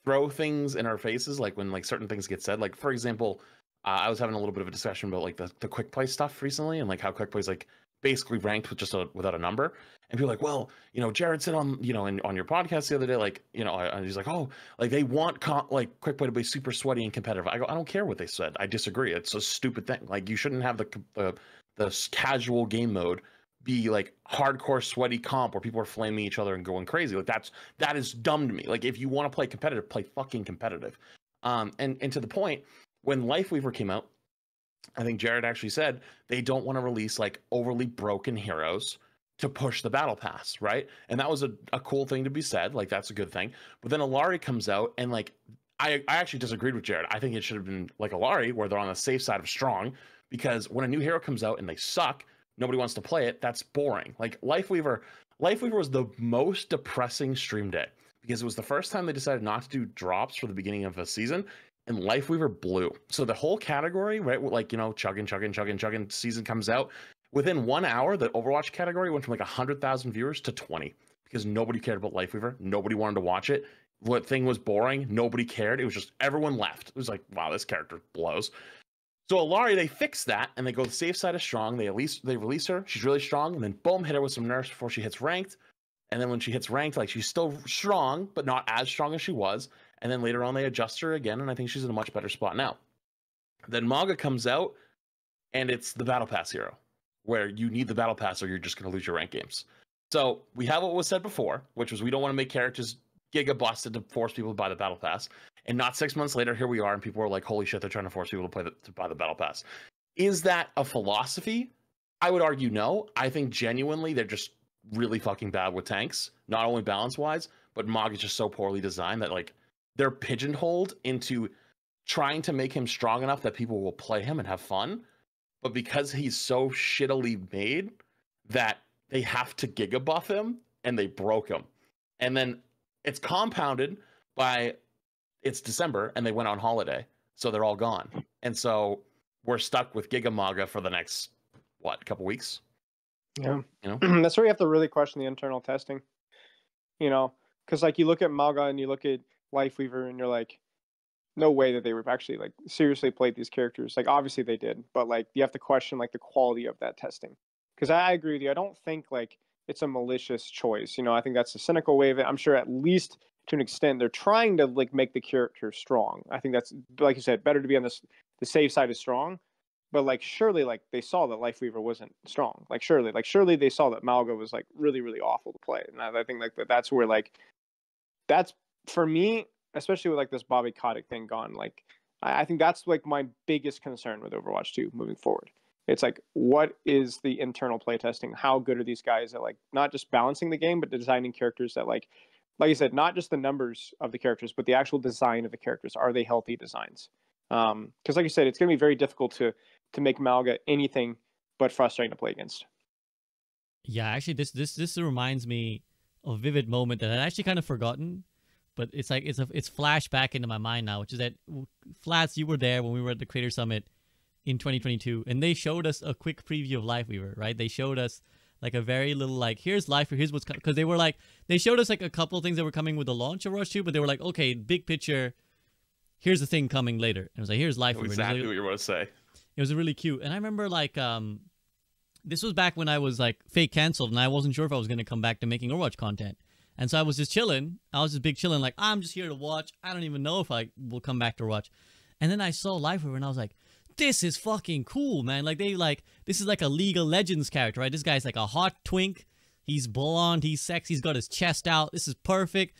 Speaker 3: throw things in our faces, like when like certain things get said, like for example, I was having a little bit of a discussion about like the quick play stuff recently, and like how quick play is like basically ranked with just without a number. And people are like, well, you know, Jared said on, you know, on your podcast the other day, like, you know, and he's like, oh, like they want like quick play to be super sweaty and competitive. I go, I don't care what they said. I disagree. It's a stupid thing. Like you shouldn't have the casual game mode be like hardcore sweaty comp where people are flaming each other and going crazy. Like that is dumb to me. Like if you want to play competitive, play fucking competitive. And to the point, when Lifeweaver came out, I think Jared actually said they don't want to release like overly broken heroes to push the battle pass, right? And that was a cool thing to be said. Like that's a good thing. But then Illari comes out, and like I actually disagreed with Jared. I think it should have been like Illari, where they're on the safe side of strong, because when a new hero comes out and they suck, nobody wants to play it. That's boring. Like Lifeweaver was the most depressing stream day, because it was the first time they decided not to do drops for the beginning of a season, and Lifeweaver blew. So the whole category, right, like, you know, chugging, season comes out. Within 1 hour, the Overwatch category went from like 100,000 viewers to 20, because nobody cared about Lifeweaver. Nobody wanted to watch it. What thing was boring? Nobody cared. It was just everyone left. It was like, wow, this character blows. So Illari, they fixed that, and they go the safe side of strong. They release her. She's really strong, and then boom, hit her with some nerfs before she hits ranked. And then when she hits ranked, like she's still strong, but not as strong as she was. And then later on, they adjust her again, and I think she's in a much better spot now. Then MAGA comes out, and it's the Battle Pass hero, where you need the Battle Pass or you're just going to lose your rank games. So we have what was said before, which was we don't want to make characters giga busted to force people to buy the Battle Pass. And not 6 months later, here we are, and people are like, holy shit, they're trying to force people to buy the Battle Pass. Is that a philosophy? I would argue no. I think genuinely they're just really fucking bad with tanks, not only balance-wise, but MAGA is just so poorly designed that like they're pigeonholed into trying to make him strong enough that people will play him and have fun. But because he's so shittily made that they have to giga buff him, and they broke him. And then it's compounded by it's December and they went on holiday, so they're all gone. And so we're stuck with Giga MAGA for the next, couple weeks?
Speaker 4: Yeah.
Speaker 3: You know?
Speaker 4: That's where you have to really question the internal testing. Because like you look at Malga and you look at Lifeweaver and you're like, no way that they were actually like seriously played these characters. Like obviously they did, but like you have to question like the quality of that testing. Because I agree with you. I don't think like it's a malicious choice. I think that's a cynical way of it. I'm sure at least to an extent they're trying to like make the character strong. I think that's, like you said, better to be on the safe side of strong. But like surely like they saw that Lifeweaver wasn't strong. Like surely they saw that Malga was like really really awful to play. And I think like that's where like that's for me, especially with like this Bobby Kotick thing gone. Like I think that's like my biggest concern with Overwatch 2 moving forward. It's like, what is the internal playtesting? How good are these guys at like not just balancing the game, but designing characters that like I said, not just the numbers of the characters, but the actual design of the characters. Are they healthy designs? Because like you said, it's going to be very difficult to make Malga anything but frustrating to play against.
Speaker 1: Yeah, actually, this reminds me of a vivid moment that I'd actually kind of forgotten, but it's like it's flashed back into my mind now, which is that Flats, you were there when we were at the Creator Summit in 2022, and they showed us a quick preview of Lifeweaver, right? They showed us like a very little like, here's Lifeweaver, here's what's because they were like, they showed us like a couple of things that were coming with the launch of Rush 2, but they were like, okay, big picture, here's the thing coming later. And it was like, here's Lifeweaver.
Speaker 3: Exactly
Speaker 1: like,
Speaker 3: what you're about to say.
Speaker 1: It was really cute. And I remember like this was back when I was like fake canceled and I wasn't sure if I was going to come back to making Overwatch content. And so I was just chilling. I was just big chilling, like, I'm just here to watch. I don't even know if I will come back to watch. And then I saw Lifeweaver and I was like, this is fucking cool, man. Like, this is like a League of Legends character, right? This guy's like a hot twink. He's blonde. He's sexy. He's got his chest out. This is perfect.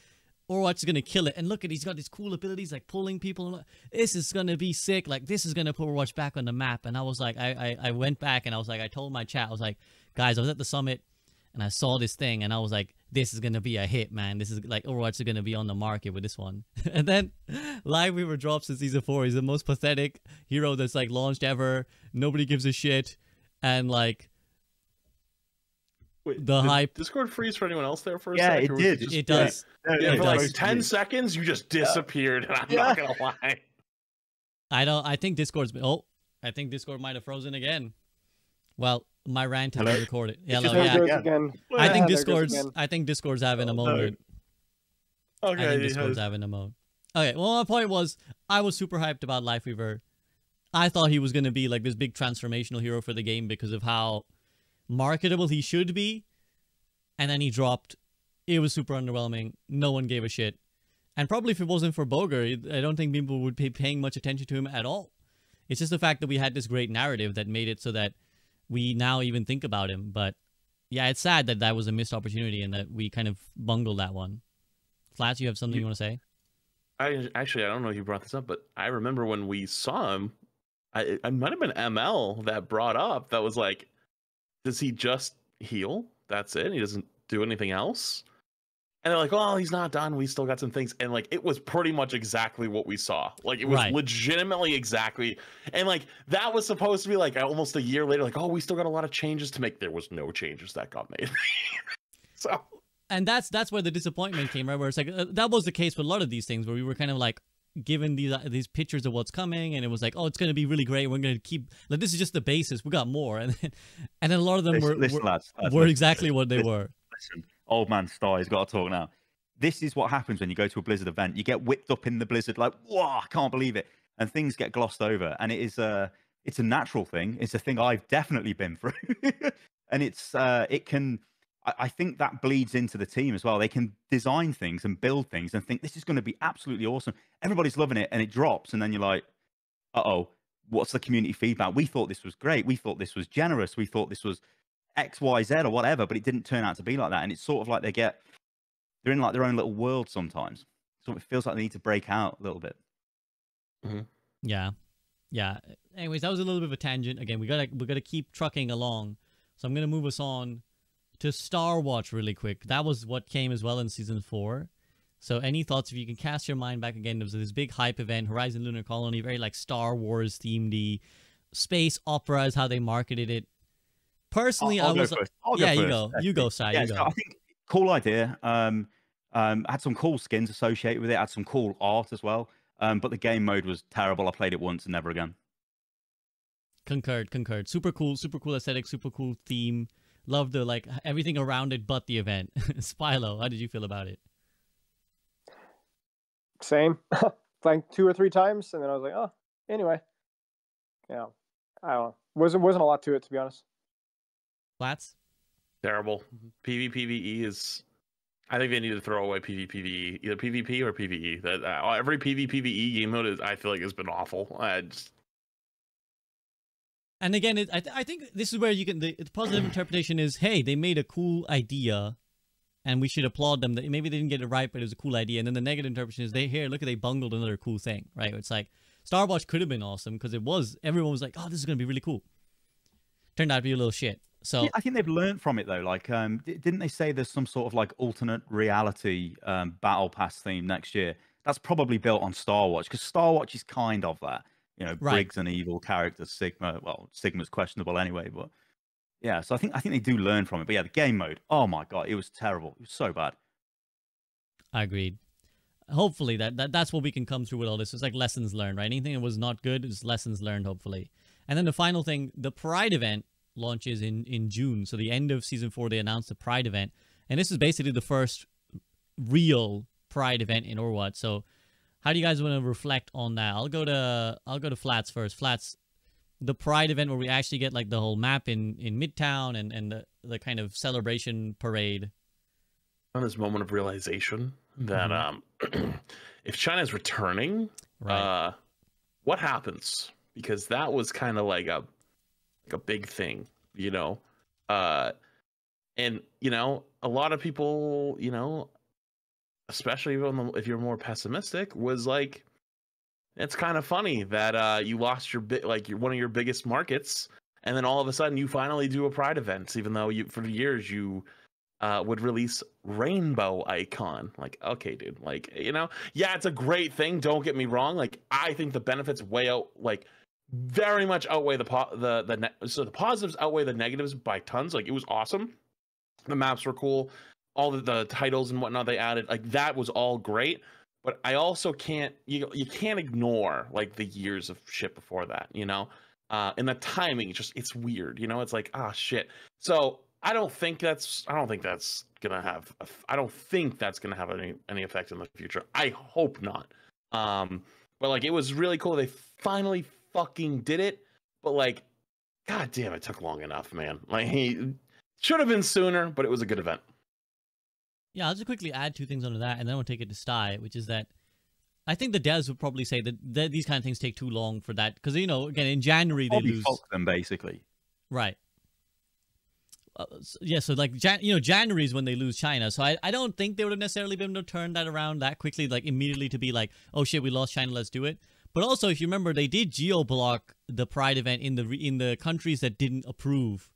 Speaker 1: Overwatch is going to kill it. And look at, he's got these cool abilities, like pulling people. This is going to be sick. Like, this is going to put Overwatch back on the map. And I was like, I went back and I was like, I told my chat, I was like, guys, I was at the summit and I saw this thing and I was like, this is going to be a hit, man. This is like, Overwatch is going to be on the market with this one. And then Lifeweaver drops in Season 4. He's the most pathetic hero that's like launched ever. Nobody gives a shit. And like,
Speaker 3: Wait,
Speaker 1: the hype.
Speaker 3: Discord freeze for anyone else there for a
Speaker 2: Yeah,
Speaker 3: sec?
Speaker 2: it
Speaker 3: or was
Speaker 2: did.
Speaker 3: just-
Speaker 1: It does.
Speaker 3: Yeah,
Speaker 1: it
Speaker 3: for like
Speaker 1: does.
Speaker 3: 10 seconds, you just disappeared, and I'm not gonna lie.
Speaker 1: I think Discord's been, I think Discord might have frozen again. Well, my rant has been recorded. Hello,
Speaker 4: There
Speaker 1: yeah.
Speaker 4: goes again.
Speaker 1: I think
Speaker 4: There goes
Speaker 1: Discord's having a
Speaker 3: Oh, no.
Speaker 1: moment.
Speaker 3: Okay,
Speaker 1: I think
Speaker 3: yeah.
Speaker 1: Discord's having a moment. Okay, well, my point was, I was super hyped about Lifeweaver. I thought he was going to be like this big transformational hero for the game because of how marketable he should be. And then he dropped. It was super underwhelming. No one gave a shit. And probably if it wasn't for Boger, I don't think people would be paying much attention to him at all. It's just the fact that we had this great narrative that made it so that we now even think about him. But yeah, it's sad that that was a missed opportunity and that we kind of bungled that one. Flats, you have something you want to say?
Speaker 3: I don't know if you brought this up, but I remember when we saw him, I might have been ML that brought up that was like, does he just heal? That's it? He doesn't do anything else? And they're like, oh, he's not done. We still got some things. And like, it was pretty much exactly what we saw. Like, it was legitimately exactly. And like, that was supposed to be like almost a year later, like, oh, we still got a lot of changes to make. There was no changes that got made. So.
Speaker 1: And that's where the disappointment came, right? Where it's like, that was the case with a lot of these things where we were kind of like given these pictures of what's coming. And it was like, oh, it's going to be really great. We're going to keep, like, this is just the basis. We got more. And then a lot of them were exactly what they were.
Speaker 2: Listen, old man Star has got to talk now. This is what happens when you go to a Blizzard event. You get whipped up in the Blizzard, like, whoa, I can't believe it. And things get glossed over. And it's a natural thing. It's a thing I've definitely been through. And I think that bleeds into the team as well. They can design things and build things and think this is going to be absolutely awesome. Everybody's loving it, and it drops, and then you're like, uh-oh, what's the community feedback? We thought this was great. We thought this was generous. We thought this was X, Y, Z or whatever, but it didn't turn out to be like that. And it's sort of like they're in like their own little world sometimes. So it feels like they need to break out a little bit.
Speaker 3: Mm-hmm.
Speaker 1: Yeah. Anyways, that was a little bit of a tangent. Again, we gotta keep trucking along. So I'm gonna move us on to Starwatch really quick. That was what came as well in Season 4. So any thoughts, if you can cast your mind back again, there was this big hype event, Horizon Lunar Colony, very like Star Wars themed, space opera is how they marketed it. Personally,
Speaker 2: I'll go
Speaker 1: first. You go, Sai.
Speaker 2: Yeah,
Speaker 1: you go.
Speaker 2: so I think cool idea. Had some cool skins associated with it. Had some cool art as well. But the game mode was terrible. I played it once and never again.
Speaker 1: Concurred. Super cool aesthetic, super cool theme. loved the like everything around it but the event. Spilo, how did you feel about it?
Speaker 4: Same. Playing 2 or 3 times, and then I was like, oh, anyway. Yeah, I don't know. Wasn't a lot to it, to be honest.
Speaker 1: Flats?
Speaker 3: Terrible. PvPvE is. I think they need to throw away PvPvE, either PvP or PvE. That every PvPvE game mode I feel like has been awful.
Speaker 1: And again, I think this is where you can the positive interpretation is, hey, they made a cool idea, and we should applaud them. That maybe they didn't get it right, but it was a cool idea. And then the negative interpretation is, they bungled another cool thing, right? It's like Starwatch could have been awesome because everyone was like, oh, this is gonna be really cool. Turned out to be a little shit. So
Speaker 2: yeah, I think they've learned from it though. Like, didn't they say there's some sort of like alternate reality battle pass theme next year? That's probably built on Starwatch, because Starwatch is kind of that. You know,
Speaker 1: right.
Speaker 2: Briggs an evil character, Sigma. Well, Sigma's questionable anyway, but yeah. So I think they do learn from it. But yeah, the game mode. Oh my god, it was terrible. It was so bad.
Speaker 1: I agreed. Hopefully that's what we can come through with all this. It's like lessons learned, right? Anything that was not good is lessons learned, hopefully. And then the final thing, the Pride event launches in June. So the end of Season 4, they announced the Pride event. And this is basically the first real Pride event in Overwatch. So how do you guys want to reflect on that? I'll go to Flats first. Flats, the Pride event where we actually get like the whole map in Midtown and the kind of celebration parade.
Speaker 3: On this moment of realization that if China's returning,
Speaker 1: right.
Speaker 3: What happens? Because that was kind of like a big thing, you know, and you know, a lot of people, you know, especially if you're more pessimistic, was like, it's kind of funny that you lost one of your biggest markets, and then all of a sudden you finally do a Pride event, even though for years you would release Rainbow Icon. Like, okay, dude, like, you know, yeah, it's a great thing. Don't get me wrong. Like, I think the benefits very much outweigh the positives outweigh the negatives by tons. Like, it was awesome. The maps were cool. All the titles and whatnot they added, like, that was all great. But I also can't you can't ignore like the years of shit before that, you know, and the timing. It's weird, you know. It's like, ah, shit. So I don't think that's gonna have any effect in the future. I hope not. But like, it was really cool. They finally fucking did it, but like, god damn, it took long enough, man. Like, he should have been sooner, but it was a good event.
Speaker 1: Yeah, I'll just quickly add 2 things onto that, and then we'll take it to Sty, which is that I think the devs would probably say that these kind of things take too long for that, because, you know, again, in January they lose.
Speaker 2: Fuck them, basically.
Speaker 1: Right. Yeah, so like, January is when they lose China, so I don't think they would have necessarily been able to turn that around that quickly, like immediately to be like, oh shit, we lost China, let's do it. But also, if you remember, they did geo-block the Pride event in the countries that didn't approve,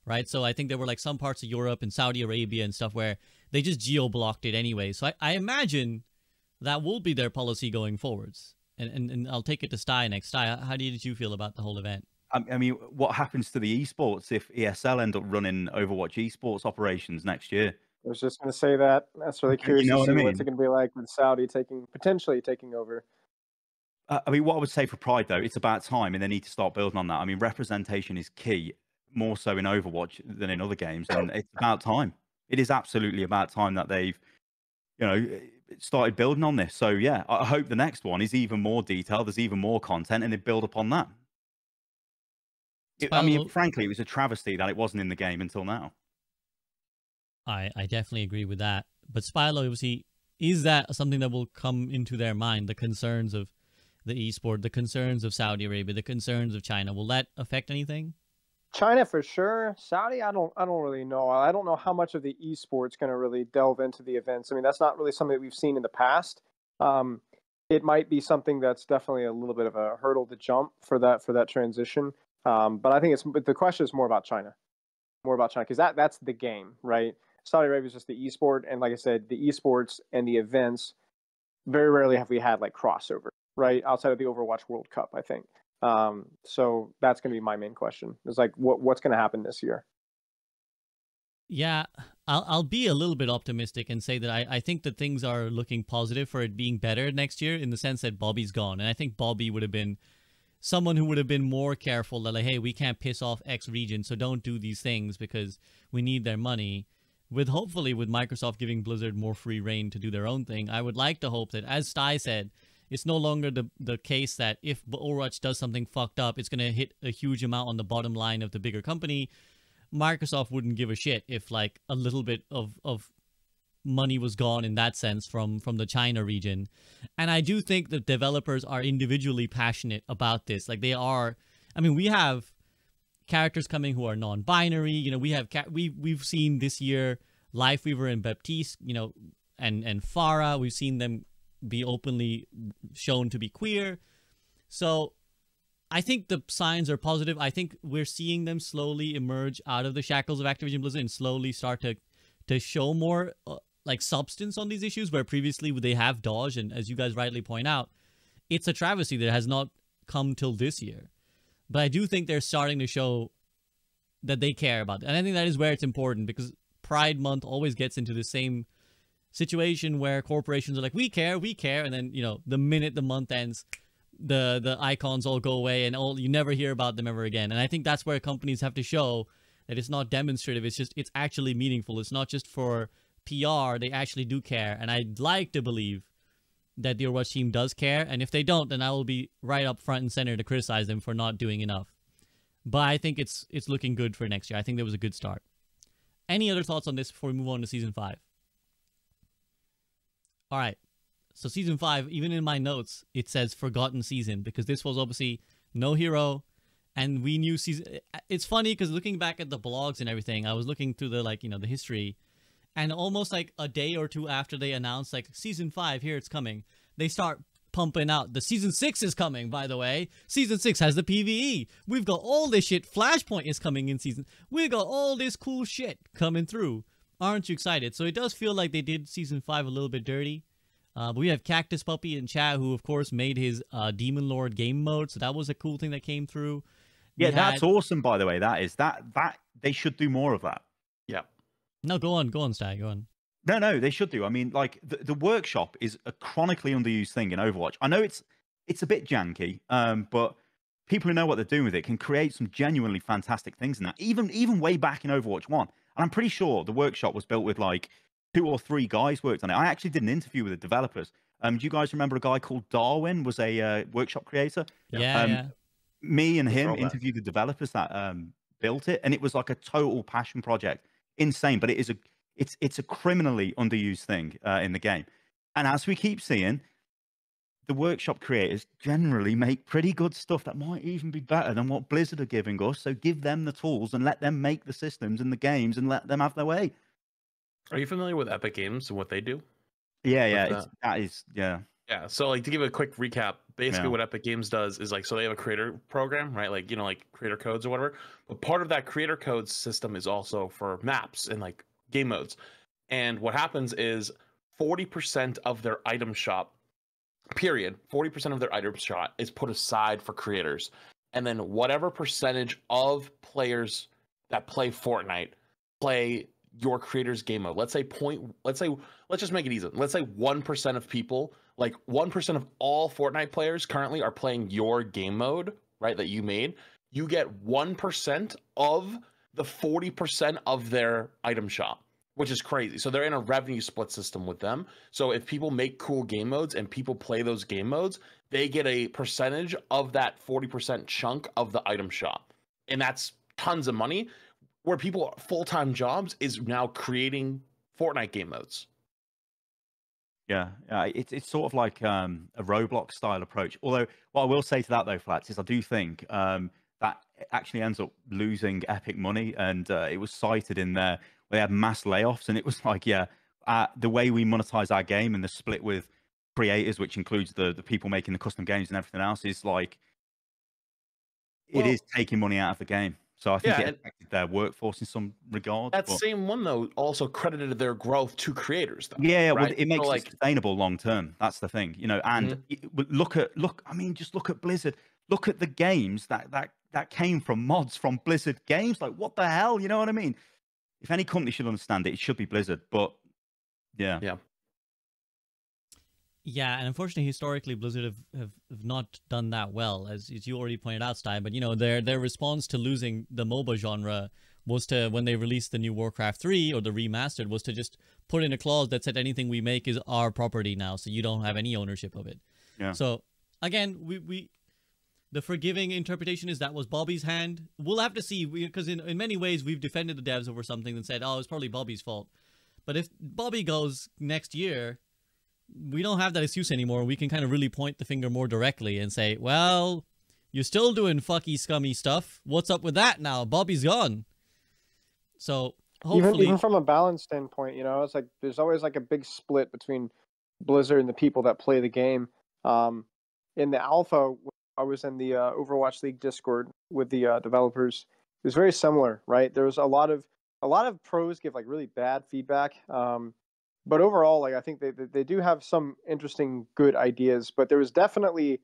Speaker 1: right? So I think there were like some parts of Europe and Saudi Arabia and stuff where they just geo-blocked it anyway. So I imagine that will be their policy going forwards. And I'll take it to Sty next. Sty, how did you feel about the whole event?
Speaker 2: I mean, what happens to the esports if ESL end up running Overwatch esports operations next year?
Speaker 4: I was just going to say that. That's really curious to see what's it going to be like with Saudi potentially taking over.
Speaker 2: I mean, what I would say for Pride, though, it's about time, and they need to start building on that. I mean, representation is key, more so in Overwatch than in other games, and it's about time. It is absolutely about time that they've, you know, started building on this. So, yeah, I hope the next one is even more detailed, there's even more content, and they build upon that. I mean, frankly, it was a travesty that it wasn't in the game until now.
Speaker 1: I definitely agree with that. But Spilo, obviously, is that something that will come into their mind, the concerns of the esport, the concerns of Saudi Arabia, the concerns of China? Will that affect anything?
Speaker 4: China for sure. Saudi, I don't really know. I don't know how much of the esports going to really delve into the events. I mean, that's not really something that we've seen in the past. It might be something that's definitely a little bit of a hurdle to jump for that transition. But I think the question is more about China, because that's the game, right? Saudi Arabia is just the esport, and like I said, the esports and the events, very rarely have we had like crossover, right? Outside of the Overwatch World Cup, I think. So that's going to be my main question. Is like, what's going to happen this year?
Speaker 1: Yeah, I'll be a little bit optimistic and say that I think that things are looking positive for it being better next year, in the sense that Bobby's gone, and I think Bobby would have been someone who would have been more careful that like, hey, we can't piss off X region, so don't do these things because we need their money. Hopefully with Microsoft giving Blizzard more free reign to do their own thing, I would like to hope that, as Sty said, it's no longer the case that if Overwatch does something fucked up, it's going to hit a huge amount on the bottom line of the bigger company. Microsoft wouldn't give a shit if like a little bit of money was gone in that sense from the China region. And I do think that developers are individually passionate about this. Like they are, I mean, we have characters coming who are non-binary. You know, we have we've seen this year Lifeweaver and Baptiste, you know, and Farah. We've seen them be openly shown to be queer. So I think the signs are positive. I think we're seeing them slowly emerge out of the shackles of Activision Blizzard and slowly start to show more like substance on these issues, where previously they have dodged. And as you guys rightly point out, it's a travesty that has not come till this year. But I do think they're starting to show that they care about it. And I think that is where it's important, because Pride Month always gets into the same situation where corporations are like, we care, and then, you know, the minute the month ends, the icons all go away and you never hear about them ever again. And I think that's where companies have to show that it's not demonstrative, it's actually meaningful. It's not just for PR, they actually do care. And I'd like to believe that the Overwatch team does care, and if they don't, then I will be right up front and center to criticize them for not doing enough. But I think it's looking good for next year. I think there was a good start. Any other thoughts on this before we move on to Season 5? All right. So Season 5, even in my notes, it says Forgotten Season, because this was obviously no hero, and we knew season... It's funny, because looking back at the blogs and everything, I was looking through the, like, you know, the history, and almost like a day or two after they announced, like, Season 5, here it's coming, they start pumping out, the Season 6 is coming, by the way. Season 6 has the PvE. We've got all this shit. Flashpoint is coming in season. We got all this cool shit coming through. Aren't you excited? So it does feel like they did Season 5 a little bit dirty. But we have Cactus Puppy in chat, who, of course, made his Demon Lord game mode. So that was a cool thing that came through.
Speaker 2: Yeah, that's awesome, by the way. That they should do more of that. Yeah.
Speaker 1: No, go on, Sty, go on.
Speaker 2: No, they should do. I mean, like, the workshop is a chronically underused thing in Overwatch. I know it's a bit janky, but people who know what they're doing with it can create some genuinely fantastic things in that. Even way back in Overwatch 1. And I'm pretty sure the workshop was built with, like, 2 or 3 guys worked on it. I actually did an interview with the developers. Do you guys remember a guy called Darwin was a workshop creator?
Speaker 1: Yeah.
Speaker 2: Me and him interviewed the developers that built it, and it was like a total passion project. Insane, but it's a criminally underused thing in the game. And as we keep seeing, the workshop creators generally make pretty good stuff that might even be better than what Blizzard are giving us. So give them the tools and let them make the systems and the games and let them have their way.
Speaker 3: Are you familiar with Epic Games and what they do?
Speaker 2: Yeah.
Speaker 3: Yeah, so like to give a quick recap, basically what Epic Games does is like, so they have a creator program, right? Like, you know, like creator codes or whatever. But part of that creator codes system is also for maps and like game modes. And what happens is 40% of their item shop, 40% of their item shop is put aside for creators. And then whatever percentage of players that play Fortnite play your creator's game mode. Let's just make it easy. Let's say 1% of people, like 1% of all Fortnite players currently are playing your game mode, right, that you made. You get 1% of the 40% of their item shop, which is crazy. So they're in a revenue split system with them. So if people make cool game modes and people play those game modes, they get a percentage of that 40% chunk of the item shop. And that's tons of money. Where people full-time jobs is now creating Fortnite game modes.
Speaker 2: Yeah, it's sort of like a Roblox style approach. Although what I will say to that though, Flats, is I do think that actually ends up losing Epic money, and it was cited in there where they had mass layoffs, and it was like, the way we monetize our game and the split with creators, which includes the people making the custom games and everything else, is like it is taking money out of the game. So I think it affected their workforce in some regard.
Speaker 3: That same one, though, also credited their growth to creators, though.
Speaker 2: Yeah,
Speaker 3: right?
Speaker 2: Well, it makes it sustainable long term. That's the thing, you know. And look. I mean, just look at Blizzard. Look at the games that came from mods from Blizzard games. Like, what the hell? You know what I mean? If any company should understand it, it should be Blizzard. But yeah.
Speaker 1: Yeah, and unfortunately, historically, Blizzard have not done that well, as you already pointed out, Stein. But, you know, their response to losing the MOBA genre was to, when they released the new Warcraft 3 or the remastered, was to just put in a clause that said anything we make is our property now, so you don't have any ownership of it.
Speaker 2: Yeah.
Speaker 1: So, again, the forgiving interpretation is that was Bobby's hand. We'll have to see, because in many ways, we've defended the devs over something and said, oh, it's probably Bobby's fault. But if Bobby goes next year, we don't have that excuse anymore. We can kind of really point the finger more directly and say, well, you're still doing fucky, scummy stuff. What's up with that now? Bobby's gone. So hopefully...
Speaker 4: Even from a balance standpoint, you know, it's like there's always like a big split between Blizzard and the people that play the game. In the alpha, I was in the Overwatch League Discord with the developers. It was very similar, right? There was a lot of pros give like really bad feedback. But overall, like I think they do have some interesting, good ideas. But there was definitely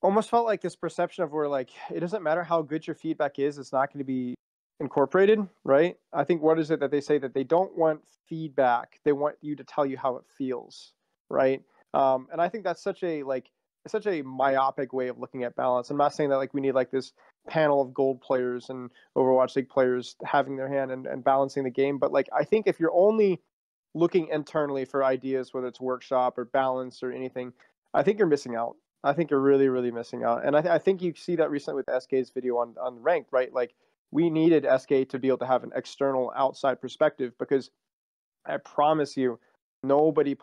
Speaker 4: almost felt like this perception of where like it doesn't matter how good your feedback is, it's not going to be incorporated, right? I think what is it that they say that they don't want feedback, they want you to tell you how it feels, right? And I think that's such a myopic way of looking at balance. I'm not saying that like we need like this panel of gold players and Overwatch League players having their hand and balancing the game, but like I think if you're only looking internally for ideas, whether it's workshop or balance or anything, I think you're missing out. I think you're really, really missing out. And I think you see that recently with SK's video on ranked, right? Like we needed SK to be able to have an external outside perspective, because I promise you, nobody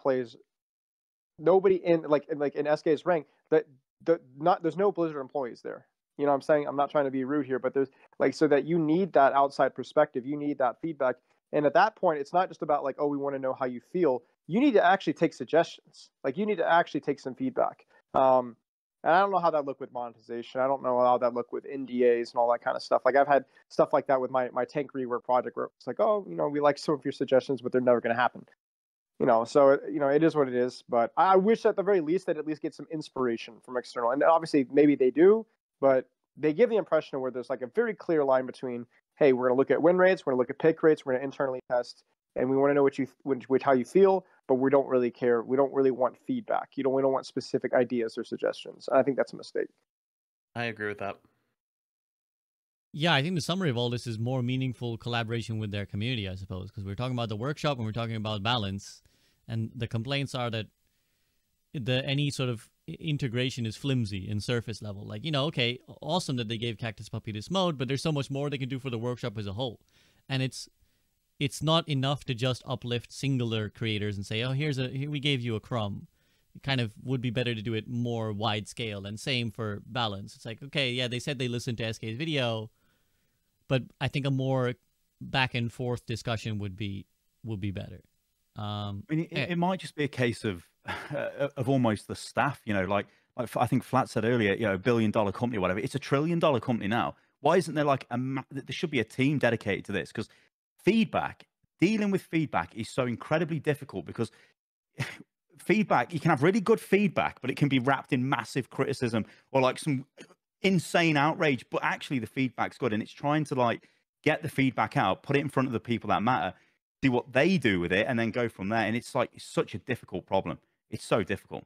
Speaker 4: in in SK's rank there's no Blizzard employees there. You know what I'm saying? I'm not trying to be rude here, but there's like, so that you need that outside perspective, you need that feedback. And at that point, it's not just about like, oh, we want to know how you feel. You need to actually take suggestions. Like you need to actually take some feedback. And I don't know how that looked with monetization. I don't know how that looked with NDAs and all that kind of stuff. Like I've had stuff like that with my tank rework project where it's like, oh, you know, we like some of your suggestions, but they're never going to happen. You know, so, you know, it is what it is. But I wish at the very least that at least get some inspiration from external. And obviously maybe they do, but they give the impression of where there's like a very clear line between, hey, we're going to look at win rates, we're going to look at pick rates, we're going to internally test, and we want to know how you feel, but we don't really care. We don't really want feedback. We don't want specific ideas or suggestions. And I think that's a mistake.
Speaker 3: I agree with that.
Speaker 1: Yeah, I think the summary of all this is more meaningful collaboration with their community, I suppose, because we're talking about the workshop and we're talking about balance, and the complaints are that any sort of integration is flimsy in surface level. Like, you know, okay, awesome that they gave Cactus Puppy this mode, but there's so much more they can do for the workshop as a whole. And it's not enough to just uplift singular creators and say, oh, here we gave you a crumb. It kind of would be better to do it more wide scale, and same for balance. It's like, okay, yeah, they said they listened to SK's video, but I think a more back and forth discussion would be better.
Speaker 2: I mean, it might just be a case of almost the staff, you know, like I think Flat said earlier, you know, $1 billion company, whatever. It's $1 trillion company now. Why isn't there like there should be a team dedicated to this? Because dealing with feedback is so incredibly difficult, because feedback, you can have really good feedback, but it can be wrapped in massive criticism or like some insane outrage, but actually the feedback's good, and it's trying to like get the feedback out, put it in front of the people that matter, see what they do with it, and then go from there. And it's like, it's such a difficult problem. It's so difficult.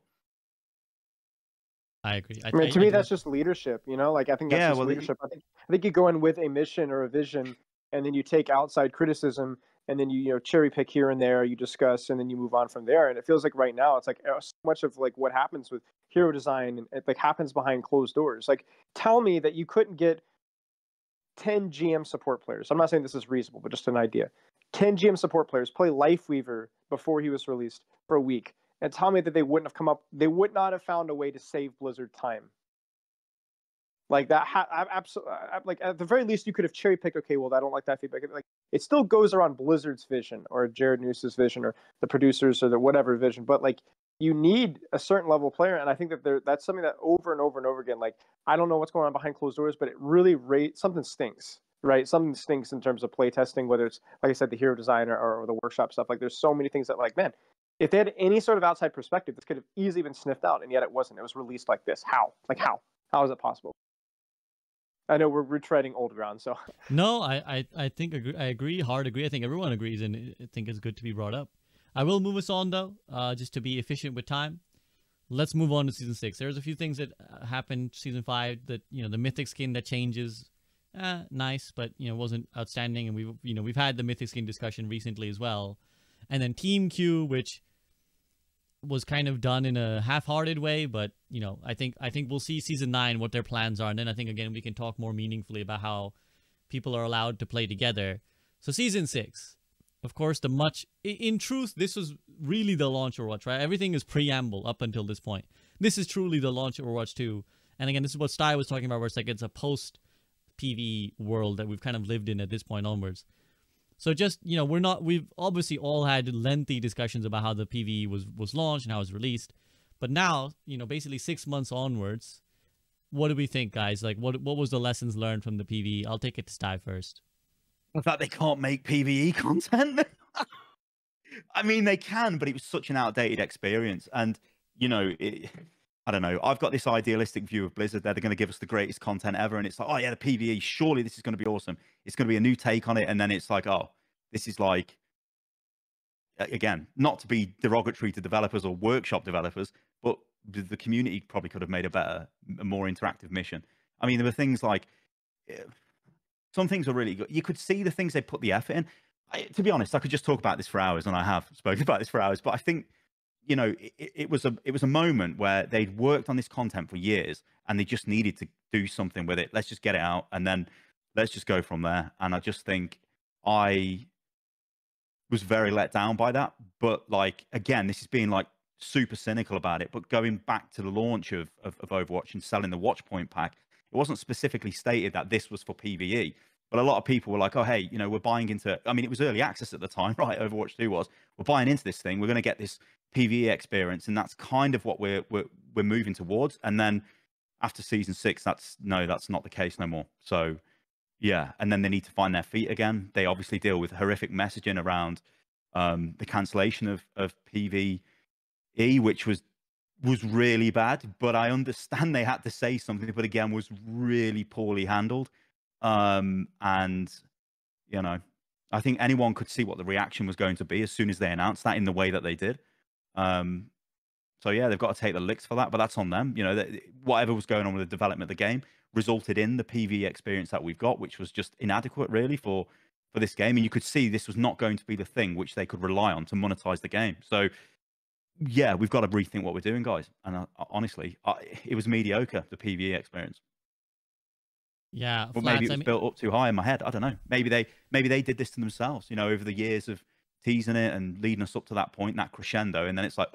Speaker 1: I agree.
Speaker 4: I mean, to me, that's just leadership, you know? Like, I think that's just leadership. I think you go in with a mission or a vision, and then you take outside criticism, and then you cherry pick here and there, you discuss, and then you move on from there. And it feels like right now, it's like so much of like what happens with hero design, and it like happens behind closed doors. Like, tell me that you couldn't get 10 GM support players. I'm not saying this is reasonable, but just an idea. 10 GM support players play Lifeweaver before he was released for a week, and tell me that they would not have found a way to save Blizzard time. Like that, absolutely. Like at the very least, you could have cherry picked. Okay, well, I don't like that feedback. Like it still goes around Blizzard's vision, or Jared Noose's vision, or the producers, or the whatever vision. But like, you need a certain level of player, and I think that that's something that over and over and over again. Like, I don't know what's going on behind closed doors, but it really something stinks. Right, something stinks in terms of play testing, whether it's, like I said, the hero designer or the workshop stuff. Like, there's so many things that, like, man, if they had any sort of outside perspective, this could have easily been sniffed out, and yet it wasn't. It was released like this. How? Like, how? How is it possible? I know we're retreading old ground, so.
Speaker 1: No, I think I agree, hard agree. I think everyone agrees, and I think it's good to be brought up. I will move us on though, just to be efficient with time. Let's move on to season 6. There's a few things that happened season 5 that, the mythic skin that changes, nice, but wasn't outstanding. And we've had the mythic skin discussion recently as well. And then Team Q, which was kind of done in a half-hearted way, but I think we'll see season 9 what their plans are, and then I think again we can talk more meaningfully about how people are allowed to play together. So season 6, of course, in truth, this was really the launch of Overwatch, right? Everything is preamble up until this point. This is truly the launch of Overwatch 2, and again, this is what Sty was talking about, where it's like it's a post PvE world that we've kind of lived in at this point onwards. So just, we've obviously all had lengthy discussions about how the PvE was launched and how it was released. But now, basically 6 months onwards, what do we think, guys? Like, what was the lessons learned from the PvE? I'll take it to Sty first.
Speaker 2: The fact they can't make PvE content. I mean, they can, but it was such an outdated experience. And, I don't know. I've got this idealistic view of Blizzard. They're going to give us the greatest content ever. And it's like, oh, yeah, the PvE, surely this is going to be awesome. It's going to be a new take on it. And then it's like, oh, this is like, again, not to be derogatory to developers or workshop developers, but the community probably could have made a more interactive mission. I mean, there were things like, some things were really good. You could see the things they put the effort in. To be honest, I could just talk about this for hours, and I have spoken about this for hours, but I think, it was a moment where they'd worked on this content for years and they just needed to do something with it. Let's just get it out and then let's just go from there. And I just think I was very let down by that. But like, again, this is being like super cynical about it, but going back to the launch of Overwatch and selling the Watchpoint pack, it wasn't specifically stated that this was for PvE. But a lot of people were like, oh, hey, we're buying into, I mean, it was early access at the time, right? Overwatch 2 was. We're buying into this thing. We're going to get this PvE experience. And that's kind of what we're moving towards. And then after season 6, that's not the case no more. So, yeah. And then they need to find their feet again. They obviously deal with horrific messaging around the cancellation of PvE, which was really bad. But I understand they had to say something, but again, was really poorly handled. And I think anyone could see what the reaction was going to be as soon as they announced that in the way that they did. So yeah, they've got to take the licks for that, but that's on them. Whatever was going on with the development of the game resulted in the PvE experience that we've got, which was just inadequate really for this game. And you could see this was not going to be the thing which they could rely on to monetize the game. So yeah, we've got to rethink what we're doing, guys. And honestly, it was mediocre, the PvE experience.
Speaker 1: Yeah,
Speaker 2: but maybe it was built up too high in my head. I don't know. Maybe they did this to themselves, over the years of teasing it and leading us up to that point, that crescendo, and then it's like,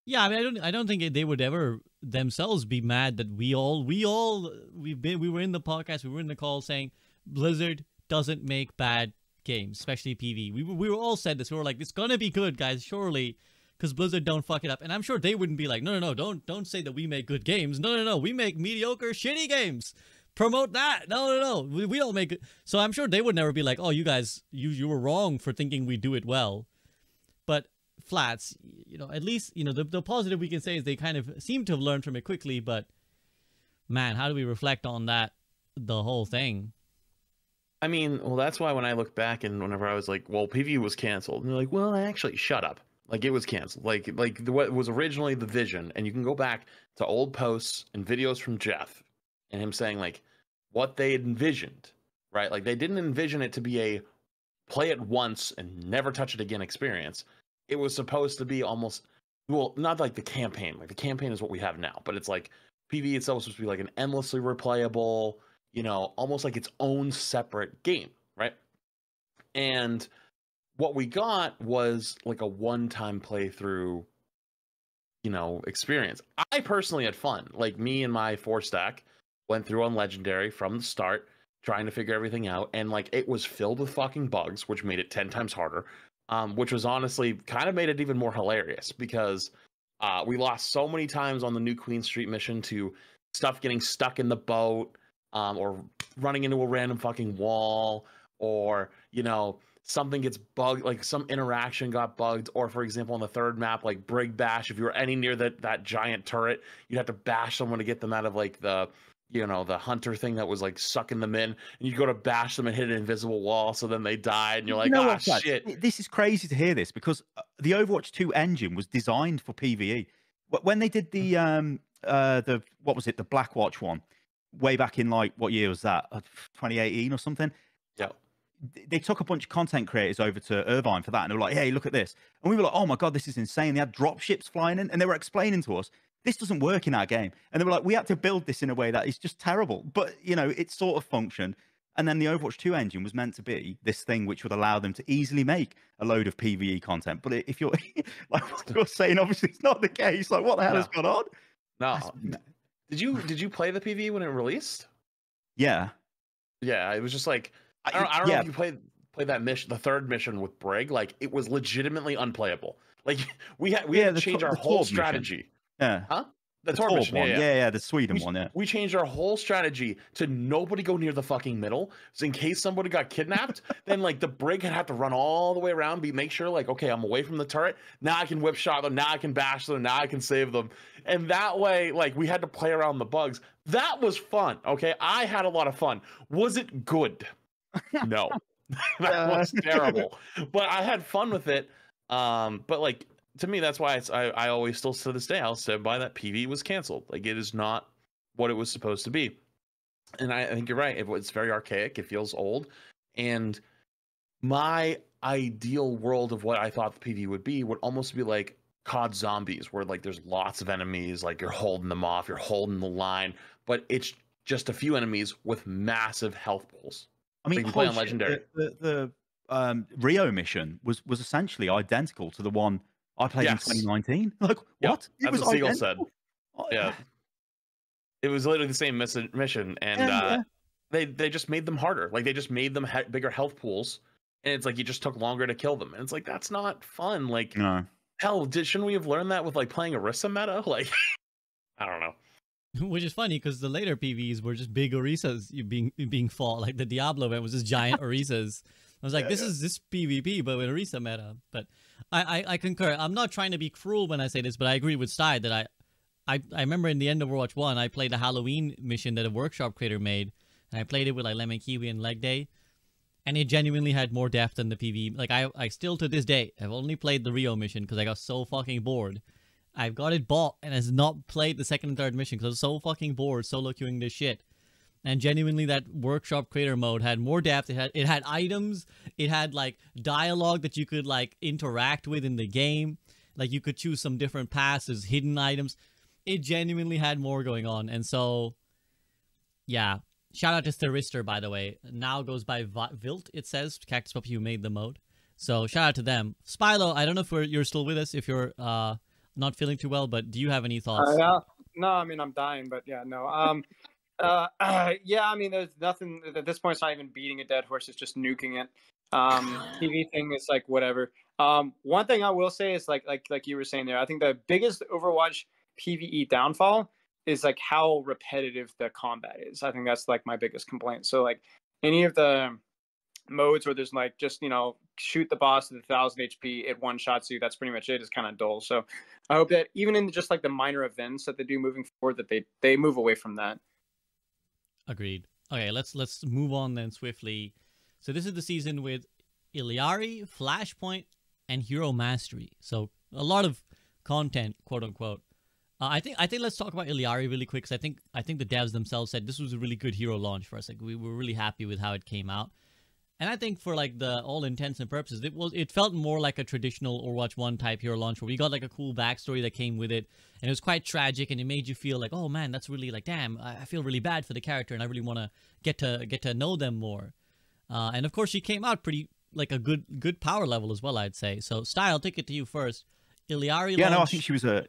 Speaker 1: Yeah, I mean, I don't think they would ever themselves be mad that we were in the podcast, we were in the call saying Blizzard doesn't make bad games, especially PvE. We were all said this. We were like, it's gonna be good, guys, surely. Because Blizzard don't fuck it up. And I'm sure they wouldn't be like, no, don't say that we make good games. No, we make mediocre, shitty games. Promote that. No, we don't make it. So I'm sure they would never be like, oh, you guys, you were wrong for thinking we do it well. But Flats, at least, the positive we can say is they kind of seem to have learned from it quickly. But man, how do we reflect on that, the whole thing?
Speaker 3: I mean, well, that's why when I look back and whenever I was like, well, PvE was canceled. And they're like, well, actually, shut up. Like, it was canceled. Like what was originally the vision, and you can go back to old posts and videos from Jeff and him saying like what they had envisioned, right? Like, they didn't envision it to be a play it once and never touch it again experience. It was supposed to be almost, well, not like the campaign. Like, the campaign is what we have now, but it's like PvE itself was supposed to be like an endlessly replayable, almost like its own separate game, right? And what we got was like a one-time playthrough, experience. I personally had fun. Like, me and my 4-stack went through on Legendary from the start, trying to figure everything out. And like, it was filled with fucking bugs, which made it 10 times harder. Which was honestly kind of made it even more hilarious because we lost so many times on the New Queen Street mission to stuff getting stuck in the boat, or running into a random fucking wall, or, something gets bugged, like some interaction got bugged, or for example on the third map, like Brig Bash, if you were any near that giant turret, you'd have to bash someone to get them out of like the the hunter thing that was like sucking them in, and you go to bash them and hit an invisible wall, so then they died, and you're like, ah, shit.
Speaker 2: This is crazy to hear this, because the Overwatch 2 engine was designed for PvE. When they did the what was it, the Blackwatch one, way back in, like, what year was that? 2018 or something?
Speaker 3: Yeah.
Speaker 2: They took a bunch of content creators over to Irvine for that, and they were like, hey, look at this. And we were like, oh my God, this is insane. They had drop ships flying in, and they were explaining to us, this doesn't work in our game. And they were like, we had to build this in a way that is just terrible. But, it sort of functioned. And then the Overwatch 2 engine was meant to be this thing which would allow them to easily make a load of PvE content. But if you're, like what you're saying, obviously it's not the case. Like, what the hell has gone on?
Speaker 3: No. Did you play the PvE when it released?
Speaker 2: Yeah.
Speaker 3: Yeah, it was just like, I don't know if you played that mission, the third mission with Brig. Like, it was legitimately unplayable. Like, we had to change our whole strategy.
Speaker 2: Yeah.
Speaker 3: Huh? The Torb mission,
Speaker 2: one. Yeah, the Sweden one, yeah.
Speaker 3: We changed our whole strategy to nobody go near the fucking middle. So in case somebody got kidnapped, then like the Brig had to run all the way around, make sure like, okay, I'm away from the turret. Now I can whip shot them. Now I can bash them. Now I can save them. And that way, like, we had to play around the bugs. That was fun. Okay. I had a lot of fun. Was it good? No. That was terrible. But I had fun with it. But like, to me, that's why I always still, to this day, I'll stand by that PvE was canceled. Like, it is not what it was supposed to be. And I think you're right. It's very archaic. It feels old. And my ideal world of what I thought the PvE would be would almost be like COD Zombies, where like there's lots of enemies, like you're holding them off, you're holding the line, but it's just a few enemies with massive health pools.
Speaker 2: I mean,
Speaker 3: so you can play on Legendary.
Speaker 2: The Rio mission was essentially identical to the one I played in 2019. Like, what?
Speaker 3: It was Seagull said. Yeah. It was literally the same mission, and they just made them harder. Like, they just made them bigger health pools, and it's like you just took longer to kill them. And it's like, that's not fun. Like,
Speaker 2: no.
Speaker 3: Hell, shouldn't we have learned that with like playing Orisa meta? Like, I don't know.
Speaker 1: Which is funny because the later PvEs were just big Orisas being fought. Like the Diablo event was just giant Orisas. I was like, this is this PvP, but with Orisa meta. But I concur. I'm not trying to be cruel when I say this, but I agree with Sty that I remember in the end of Overwatch 1, I played a Halloween mission that a workshop creator made, and I played it with like Lemon Kiwi and Leg Day, and it genuinely had more depth than the PvE. Like, I still to this day have only played the Rio mission because I got so fucking bored. I've got it bought and has not played the second and third mission because I was so fucking bored solo queuing this shit. And genuinely, that workshop creator mode had more depth. It had items. It had like dialogue that you could like interact with in the game. Like, you could choose some different passes, hidden items. It genuinely had more going on. And so, yeah. Shout out to Therister, by the way. Now goes by Vilt, it says. Cactus Puppy who made the mode. So shout out to them. Spilo, I don't know if you're still with us, if you're not feeling too well, but do you have any thoughts?
Speaker 4: No, I mean, I'm dying, but yeah, no. Yeah, I mean, there's nothing at this point. It's not even beating a dead horse; it's just nuking it. TV thing is like whatever. One thing I will say is like you were saying there. I think the biggest Overwatch PvE downfall is like how repetitive the combat is. I think that's like my biggest complaint. So like any of the modes where there's like just shoot the boss at 1,000 HP, it one shots you. That's pretty much it. It's kind of dull. So I hope that even in just like the minor events that they do moving forward, that they move away from that.
Speaker 1: Agreed. Okay, let's move on then swiftly. So this is the season with Illari, Flashpoint, and Hero Mastery. So a lot of content, quote unquote. I think let's talk about Illari really quick, because I think the devs themselves said this was a really good hero launch for us. Like, we were really happy with how it came out. And I think for like the all intents and purposes, it felt more like a traditional Overwatch 1 type hero launch, where we got like a cool backstory that came with it, and it was quite tragic, and it made you feel like, oh man, that's really like, damn, I feel really bad for the character, and I really want to get to know them more. And of course, she came out pretty like a good power level as well, I'd say. So Style, I'll take it to you first. Illari.
Speaker 2: Yeah, no, I think she was a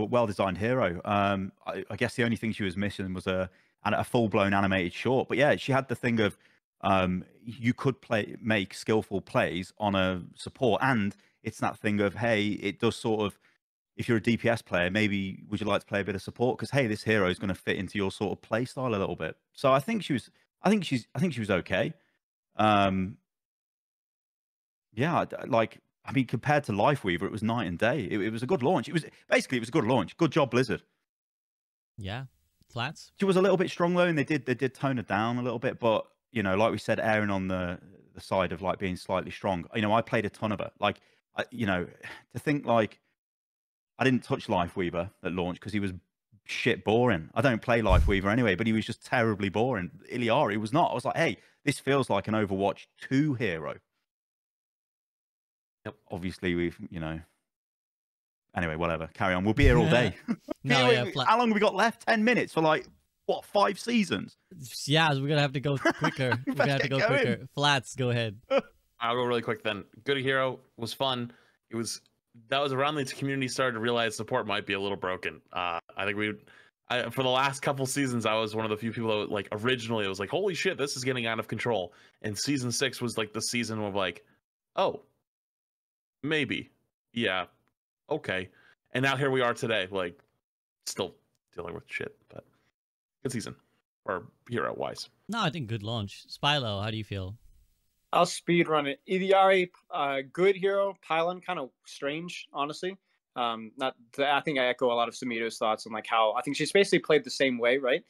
Speaker 2: well-designed hero. I guess the only thing she was missing was a full-blown animated short. But yeah, she had the thing of you could make skillful plays on a support, and it's that thing of, hey, it does sort of, if you're a DPS player, maybe would you like to play a bit of support, because hey, this hero is going to fit into your sort of play style a little bit. So I think she was okay. yeah, like I mean, compared to Lifeweaver, it was night and day. It was a good launch. It was basically a good launch. Good job, Blizzard.
Speaker 1: Yeah, Flats.
Speaker 2: She was a little bit strong though, and they did tone her down a little bit. But like we said, erring on the side of like being slightly strong. I played a ton of it. Like, to think like I didn't touch Lifeweaver at launch because he was shit boring. I don't play Lifeweaver anyway, but he was just terribly boring. Illari was not. I was like, hey, this feels like an Overwatch 2 hero.
Speaker 3: Yep.
Speaker 2: Obviously, we've Anyway, whatever. Carry on. We'll be here all day.
Speaker 1: No, yeah.
Speaker 2: How long have we got left? 10 minutes for like what? 5 seasons?
Speaker 1: Yeah, we're gonna have to go quicker. We're gonna have to go quicker. Flats, go ahead.
Speaker 3: I'll go really quick then. Good Hero was fun. That was around the community started to realize support might be a little broken. I think for the last couple seasons, I was one of the few people that like originally it was like, holy shit, this is getting out of control. And season 6 was like the season of like, oh, maybe, yeah, okay. And now here we are today, like still dealing with shit, but good season or hero wise.
Speaker 1: No, I think good launch. Spilo, how do you feel?
Speaker 4: I'll speed run it. Illari, good hero. Pylon, kind of strange, honestly. I think I echo a lot of Sumito's thoughts on like how I think she's basically played the same way, right?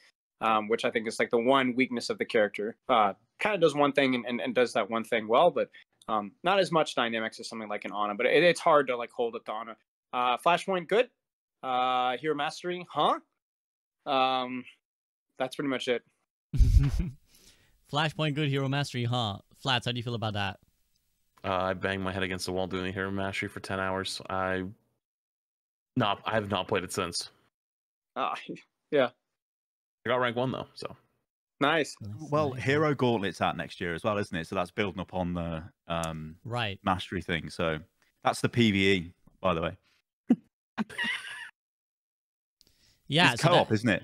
Speaker 4: Which I think is like the one weakness of the character. Kind of does one thing and does that one thing well, but not as much dynamics as something like an Ana. But it's hard to like hold up to Ana. Flashpoint, good. Hero mastery, huh? That's pretty much it.
Speaker 1: Flashpoint, good. Hero mastery, huh? Flats, how do you feel about that?
Speaker 3: I banged my head against the wall doing the hero mastery for 10 hours. I have not played it since.
Speaker 4: Yeah.
Speaker 3: I got rank 1 though, so.
Speaker 4: Nice.
Speaker 2: Well, Hero Gauntlet's out next year as well, isn't it? So that's building up on the
Speaker 1: right
Speaker 2: mastery thing. So that's the PvE, by the way.
Speaker 1: Yeah,
Speaker 2: it's co-op, isn't it?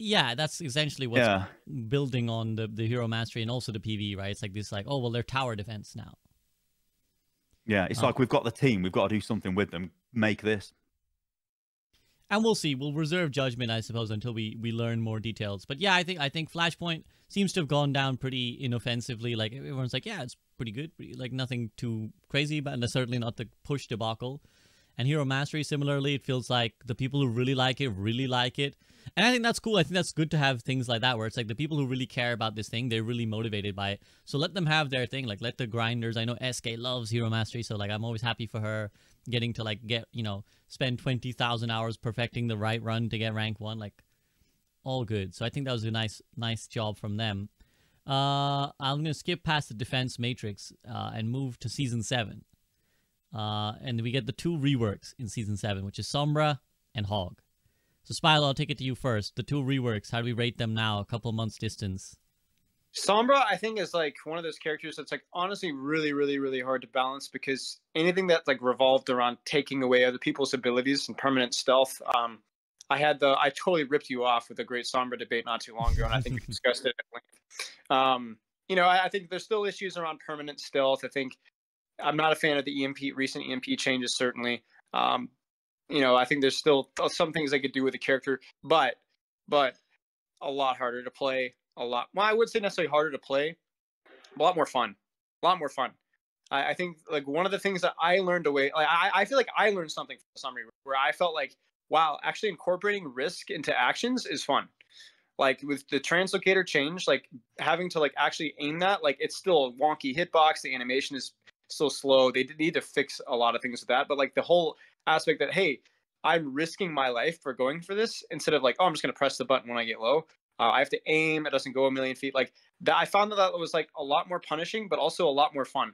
Speaker 1: Yeah, that's essentially what's building on the hero mastery and also the PvE, right? It's like this, like, oh well, they're tower defense now.
Speaker 2: Yeah, it's like we've got the team, we've got to do something with them. Make this.
Speaker 1: And we'll see. We'll reserve judgment, I suppose, until we learn more details. But yeah, I think Flashpoint seems to have gone down pretty inoffensively. Like everyone's like, yeah, it's pretty good, like nothing too crazy, but certainly not the push debacle. And Hero Mastery, similarly, it feels like the people who really like it. And I think that's cool. I think that's good to have things like that, where it's like the people who really care about this thing, they're really motivated by it. So let them have their thing. Like, let the grinders. I know SK loves Hero Mastery, so like I'm always happy for her getting to like spend 20,000 hours perfecting the right run to get rank 1. Like, all good. So I think that was a nice job from them. I'm gonna skip past the defense matrix and move to season 7. And we get the 2 reworks in season 7, which is Sombra and Hog. So Spilo, I'll take it to you first. The 2 reworks, how do we rate them now, a couple months distance?
Speaker 4: Sombra, I think, is like one of those characters that's like honestly really, really, really hard to balance, because anything that like revolved around taking away other people's abilities and permanent stealth. I totally ripped you off with a great Sombra debate not too long ago, and I think we discussed it at length. I think there's still issues around permanent stealth. I think I'm not a fan of the recent EMP changes, certainly. I think there's still some things they could do with the character, but a lot harder to play. Well, I would say necessarily harder to play, a lot more fun. I think like one of the things that I learned away, like I feel like I learned something from some reason where I felt like, wow, actually incorporating risk into actions is fun. Like with the translocator change, like having to like actually aim that, like it's still a wonky hitbox. The animation is still slow. They need to fix a lot of things with that. But like the whole aspect that, hey, I'm risking my life for going for this instead of like, oh, I'm just going to press the button when I get low. I have to aim. It doesn't go a million feet. Like that, I found that was like a lot more punishing, but also a lot more fun.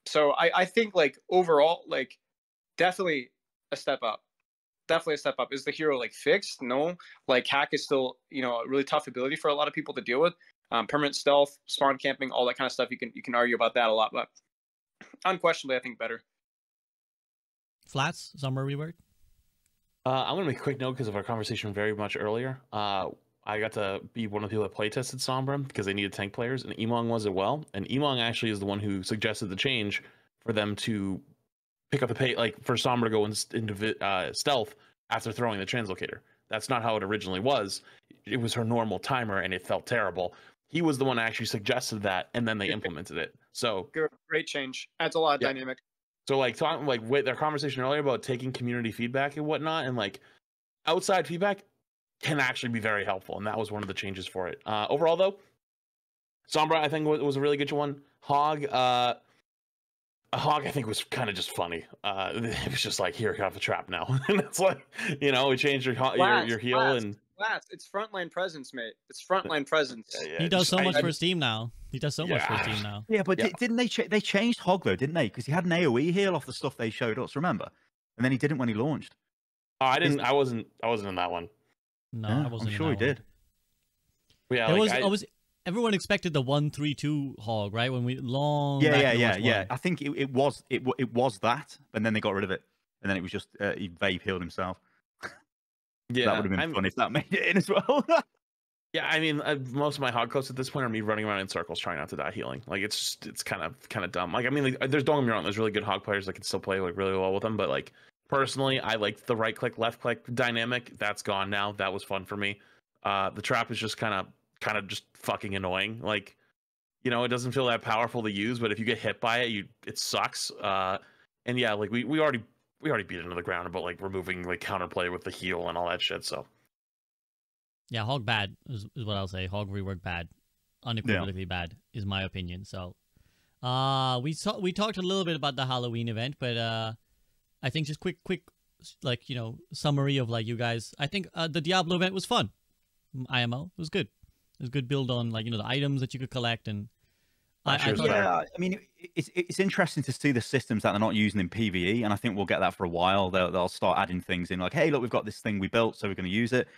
Speaker 4: So I think like overall, like definitely a step up. Is the hero like fixed? No. Like hack is still, a really tough ability for a lot of people to deal with. Permanent stealth, spawn camping, all that kind of stuff. You can argue about that a lot, but unquestionably, I think better.
Speaker 1: Flats, Sombra rework?
Speaker 3: I'm going to make a quick note because of our conversation very much earlier. I got to be one of the people that play tested Sombra because they needed tank players, and Emong was as well. And Emong actually is the one who suggested the change for them to pick up the pay, like for Sombra to go into stealth after throwing the translocator. That's not how it originally was. It was her normal timer, and it felt terrible. He was the one that actually suggested that, and then they implemented it. So
Speaker 4: great change. Adds a lot of dynamic.
Speaker 3: So like talking like with their conversation earlier about taking community feedback and whatnot, and like outside feedback can actually be very helpful, and that was one of the changes for it. Overall though, Sombra I think was a really good one. Hog, I think was kind of just funny. It was just like, here, you have a trap now, and it's like, you know, we changed your heal and.
Speaker 4: It's frontline presence, mate. It's frontline presence.
Speaker 3: Yeah,
Speaker 1: he does so much for Steam now. He does so much for Steam now.
Speaker 2: Yeah, but didn't they? They changed Hog though, didn't they? Because he had an AOE heal off the stuff they showed us. Remember? And then he didn't when he launched.
Speaker 3: Oh, I didn't. I wasn't in that one.
Speaker 1: No,
Speaker 2: yeah,
Speaker 1: I wasn't.
Speaker 2: I'm sure he did.
Speaker 3: Yeah,
Speaker 1: everyone expected the 1-3-2 Hog, right? When we
Speaker 2: Yeah. I think it was that, and then they got rid of it, and then it was just he vape healed himself.
Speaker 3: Yeah,
Speaker 2: that would have been fun if that made it in as well.
Speaker 3: Yeah, I mean, most of my hog clips at this point are me running around in circles trying not to die healing. Like it's kind of dumb. Like I mean, like, don't get me wrong, there's really good hog players that can still play like really well with them, but like personally, I like the right click, left click dynamic. That's gone now. That was fun for me. The trap is just kind of just fucking annoying. Like, you know, it doesn't feel that powerful to use, but if you get hit by it, it sucks. And yeah, like we already beat it into the ground about like removing like counterplay with the heal and all that shit. So
Speaker 1: yeah, Hog bad is what I'll say. Hog rework bad, unequivocally bad is my opinion. So we talked a little bit about the Halloween event, but I think just quick like, you know, summary of like you guys. I think the Diablo event was fun. IMO, it was good. It was good build on like, you know, the items that you could collect and.
Speaker 2: I mean, it's interesting to see the systems that they're not using in PvE, and I think we'll get that for a while. They'll start adding things in, like, hey, look, we've got this thing we built, so we're going to use it.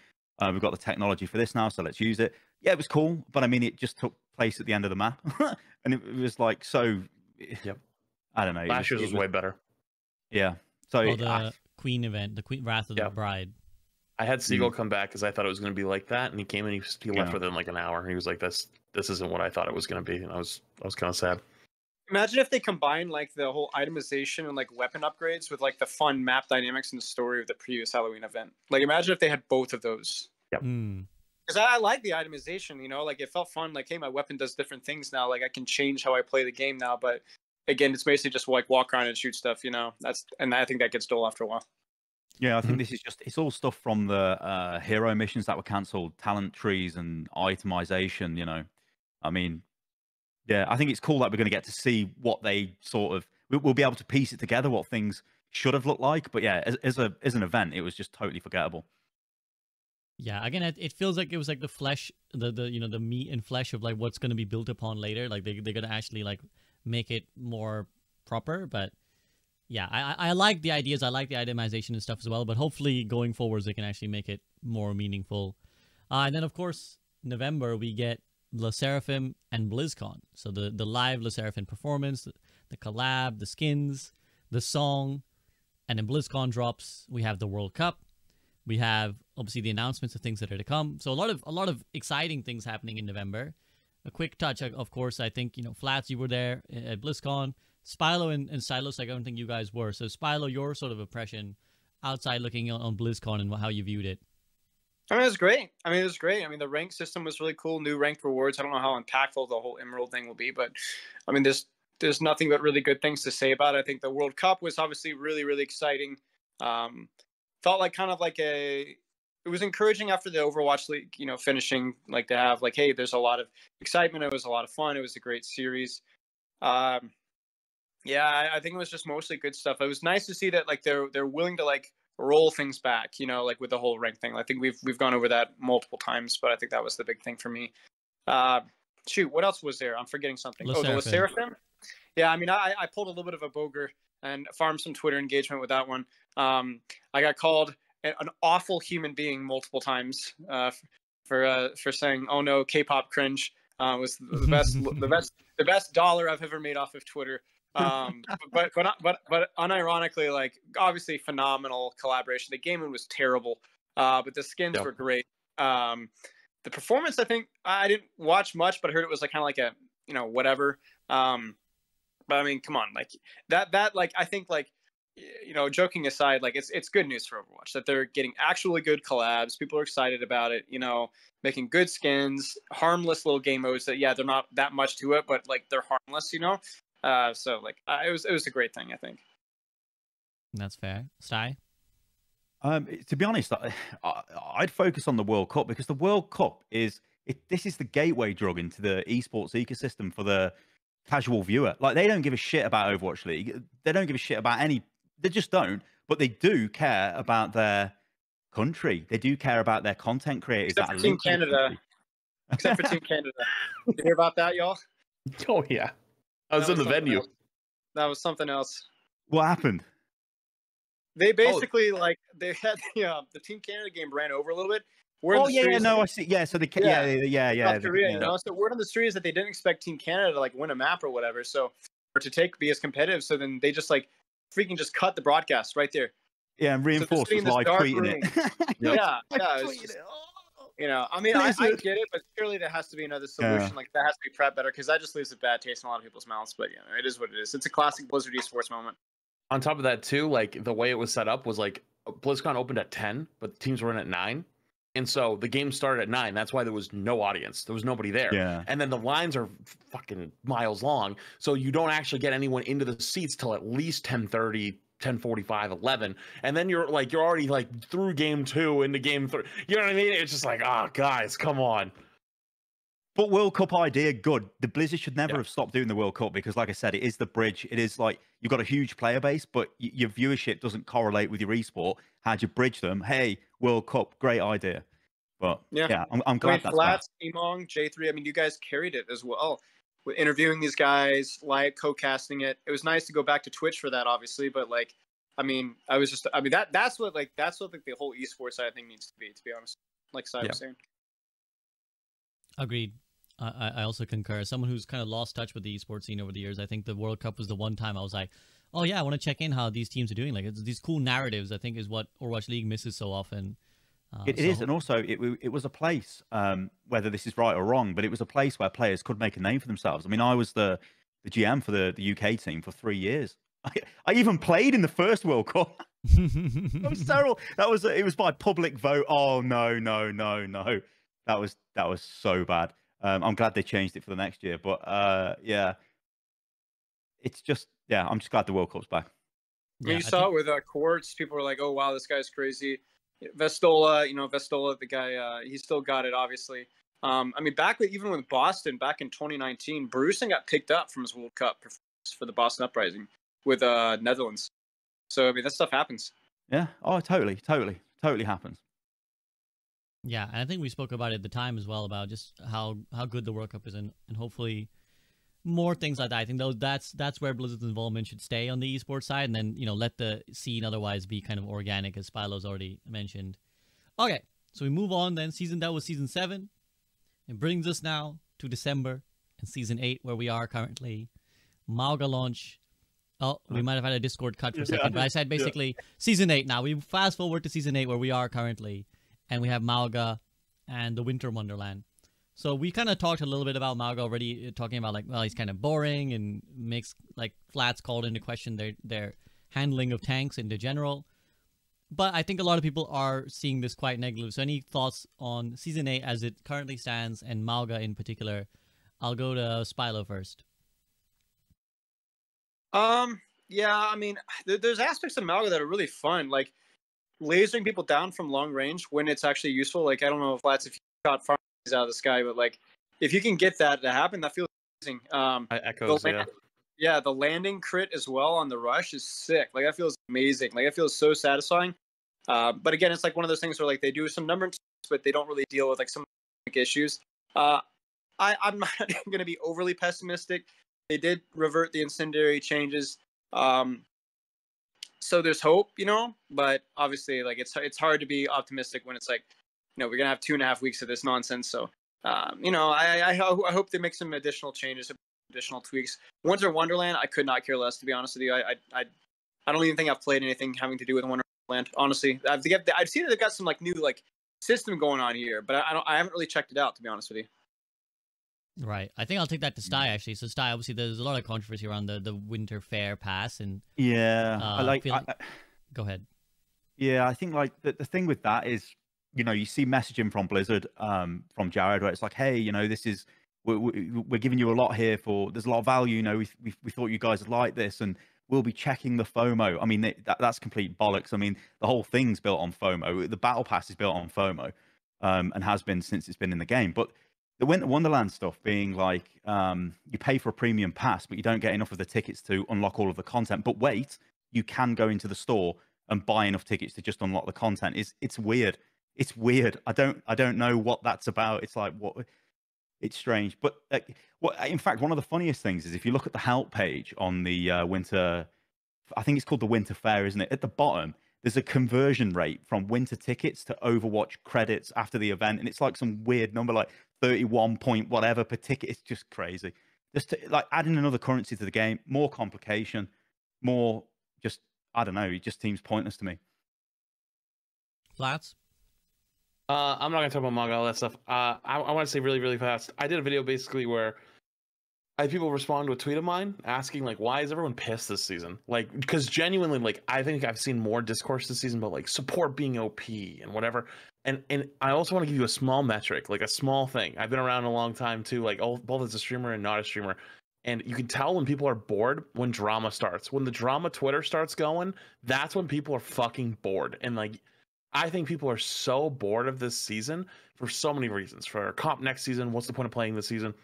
Speaker 2: We've got the technology for this now, so let's use it. Yeah, it was cool, but I mean, it just took place at the end of the map, and it was like so.
Speaker 3: Yep.
Speaker 2: I don't know.
Speaker 3: Last year's was way better.
Speaker 2: Yeah. So
Speaker 1: the Queen event, the Queen Wrath of the Bride.
Speaker 3: I had Seagull come back because I thought it was going to be like that, and he came and he left within like an hour. He was like, "This isn't what I thought it was going to be," and I was kind of sad.
Speaker 4: Imagine if they combine like the whole itemization and like weapon upgrades with like the fun map dynamics and the story of the previous Halloween event. Like, imagine if they had both of those.
Speaker 3: Yep.
Speaker 4: Because I like the itemization, you know, like it felt fun. Like, hey, my weapon does different things now. Like, I can change how I play the game now. But again, it's basically just like walk around and shoot stuff, you know. And I think that gets dull after a while.
Speaker 2: Yeah, I think this is it's all stuff from the hero missions that were cancelled, talent trees and itemization, you know. I mean, yeah, I think it's cool that we're going to get to see what they sort of, we'll be able to piece it together, what things should have looked like. But yeah, as an event, it was just totally forgettable.
Speaker 1: Yeah, again, it feels like it was like the flesh, the you know, the meat and flesh of like what's going to be built upon later. Like they're going to actually like make it more proper, but yeah, I like the ideas. I like the itemization and stuff as well. But hopefully going forwards, they can actually make it more meaningful. And then, of course, November, we get Le Seraphim and BlizzCon. So the live Le Seraphim performance, the collab, the skins, the song. And then BlizzCon drops. We have the World Cup. We have, obviously, the announcements of things that are to come. So a lot of exciting things happening in November. A quick touch, of course, I think, you know, Flats, you were there at BlizzCon. Spilo and Stylosa, I don't think you guys were. So Spilo, your sort of impression outside looking on BlizzCon and how you viewed it.
Speaker 4: I mean, it was great. I mean, the rank system was really cool. New ranked rewards. I don't know how impactful the whole Emerald thing will be, but I mean, there's nothing but really good things to say about it. I think the World Cup was obviously really, really exciting. Felt like kind of like it was encouraging after the Overwatch League, you know, finishing, like to have like, hey, there's a lot of excitement. It was a lot of fun. It was a great series. Yeah, I think it was just mostly good stuff. It was nice to see that like they're willing to like roll things back, you know, like with the whole rank thing. I think we've gone over that multiple times, but I think that was the big thing for me. Shoot, what else was there? I'm forgetting something. The Le Seraphim. Yeah, I mean, I pulled a little bit of a boger and farmed some Twitter engagement with that one. I got called an awful human being multiple times for saying, "Oh no, K-pop cringe." Was the best dollar I've ever made off of Twitter. But unironically, like obviously phenomenal collaboration. The game was terrible, but the skins were great. The performance, I think I didn't watch much, but I heard it was like kind of like a, you know, whatever. But I mean, come on, like that like I think like you know, joking aside, like it's good news for Overwatch that they're getting actually good collabs. People are excited about it. You know, making good skins, harmless little game modes that they're not that much to it, but like they're harmless. You know, so like it was a great thing, I think.
Speaker 1: That's fair. Sty?
Speaker 2: To be honest, I'd focus on the World Cup because the World Cup this is the gateway drug into the esports ecosystem for the casual viewer. Like, they don't give a shit about Overwatch League. They don't give a shit about any. They just don't. But they do care about their country. They do care about their content creators.
Speaker 4: Except for Team Canada. Except for Team Canada. You hear about that, y'all?
Speaker 3: Oh yeah, I was in the venue.
Speaker 4: That was something else.
Speaker 2: What happened?
Speaker 4: They basically they had the Team Canada game ran over a little bit.
Speaker 2: I see. Yeah, so South
Speaker 4: Korea, you know. So word on the street is that they didn't expect Team Canada to like win a map or whatever, so or to be as competitive. So then they just like freaking just cut the broadcast right there.
Speaker 2: Yeah, and Reinforced was live tweeting it.
Speaker 4: Yeah. You know, I mean, I get it, but surely there has to be another solution. Like, that has to be prepped better, because that just leaves a bad taste in a lot of people's mouths. But it is what it is. It's a classic Blizzard esports moment.
Speaker 3: On top of that, too, like the way it was set up was like BlizzCon opened at 10, but teams were in at 9. And so the game started at 9. That's why there was no audience. There was nobody there.
Speaker 2: Yeah.
Speaker 3: And then the lines are fucking miles long. So you don't actually get anyone into the seats till at least 10:30, 10:45, 11. And then you're already like through game 2 into game 3. You know what I mean? It's just like, guys, come on.
Speaker 2: But World Cup idea, good. The Blizzard should never have stopped doing the World Cup because, like I said, it is the bridge. It is like you've got a huge player base, but your viewership doesn't correlate with your esport. How'd you bridge them? Hey, World Cup, great idea. But I'm glad that's
Speaker 4: Flats, Emong, J3. I mean, you guys carried it as well. With interviewing these guys, like co-casting it. It was nice to go back to Twitch for that, obviously. But like, I mean, that's what like the whole esports side I think needs to be honest. Like Sai was saying.
Speaker 1: Agreed. I also concur. As someone who's kind of lost touch with the esports scene over the years, I think the World Cup was the one time I was like, oh yeah, I want to check in how these teams are doing. Like, it's these cool narratives, I think, is what Overwatch League misses so often.
Speaker 2: It is, and also it was a place, whether this is right or wrong, but it was a place where players could make a name for themselves. I mean, I was the GM for the UK team for 3 years. I even played in the first World Cup. That was terrible. It was by public vote. Oh no. That was so bad. I'm glad they changed it for the next year, but it's just I'm just glad the World Cup's back.
Speaker 4: Yeah, you saw it with Quartz. People were like, "Oh wow, this guy's crazy." Vestola, the guy, he still got it, obviously. I mean, even with Boston back in 2019, Brucing got picked up from his World Cup performance for the Boston Uprising with Netherlands. So I mean, that stuff happens.
Speaker 2: Yeah. Oh, totally happens.
Speaker 1: Yeah, and I think we spoke about it at the time as well, about just how good the World Cup is, and hopefully more things like that. I think that's where Blizzard's involvement should stay on the esports side, and then let the scene otherwise be kind of organic, as Spilo's already mentioned. Okay, so we move on then. That was season 7. It brings us now to December and season 8, where we are currently. Mauga launch. Oh, we might have had a Discord cut for a second, but I said basically season 8 now. We fast forward to season 8, where we are currently. And we have Mauga and the Winter Wonderland. So we kind of talked a little bit about Mauga already, talking about he's kind of boring and makes Flats called into question their handling of tanks in the general. But I think a lot of people are seeing this quite negative. So any thoughts on season 8 as it currently stands, and Mauga in particular? I'll go to Spilo first.
Speaker 4: Yeah, I mean, there's aspects of Mauga that are really fun, like lasering people down from long range when it's actually useful. Like, I don't know if you shot farms out of the sky, but like if you can get that to happen, that feels amazing. The landing crit as well on the rush is sick. Like, that feels amazing. Like, that feels so satisfying. But again, it's like one of those things where like they do some number, but they don't really deal with like some issues. I'm not going to be overly pessimistic. They did revert the incendiary changes. So there's hope, but obviously, like, it's hard to be optimistic when it's like, we're gonna have 2.5 weeks of this nonsense. So, I hope they make some additional changes, additional tweaks. Winter Wonderland, I could not care less, to be honest with you. I don't even think I've played anything having to do with Wonderland. Honestly, I've seen that they've got some like new like system going on here, but I haven't really checked it out, to be honest with you.
Speaker 1: Right. I think I'll take that to Sty, actually. So Sty, obviously, there's a lot of controversy around the Winter Fair pass, and
Speaker 2: Yeah,
Speaker 1: go ahead.
Speaker 2: Yeah, I think like the thing with that is, you see messaging from Blizzard, from Jared, where it's like, hey, this is we're giving you a lot here for. There's a lot of value. We thought you guys would like this, and we'll be checking the FOMO. I mean, that's complete bollocks. I mean, the whole thing's built on FOMO. The Battle Pass is built on FOMO, and has been since it's been in the game. But the Winter Wonderland stuff being like, you pay for a premium pass, but you don't get enough of the tickets to unlock all of the content. But wait, you can go into the store and buy enough tickets to just unlock the content. It's weird. It's weird. I don't know what that's about. It's like what. It's strange, but in fact, one of the funniest things is if you look at the help page on the winter, I think it's called the Winter Fair, isn't it? At the bottom, there's a conversion rate from winter tickets to Overwatch credits after the event, and it's like some weird number, like 31 point whatever per ticket. It's just crazy. Just like adding another currency to the game, more complication, more just, I don't know. It just seems pointless to me.
Speaker 1: Flats.
Speaker 3: I'm not gonna talk about manga, all that stuff. I want to say really, really fast. I did a video basically where I had people respond to a tweet of mine asking like, why is everyone pissed this season? Like, because genuinely, like, I think I've seen more discourse this season about like support being OP and whatever. And I also want to give you a small metric, like a small thing. I've been around a long time too, like both as a streamer and not a streamer. And you can tell when people are bored when drama starts. When the drama Twitter starts going, that's when people are fucking bored. And like, I think people are so bored of this season for so many reasons. For comp next season, what's the point of playing this season?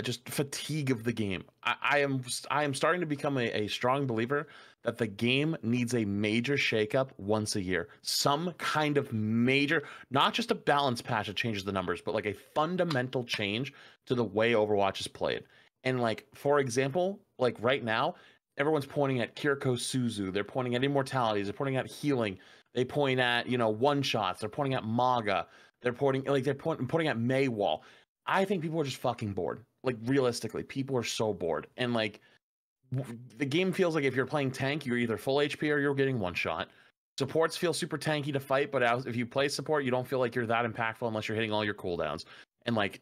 Speaker 3: Just fatigue of the game. I am starting to become a strong believer that the game needs a major shakeup once a year. Some kind of major, not just a balance patch that changes the numbers, but like a fundamental change to the way Overwatch is played. And like, for example, like right now, everyone's pointing at Kiriko Suzu. They're pointing at immortalities. They're pointing at healing. They point at, one shots. They're pointing at Maga. They're pointing at Maywall. I think people are just fucking bored. Like, realistically, people are so bored. And like, the game feels like if you're playing tank, you're either full HP or you're getting one shot. Supports feel super tanky to fight, but if you play support, you don't feel like you're that impactful unless you're hitting all your cooldowns. And like,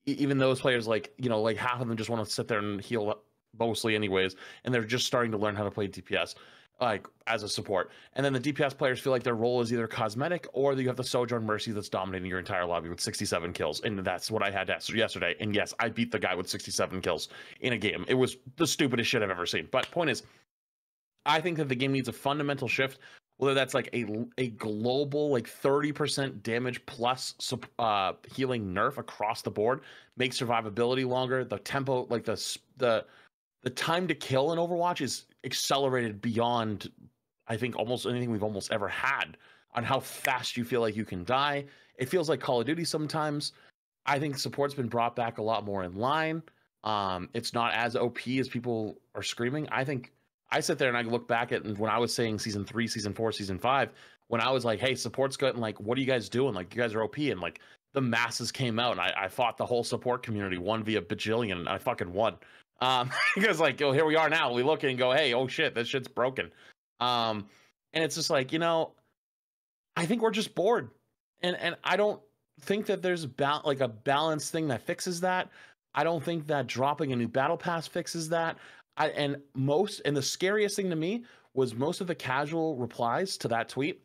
Speaker 3: even those players, like half of them just want to sit there and heal up mostly anyways, and they're just starting to learn how to play DPS like as a support. And then the DPS players feel like their role is either cosmetic or you have the Sojourn Mercy that's dominating your entire lobby with 67 kills. And that's what I had yesterday. And yes, I beat the guy with 67 kills in a game. It was the stupidest shit I've ever seen. But point is, I think that the game needs a fundamental shift, whether that's like a global like 30% damage plus healing nerf across the board, make survivability longer, the tempo, like the time to kill in Overwatch is accelerated beyond, I think, almost anything we've almost ever had on how fast you feel like you can die. It feels like Call of Duty sometimes. I think support's been brought back a lot more in line. It's not as OP as people are screaming. I think I sit there and I look back at when I was saying season 3, season 4, season 5, when I was like, hey, support's good, and like, what are you guys doing? Like, you guys are OP, and like the masses came out, and I fought the whole support community, won via bajillion, and I fucking won. Because like, here we are now, we look and go, hey, oh shit, this shit's broken. And it's just like, I think we're just bored, and I don't think that there's a balanced thing that fixes that. I don't think that dropping a new battle pass fixes that. And the scariest thing to me was most of the casual replies to that tweet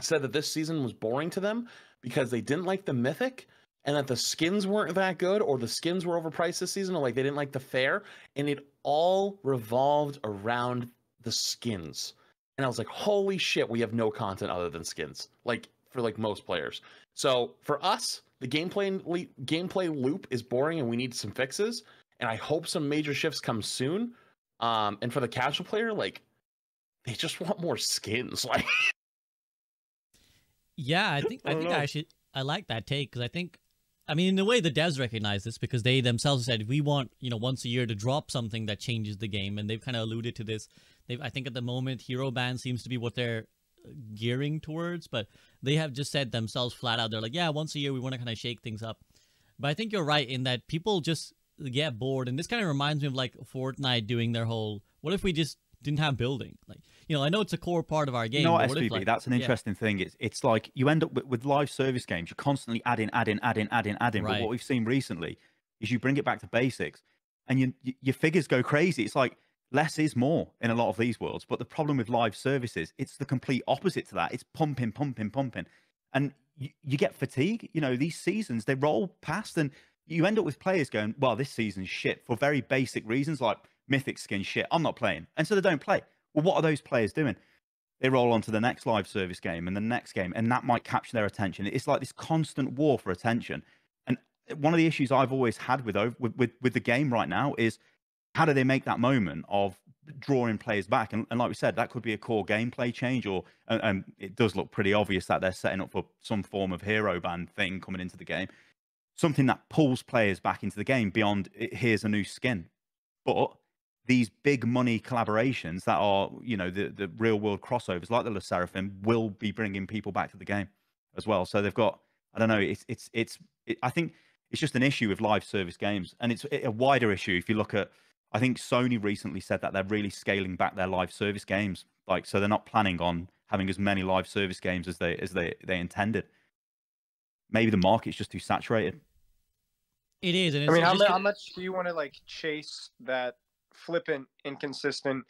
Speaker 3: said that this season was boring to them because they didn't like the mythic, and that the skins weren't that good, or the skins were overpriced this season, or like they didn't like the fair, and it all revolved around the skins. And I was like, holy shit, we have no content other than skins, like for like most players. So for us, the gameplay loop is boring, and we need some fixes. And I hope some major shifts come soon. And for the casual player, like, they just want more skins. Like,
Speaker 1: yeah, I like that take, because in a way, the devs recognize this because they themselves said, we want, once a year to drop something that changes the game. And they've kind of alluded to this. I think at the moment, hero ban seems to be what they're gearing towards, but they have just said themselves flat out, they're like, yeah, once a year, we want to kind of shake things up. But I think you're right in that people just get bored. And this kind of reminds me of like Fortnite doing their whole, what if we just didn't have building. Like, you know, I know it's a core part of our game.
Speaker 2: You know what,
Speaker 1: but what if,
Speaker 2: SVB,
Speaker 1: like,
Speaker 2: that's an interesting thing. It's like you end up with live service games. You're constantly adding.
Speaker 1: Right.
Speaker 2: But what we've seen recently is you bring it back to basics, and your figures go crazy. It's like less is more in a lot of these worlds. But the problem with live services, it's the complete opposite to that. It's pumping, and you get fatigue. You know, these seasons they roll past, and you end up with players going, "Well, this season's shit," for very basic reasons like mythic skin shit. I'm not playing, and so they don't play. Well, what are those players doing? They roll on to the next live service game and the next game, and that might capture their attention. It's like this constant war for attention. And one of the issues I've always had with the game right now is how do they make that moment of drawing players back? And like we said, that could be a core gameplay change, or it does look pretty obvious that they're setting up for some form of hero ban thing coming into the game. Something that pulls players back into the game beyond here's a new skin. But these big money collaborations that are, you know, the real world crossovers like the Le Seraphim will be bringing people back to the game as well. So they've got, I don't know, I think it's just an issue with live service games, and it's a wider issue. If you look at, I think Sony recently said that they're really scaling back their live service games, like, so they're not planning on having as many live service games as they intended. Maybe the market's just too saturated.
Speaker 1: It is. And
Speaker 4: I
Speaker 1: it's
Speaker 4: mean, how much do you want to like chase that flippant, inconsistent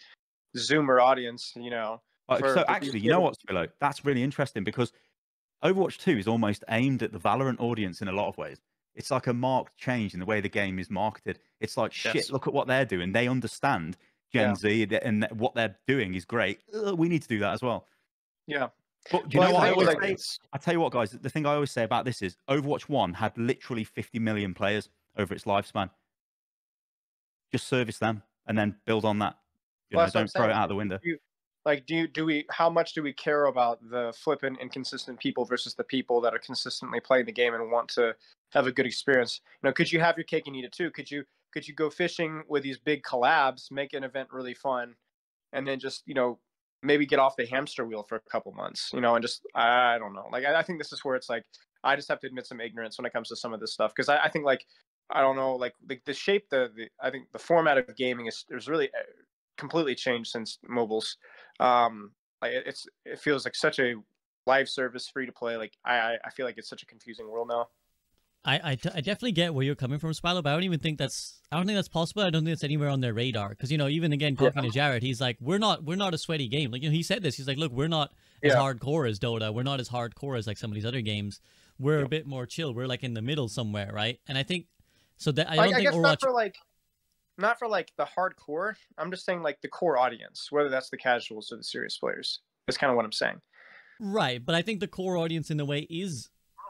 Speaker 4: Zoomer audience? You know.
Speaker 2: So actually, you know what, Spilo? That's really interesting because Overwatch 2 is almost aimed at the Valorant audience in a lot of ways. It's like a marked change in the way the game is marketed. It's like, shit, look at what they're doing. They understand Gen Z, and what they're doing is great. We need to do that as well.
Speaker 4: Yeah.
Speaker 2: But do you know what I always say? I tell you what, guys, the thing I always say about this is Overwatch 1 had literally 50 million players over its lifespan. Just service them and then build on that. You know, don't throw it out the window.
Speaker 4: How much do we care about the flippant, inconsistent people versus the people that are consistently playing the game and want to have a good experience? You know, could you have your cake and eat it too? Could you go fishing with these big collabs, make an event really fun, and then just, you know, maybe get off the hamster wheel for a couple months, you know, and just, I don't know. Like, I think this is where it's like, I just have to admit some ignorance when it comes to some of this stuff. Cause I think, like, I don't know, like the shape, I think the format of gaming is really completely changed since mobiles. Like it feels like such a live service, free to play. Like I feel like it's such a confusing world now.
Speaker 1: I definitely get where you're coming from, Spilo, but I don't think that's possible. I don't think it's anywhere on their radar. Because, you know, even again talking to Jared, he's like, we're not a sweaty game. Like, you know, he said this. He's like, look, we're not as hardcore as Dota. We're not as hardcore as like some of these other games. We're a bit more chill. We're like in the middle somewhere, right? And I think so that I don't think
Speaker 4: guess
Speaker 1: Overwatch.
Speaker 4: Not for like the hardcore. I'm just saying like the core audience, whether that's the casuals or the serious players. That's kind of what I'm saying.
Speaker 1: Right, but I think the core audience in a way is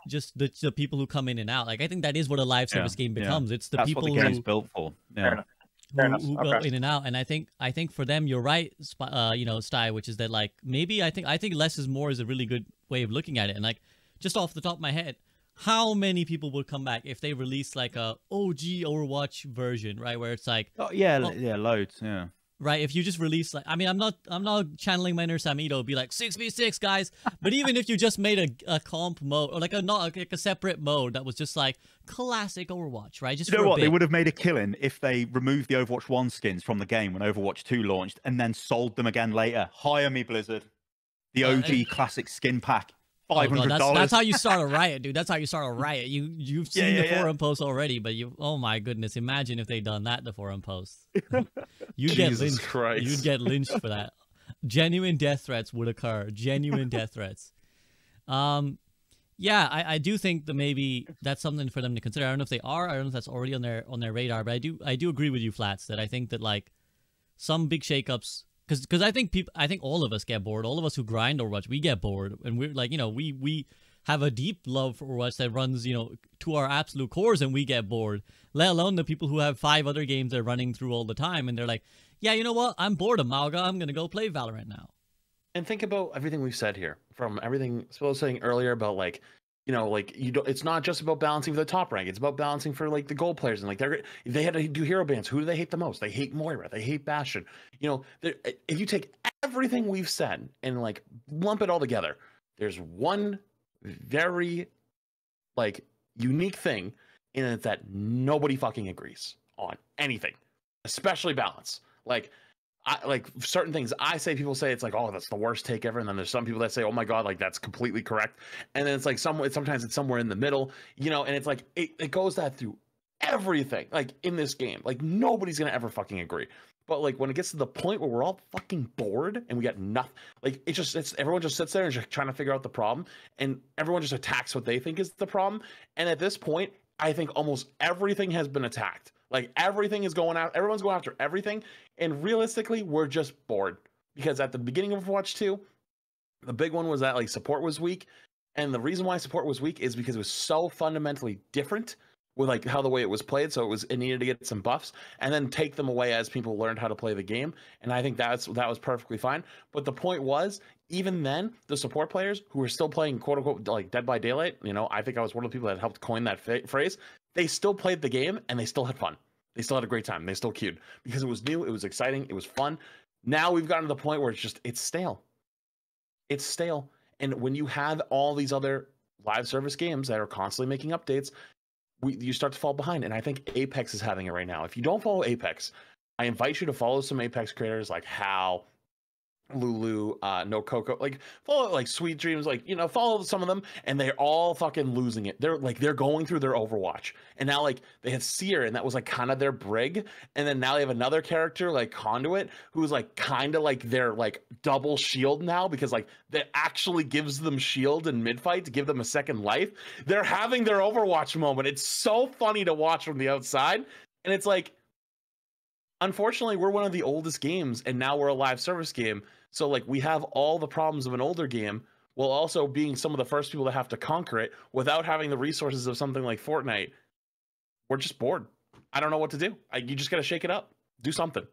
Speaker 1: just the people who come in and out. Like, I think that is what a live service game becomes. It's the people
Speaker 2: what the game's built for.
Speaker 4: Fair enough.
Speaker 1: Who go in and out. And I think for them, you're right, you know, Sty, which is that, like, maybe I think less is more is a really good way of looking at it. And like, just off the top of my head, how many people would come back if they release like a OG Overwatch version, right? Where it's like,
Speaker 2: loads,
Speaker 1: right. If you just release, like, I mean, I'm not channeling my inner Samito, be like 6v6 guys, but even if you just made a comp mode or like a separate mode that was just like classic Overwatch, right? Just,
Speaker 2: you know what, they would have made a killing if they removed the Overwatch 1 skins from the game when Overwatch 2 launched and then sold them again later. Hire me, Blizzard. The OG classic skin pack. $500.
Speaker 1: That's how you start a riot, dude. That's how you start a riot. You've seen the forum posts already, but oh my goodness, imagine if they'd done that, the forum posts. You'd get lynched.
Speaker 3: Christ.
Speaker 1: You'd get lynched for that. Genuine death threats would occur. Genuine death threats. Yeah, I do think that maybe that's something for them to consider. I don't know if they are. I don't know if that's already on their radar, but I do agree with you, Flats, that I think that like some big shakeups. Because I think all of us get bored. All of us who grind Overwatch, we get bored, and we're like, you know, we have a deep love for Overwatch that runs, you know, to our absolute cores, and we get bored. Let alone the people who have 5 other games they're running through all the time, and they're like, yeah, you know what? I'm bored of Malga. I'm gonna go play Valorant now.
Speaker 3: And think about everything we've said here, from everything Spilo was saying earlier about like, you know, like it's not just about balancing for the top rank. It's about balancing for like the gold players. And like they had to do hero bans. Who do they hate the most? They hate Moira. They hate Bastion. You know, if you take everything we've said and like lump it all together, there's one very like unique thing in it that nobody fucking agrees on anything, especially balance. Like like certain things I say, people say it's like, oh, that's the worst take ever, and then there's some people that say, oh my god, like that's completely correct, and then it's like sometimes it's somewhere in the middle, you know, and it's like it goes that through everything, like in this game, like nobody's gonna ever fucking agree. But like when it gets to the point where we're all fucking bored and we got nothing, like it's everyone just sits there and just trying to figure out the problem, and everyone just attacks what they think is the problem. And at this point, I think almost everything has been attacked. Like everything is going out, everyone's going after everything, and realistically, we're just bored. Because at the beginning of Overwatch 2, the big one was that like support was weak, and the reason why support was weak is because it was so fundamentally different with like how the way it was played, so it needed to get some buffs and then take them away as people learned how to play the game. And I think that was perfectly fine. But the point was, even then, the support players who were still playing quote unquote like Dead by Daylight, you know, I think I was one of the people that helped coin that phrase. They still played the game and they still had fun. They still had a great time. They still queued because it was new, it was exciting, it was fun. Now we've gotten to the point where it's stale. It's stale. And when you have all these other live service games that are constantly making updates, you start to fall behind. And I think Apex is having it right now. If you don't follow Apex, I invite you to follow some Apex creators like Hal, Lulu, No Coco, like follow like Sweet Dreams, like, you know, follow some of them, and they're all fucking losing it. They're going through their Overwatch, and now like they have Seer, and that was like kind of their brig, and then now they have another character like Conduit, who's like kind of like their like double shield now, because like that actually gives them shield in mid fight to give them a second life. They're having their Overwatch moment. It's so funny to watch from the outside, and it's like, unfortunately, we're one of the oldest games, and now we're a live service game. So like we have all the problems of an older game, while also being some of the first people to have to conquer it without having the resources of something like Fortnite. We're just bored. I don't know what to do. You just got to shake it up. Do something.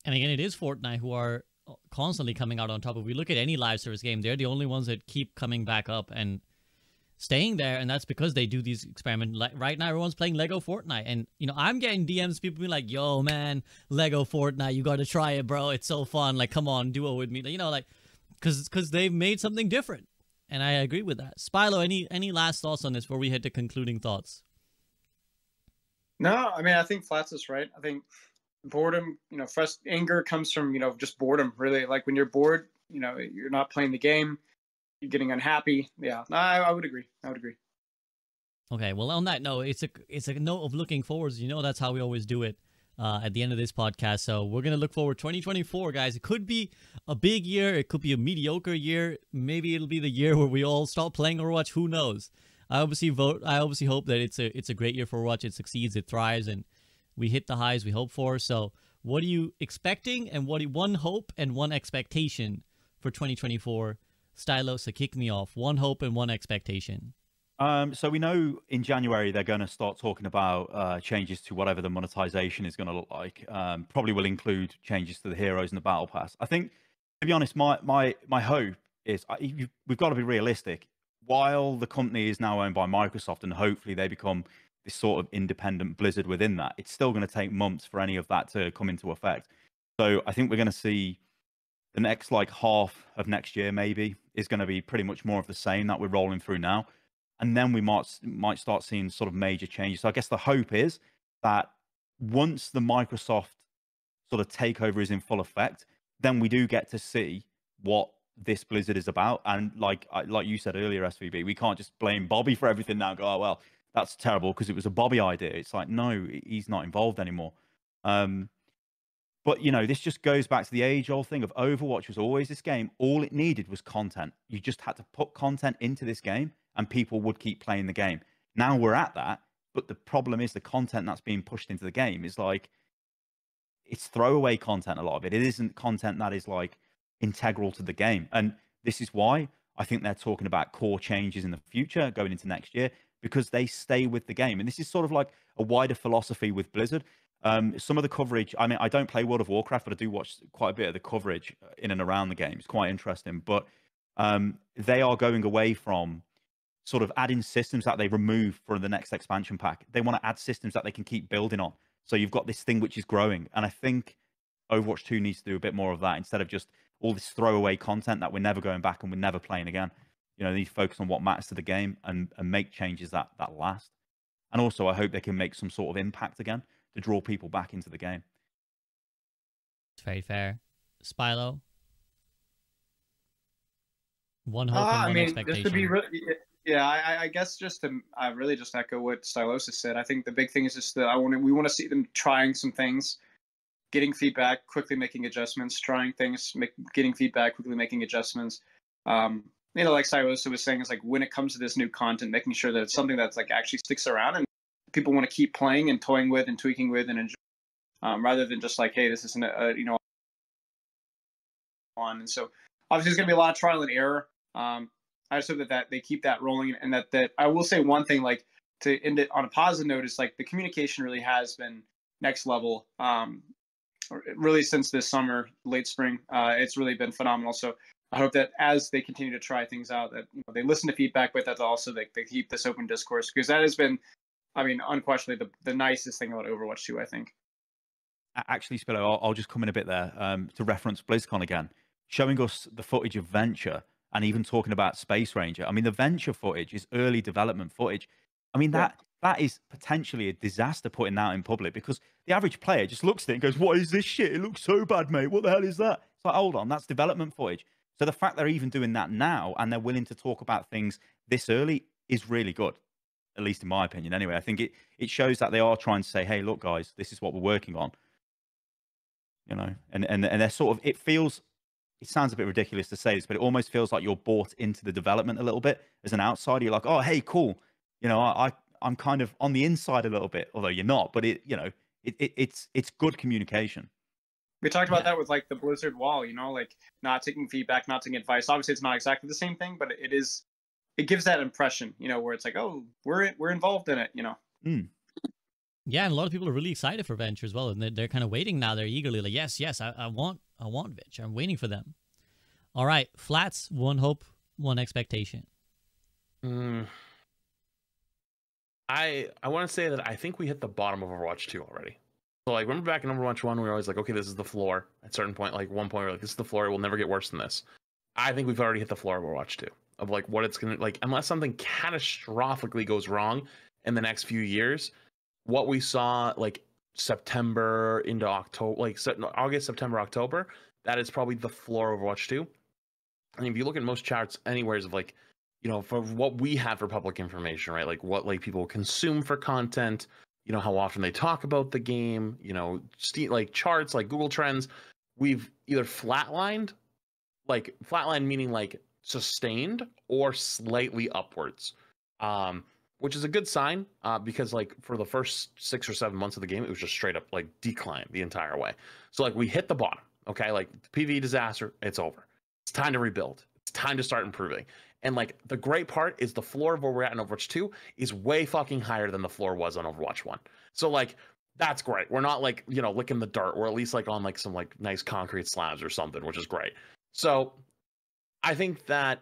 Speaker 1: And again, it is Fortnite who are constantly coming out on top. If we look at any live service game, they're the only ones that keep coming back up and staying there, and that's because they do these experiments. Like right now, everyone's playing Lego Fortnite, and you know, I'm getting DMs, people being like, "Yo, man, Lego Fortnite, you got to try it, bro. It's so fun. Like, come on, duo with me." You know, like, because they've made something different, and I agree with that. Spilo, any last thoughts on this before we head to concluding thoughts?
Speaker 4: No, I mean, I think Flats is right. I think boredom, you know, anger comes from, you know, just boredom. Really, like when you're bored, you know, you're not playing the game. You're getting unhappy. Yeah, I would agree. I would agree.
Speaker 1: Okay, well, on that note, it's a note of looking forwards. You know, that's how we always do it at the end of this podcast. So we're going to look forward 2024, guys. It could be a big year. It could be a mediocre year. Maybe it'll be the year where we all stop playing Overwatch. Who knows? I obviously hope that it's a great year for Overwatch. It succeeds, it thrives, and we hit the highs we hope for. So what are you expecting, and one hope and one expectation for 2024? Stylosa, kick me off. One hope and one expectation.
Speaker 2: So we know in January they're going to start talking about changes to whatever the monetization is going to look like. Probably will include changes to the heroes and the battle pass. I think, to be honest, my hope is we've got to be realistic. While the company is now owned by Microsoft, and hopefully they become this sort of independent Blizzard within that, it's still going to take months for any of that to come into effect. So I think we're going to see the next like half of next year maybe is going to be pretty much more of the same that we're rolling through now, and then we might start seeing sort of major changes. So I guess the hope is that once the Microsoft sort of takeover is in full effect, then we do get to see what this Blizzard is about. And like you said earlier, SVB, we can't just blame Bobby for everything now and go, oh well, that's terrible because it was a Bobby idea. It's like, no, he's not involved anymore. But, you know, this just goes back to the age-old thing of Overwatch was always this game. All it needed was content. You just had to put content into this game and people would keep playing the game. Now we're at that, but the problem is the content that's being pushed into the game is like, it's throwaway content, a lot of it. It isn't content that is like integral to the game. And this is why I think they're talking about core changes in the future going into next year, because they stay with the game. And this is sort of like a wider philosophy with Blizzard. Some of the coverage, I mean, I don't play World of Warcraft, but I do watch quite a bit of the coverage in and around the game. It's quite interesting. But they are going away from sort of adding systems that they remove for the next expansion pack. They want to add systems that they can keep building on. So you've got this thing which is growing. And I think Overwatch 2 needs to do a bit more of that instead of just all this throwaway content that we're never going back and we're never playing again. You know, they need to focus on what matters to the game and make changes that last. And also, I hope they can make some sort of impact again to draw people back into the game.
Speaker 1: It's very fair. Spilo. One hope and
Speaker 5: I
Speaker 1: one
Speaker 5: mean,
Speaker 1: expectation.
Speaker 5: just to be yeah, I guess just to really just echo what Stylosa said. I think the big thing is just that we want to see them trying some things, getting feedback, quickly making adjustments, trying things, getting feedback, quickly making adjustments. You know, like Stylosa was saying, is like when it comes to this new content, making sure that it's something that's like actually sticks around and people want to keep playing and toying with and tweaking with and enjoy, rather than just like, hey, this isn't you know, on. And so obviously there's going to be a lot of trial and error. I just hope that they keep that rolling, and that I will say one thing, like to end it on a positive note, is like the communication really has been next level. Really since this summer, late spring, it's really been phenomenal. So I hope that as they continue to try things out, that they listen to feedback, but that also they keep this open discourse, because that has been, I mean, unquestionably the nicest thing about Overwatch 2, I think.
Speaker 2: Actually, Spilo, I'll just come in a bit there to reference BlizzCon again, showing us the footage of Venture and even talking about Space Ranger. I mean, the Venture footage is early development footage. I mean, that is potentially a disaster putting that in public, because the average player just looks at it and goes, what is this shit? It looks so bad, mate. What the hell is that? It's like, hold on, that's development footage. So the fact they're even doing that now and they're willing to talk about things this early is really good, at least in my opinion. Anyway, I think it shows that they are trying to say, hey, look, guys, this is what we're working on. You know, and they're sort of, it sounds a bit ridiculous to say this, but it almost feels like you're bought into the development a little bit as an outsider. You're like, oh, hey, cool. You know, I'm kind of on the inside a little bit, although you're not, but it's good communication.
Speaker 5: We talked about that with like the Blizzard wall, you know, like not taking feedback, not taking advice. Obviously it's not exactly the same thing, but it gives that impression, you know, where it's like, oh, we're involved in it, you know.
Speaker 1: Yeah, and a lot of people are really excited for Venture as well, and they're kind of waiting now. They're eagerly like, yes, I want Venture. I'm waiting for them. All right, Flats, one hope, one expectation.
Speaker 3: I want to say that I think we hit the bottom of Overwatch 2 already. So like, remember back in Overwatch 1, we were always like, okay, this is the floor. At a certain point, like one point, we're like, this is the floor. It will never get worse than this. I think we've already hit the floor of Overwatch 2 of like what it's gonna like, unless something catastrophically goes wrong in the next few years. What we saw like September into October, like August, September, October, that is probably the floor of Overwatch 2. I mean, if you look at most charts anywheres of like, you know, for what we have for public information, right? Like what like people consume for content, you know, how often they talk about the game, you know, like charts, like Google Trends, we've either flatlined meaning like sustained or slightly upwards. Which is a good sign, because like for the first 6 or 7 months of the game, it was just straight up like decline the entire way. So like we hit the bottom, okay? Like the PvE disaster, it's over. It's time to rebuild. It's time to start improving. And like the great part is the floor of where we're at in Overwatch 2 is way fucking higher than the floor was on Overwatch 1. So like that's great. We're not like, you know, licking the dirt. We're at least like on like some like nice concrete slabs or something, which is great. So I think that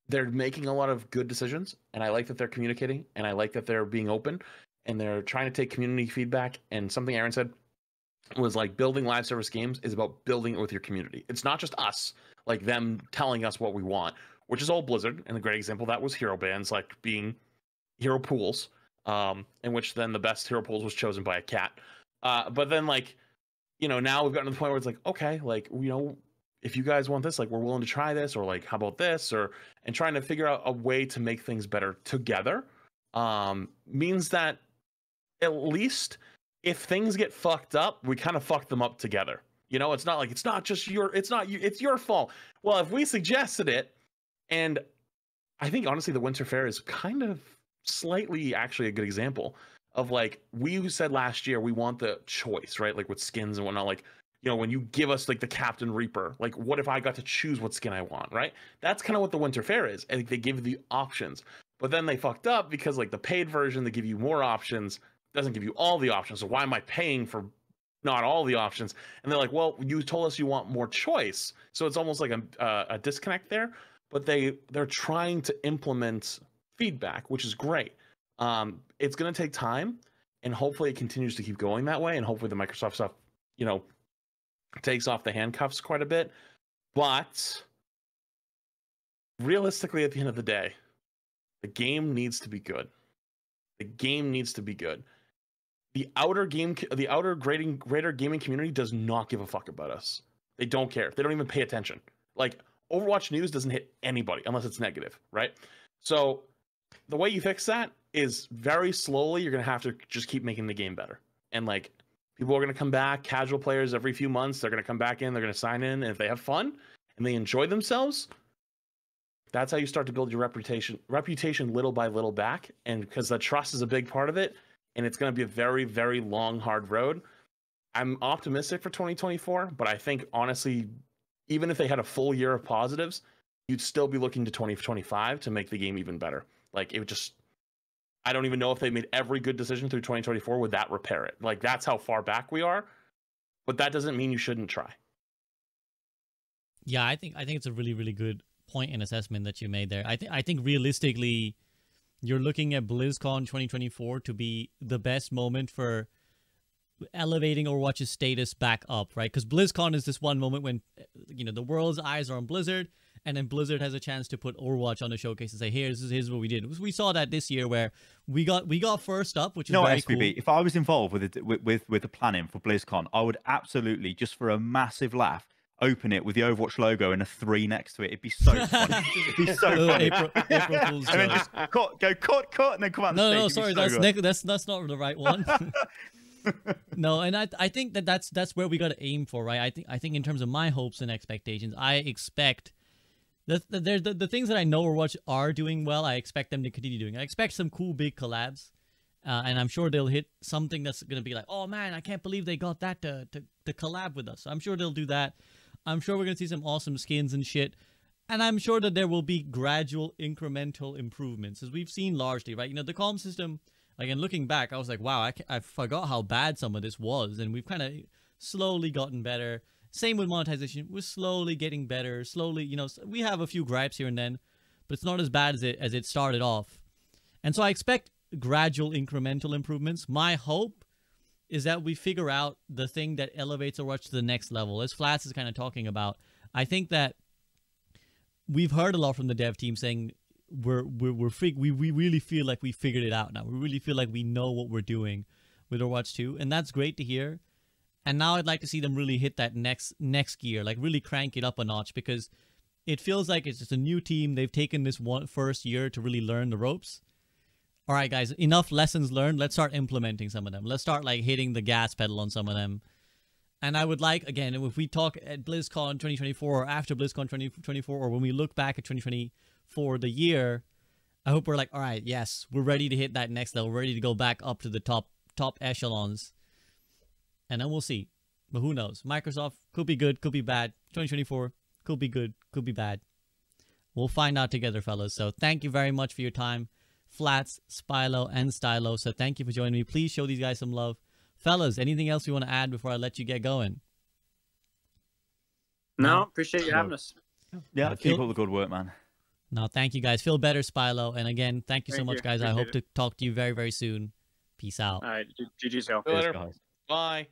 Speaker 3: they're making a lot of good decisions, and I like that they're communicating, and I like that they're being open, and they're trying to take community feedback. And something Aaron said was like, building live service games is about building it with your community. It's not just us, like them telling us what we want, which is all Blizzard. And a great example of that was hero bans, like being hero pools, in which then the best hero pools was chosen by a cat. But then like, you know, now we've gotten to the point where it's like, okay, like, you know, if you guys want this, like, we're willing to try this, or like, how about this, and trying to figure out a way to make things better together, means that at least if things get fucked up, we kind of fuck them up together. You know, it's not like, it's your fault. Well, if we suggested it, and I think honestly, the Winter Fair is kind of slightly actually a good example of like, we said last year, we want the choice, right? Like with skins and whatnot, like, you know, when you give us like the Captain Reaper, like what if I got to choose what skin I want, right? That's kind of what the Winter Fair is. I think they give you the options, but then they fucked up because like the paid version, they give you more options, doesn't give you all the options. So why am I paying for not all the options? And they're like, well, you told us you want more choice. So it's almost like a disconnect there, but they're trying to implement feedback, which is great. It's going to take time, and hopefully it continues to keep going that way. And hopefully the Microsoft stuff, you know, takes off the handcuffs quite a bit. But realistically, at the end of the day, the game needs to be good. The game needs to be good. the outer greater gaming community does not give a fuck about us. They don't care. They don't even pay attention. Like, Overwatch news doesn't hit anybody unless it's negative, right? So the way you fix that is very slowly. You're gonna have to just keep making the game better, and like, people are gonna come back. Casual players every few months, they're gonna come back in. They're gonna sign in, and if they have fun and they enjoy themselves, that's how you start to build your reputation little by little back. And because the trust is a big part of it, and it's going to be a very, very long, hard road. I'm optimistic for 2024, but I think honestly, even if they had a full year of positives, you'd still be looking to 2025 to make the game even better. Like, it would just, I don't even know if they made every good decision through 2024, would that repair it? Like, that's how far back we are, but that doesn't mean you shouldn't try.
Speaker 1: Yeah, I think it's a really, really good point and assessment that you made there. I think realistically, you're looking at BlizzCon 2024 to be the best moment for elevating Overwatch's status back up, right? Because BlizzCon is this one moment when, you know, the world's eyes are on Blizzard, and then Blizzard has a chance to put Overwatch on the showcase and say, here's what we did. We saw that this year where we got first up, which is very cool.
Speaker 2: SBB, if I was involved with the planning for BlizzCon, I would absolutely, just for a massive laugh, open it with the Overwatch logo and a 3 next to it. It'd be so funny. It'd be so funny.
Speaker 1: April Fool's
Speaker 2: And then
Speaker 1: joke.
Speaker 2: just cut, and then come out.
Speaker 1: No,
Speaker 2: the stage.
Speaker 1: sorry, that's not the right one. No, and I think that's where we got to aim for, right? I think in terms of my hopes and expectations, I expect the things that I know Overwatch are doing well. I expect them to continue doing. I expect some cool big collabs, and I'm sure they'll hit something that's gonna be like, oh man, I can't believe they got that to collab with us. I'm sure they'll do that. I'm sure we're going to see some awesome skins and shit. And I'm sure that there will be gradual incremental improvements, as we've seen largely, right? You know, the comm system, like, and looking back, I was like, wow, I forgot how bad some of this was. And we've kind of slowly gotten better. Same with monetization. We're slowly getting better. Slowly, you know, we have a few gripes here and then, but it's not as bad as it started off. And so I expect gradual incremental improvements. My hope is that we figure out the thing that elevates Overwatch to the next level. As Flats is kind of talking about, I think that we've heard a lot from the dev team saying we really feel like we figured it out now. We really feel like we know what we're doing with Overwatch 2, and that's great to hear. And now I'd like to see them really hit that next gear, like really crank it up a notch, because it feels like it's just a new team. They've taken this first year to really learn the ropes. All right, guys, enough lessons learned. Let's start implementing some of them. Let's start, like, hitting the gas pedal on some of them. And I would like, again, if we talk at BlizzCon 2024 or after BlizzCon 2024, or when we look back at 2024, the year, I hope we're like, all right, yes, we're ready to hit that next level. We're ready to go back up to the top echelons. And then we'll see. But who knows? Microsoft could be good, could be bad. 2024 could be good, could be bad. We'll find out together, fellas. So thank you very much for your time. Flats, Spilo, and Stylosa, thank you for joining me. Please show these guys some love. Fellas, anything else you want to add before I let you get going?
Speaker 4: No, appreciate you having us.
Speaker 2: Yeah, keep up the good work, man.
Speaker 1: No, thank you guys. Feel better, Spilo. And again, thank you so much, guys. I hope
Speaker 4: Appreciate
Speaker 1: to talk to you very, very soon. Peace out.
Speaker 4: All right, GG's go.
Speaker 3: See you later.
Speaker 2: Guys.
Speaker 3: Bye.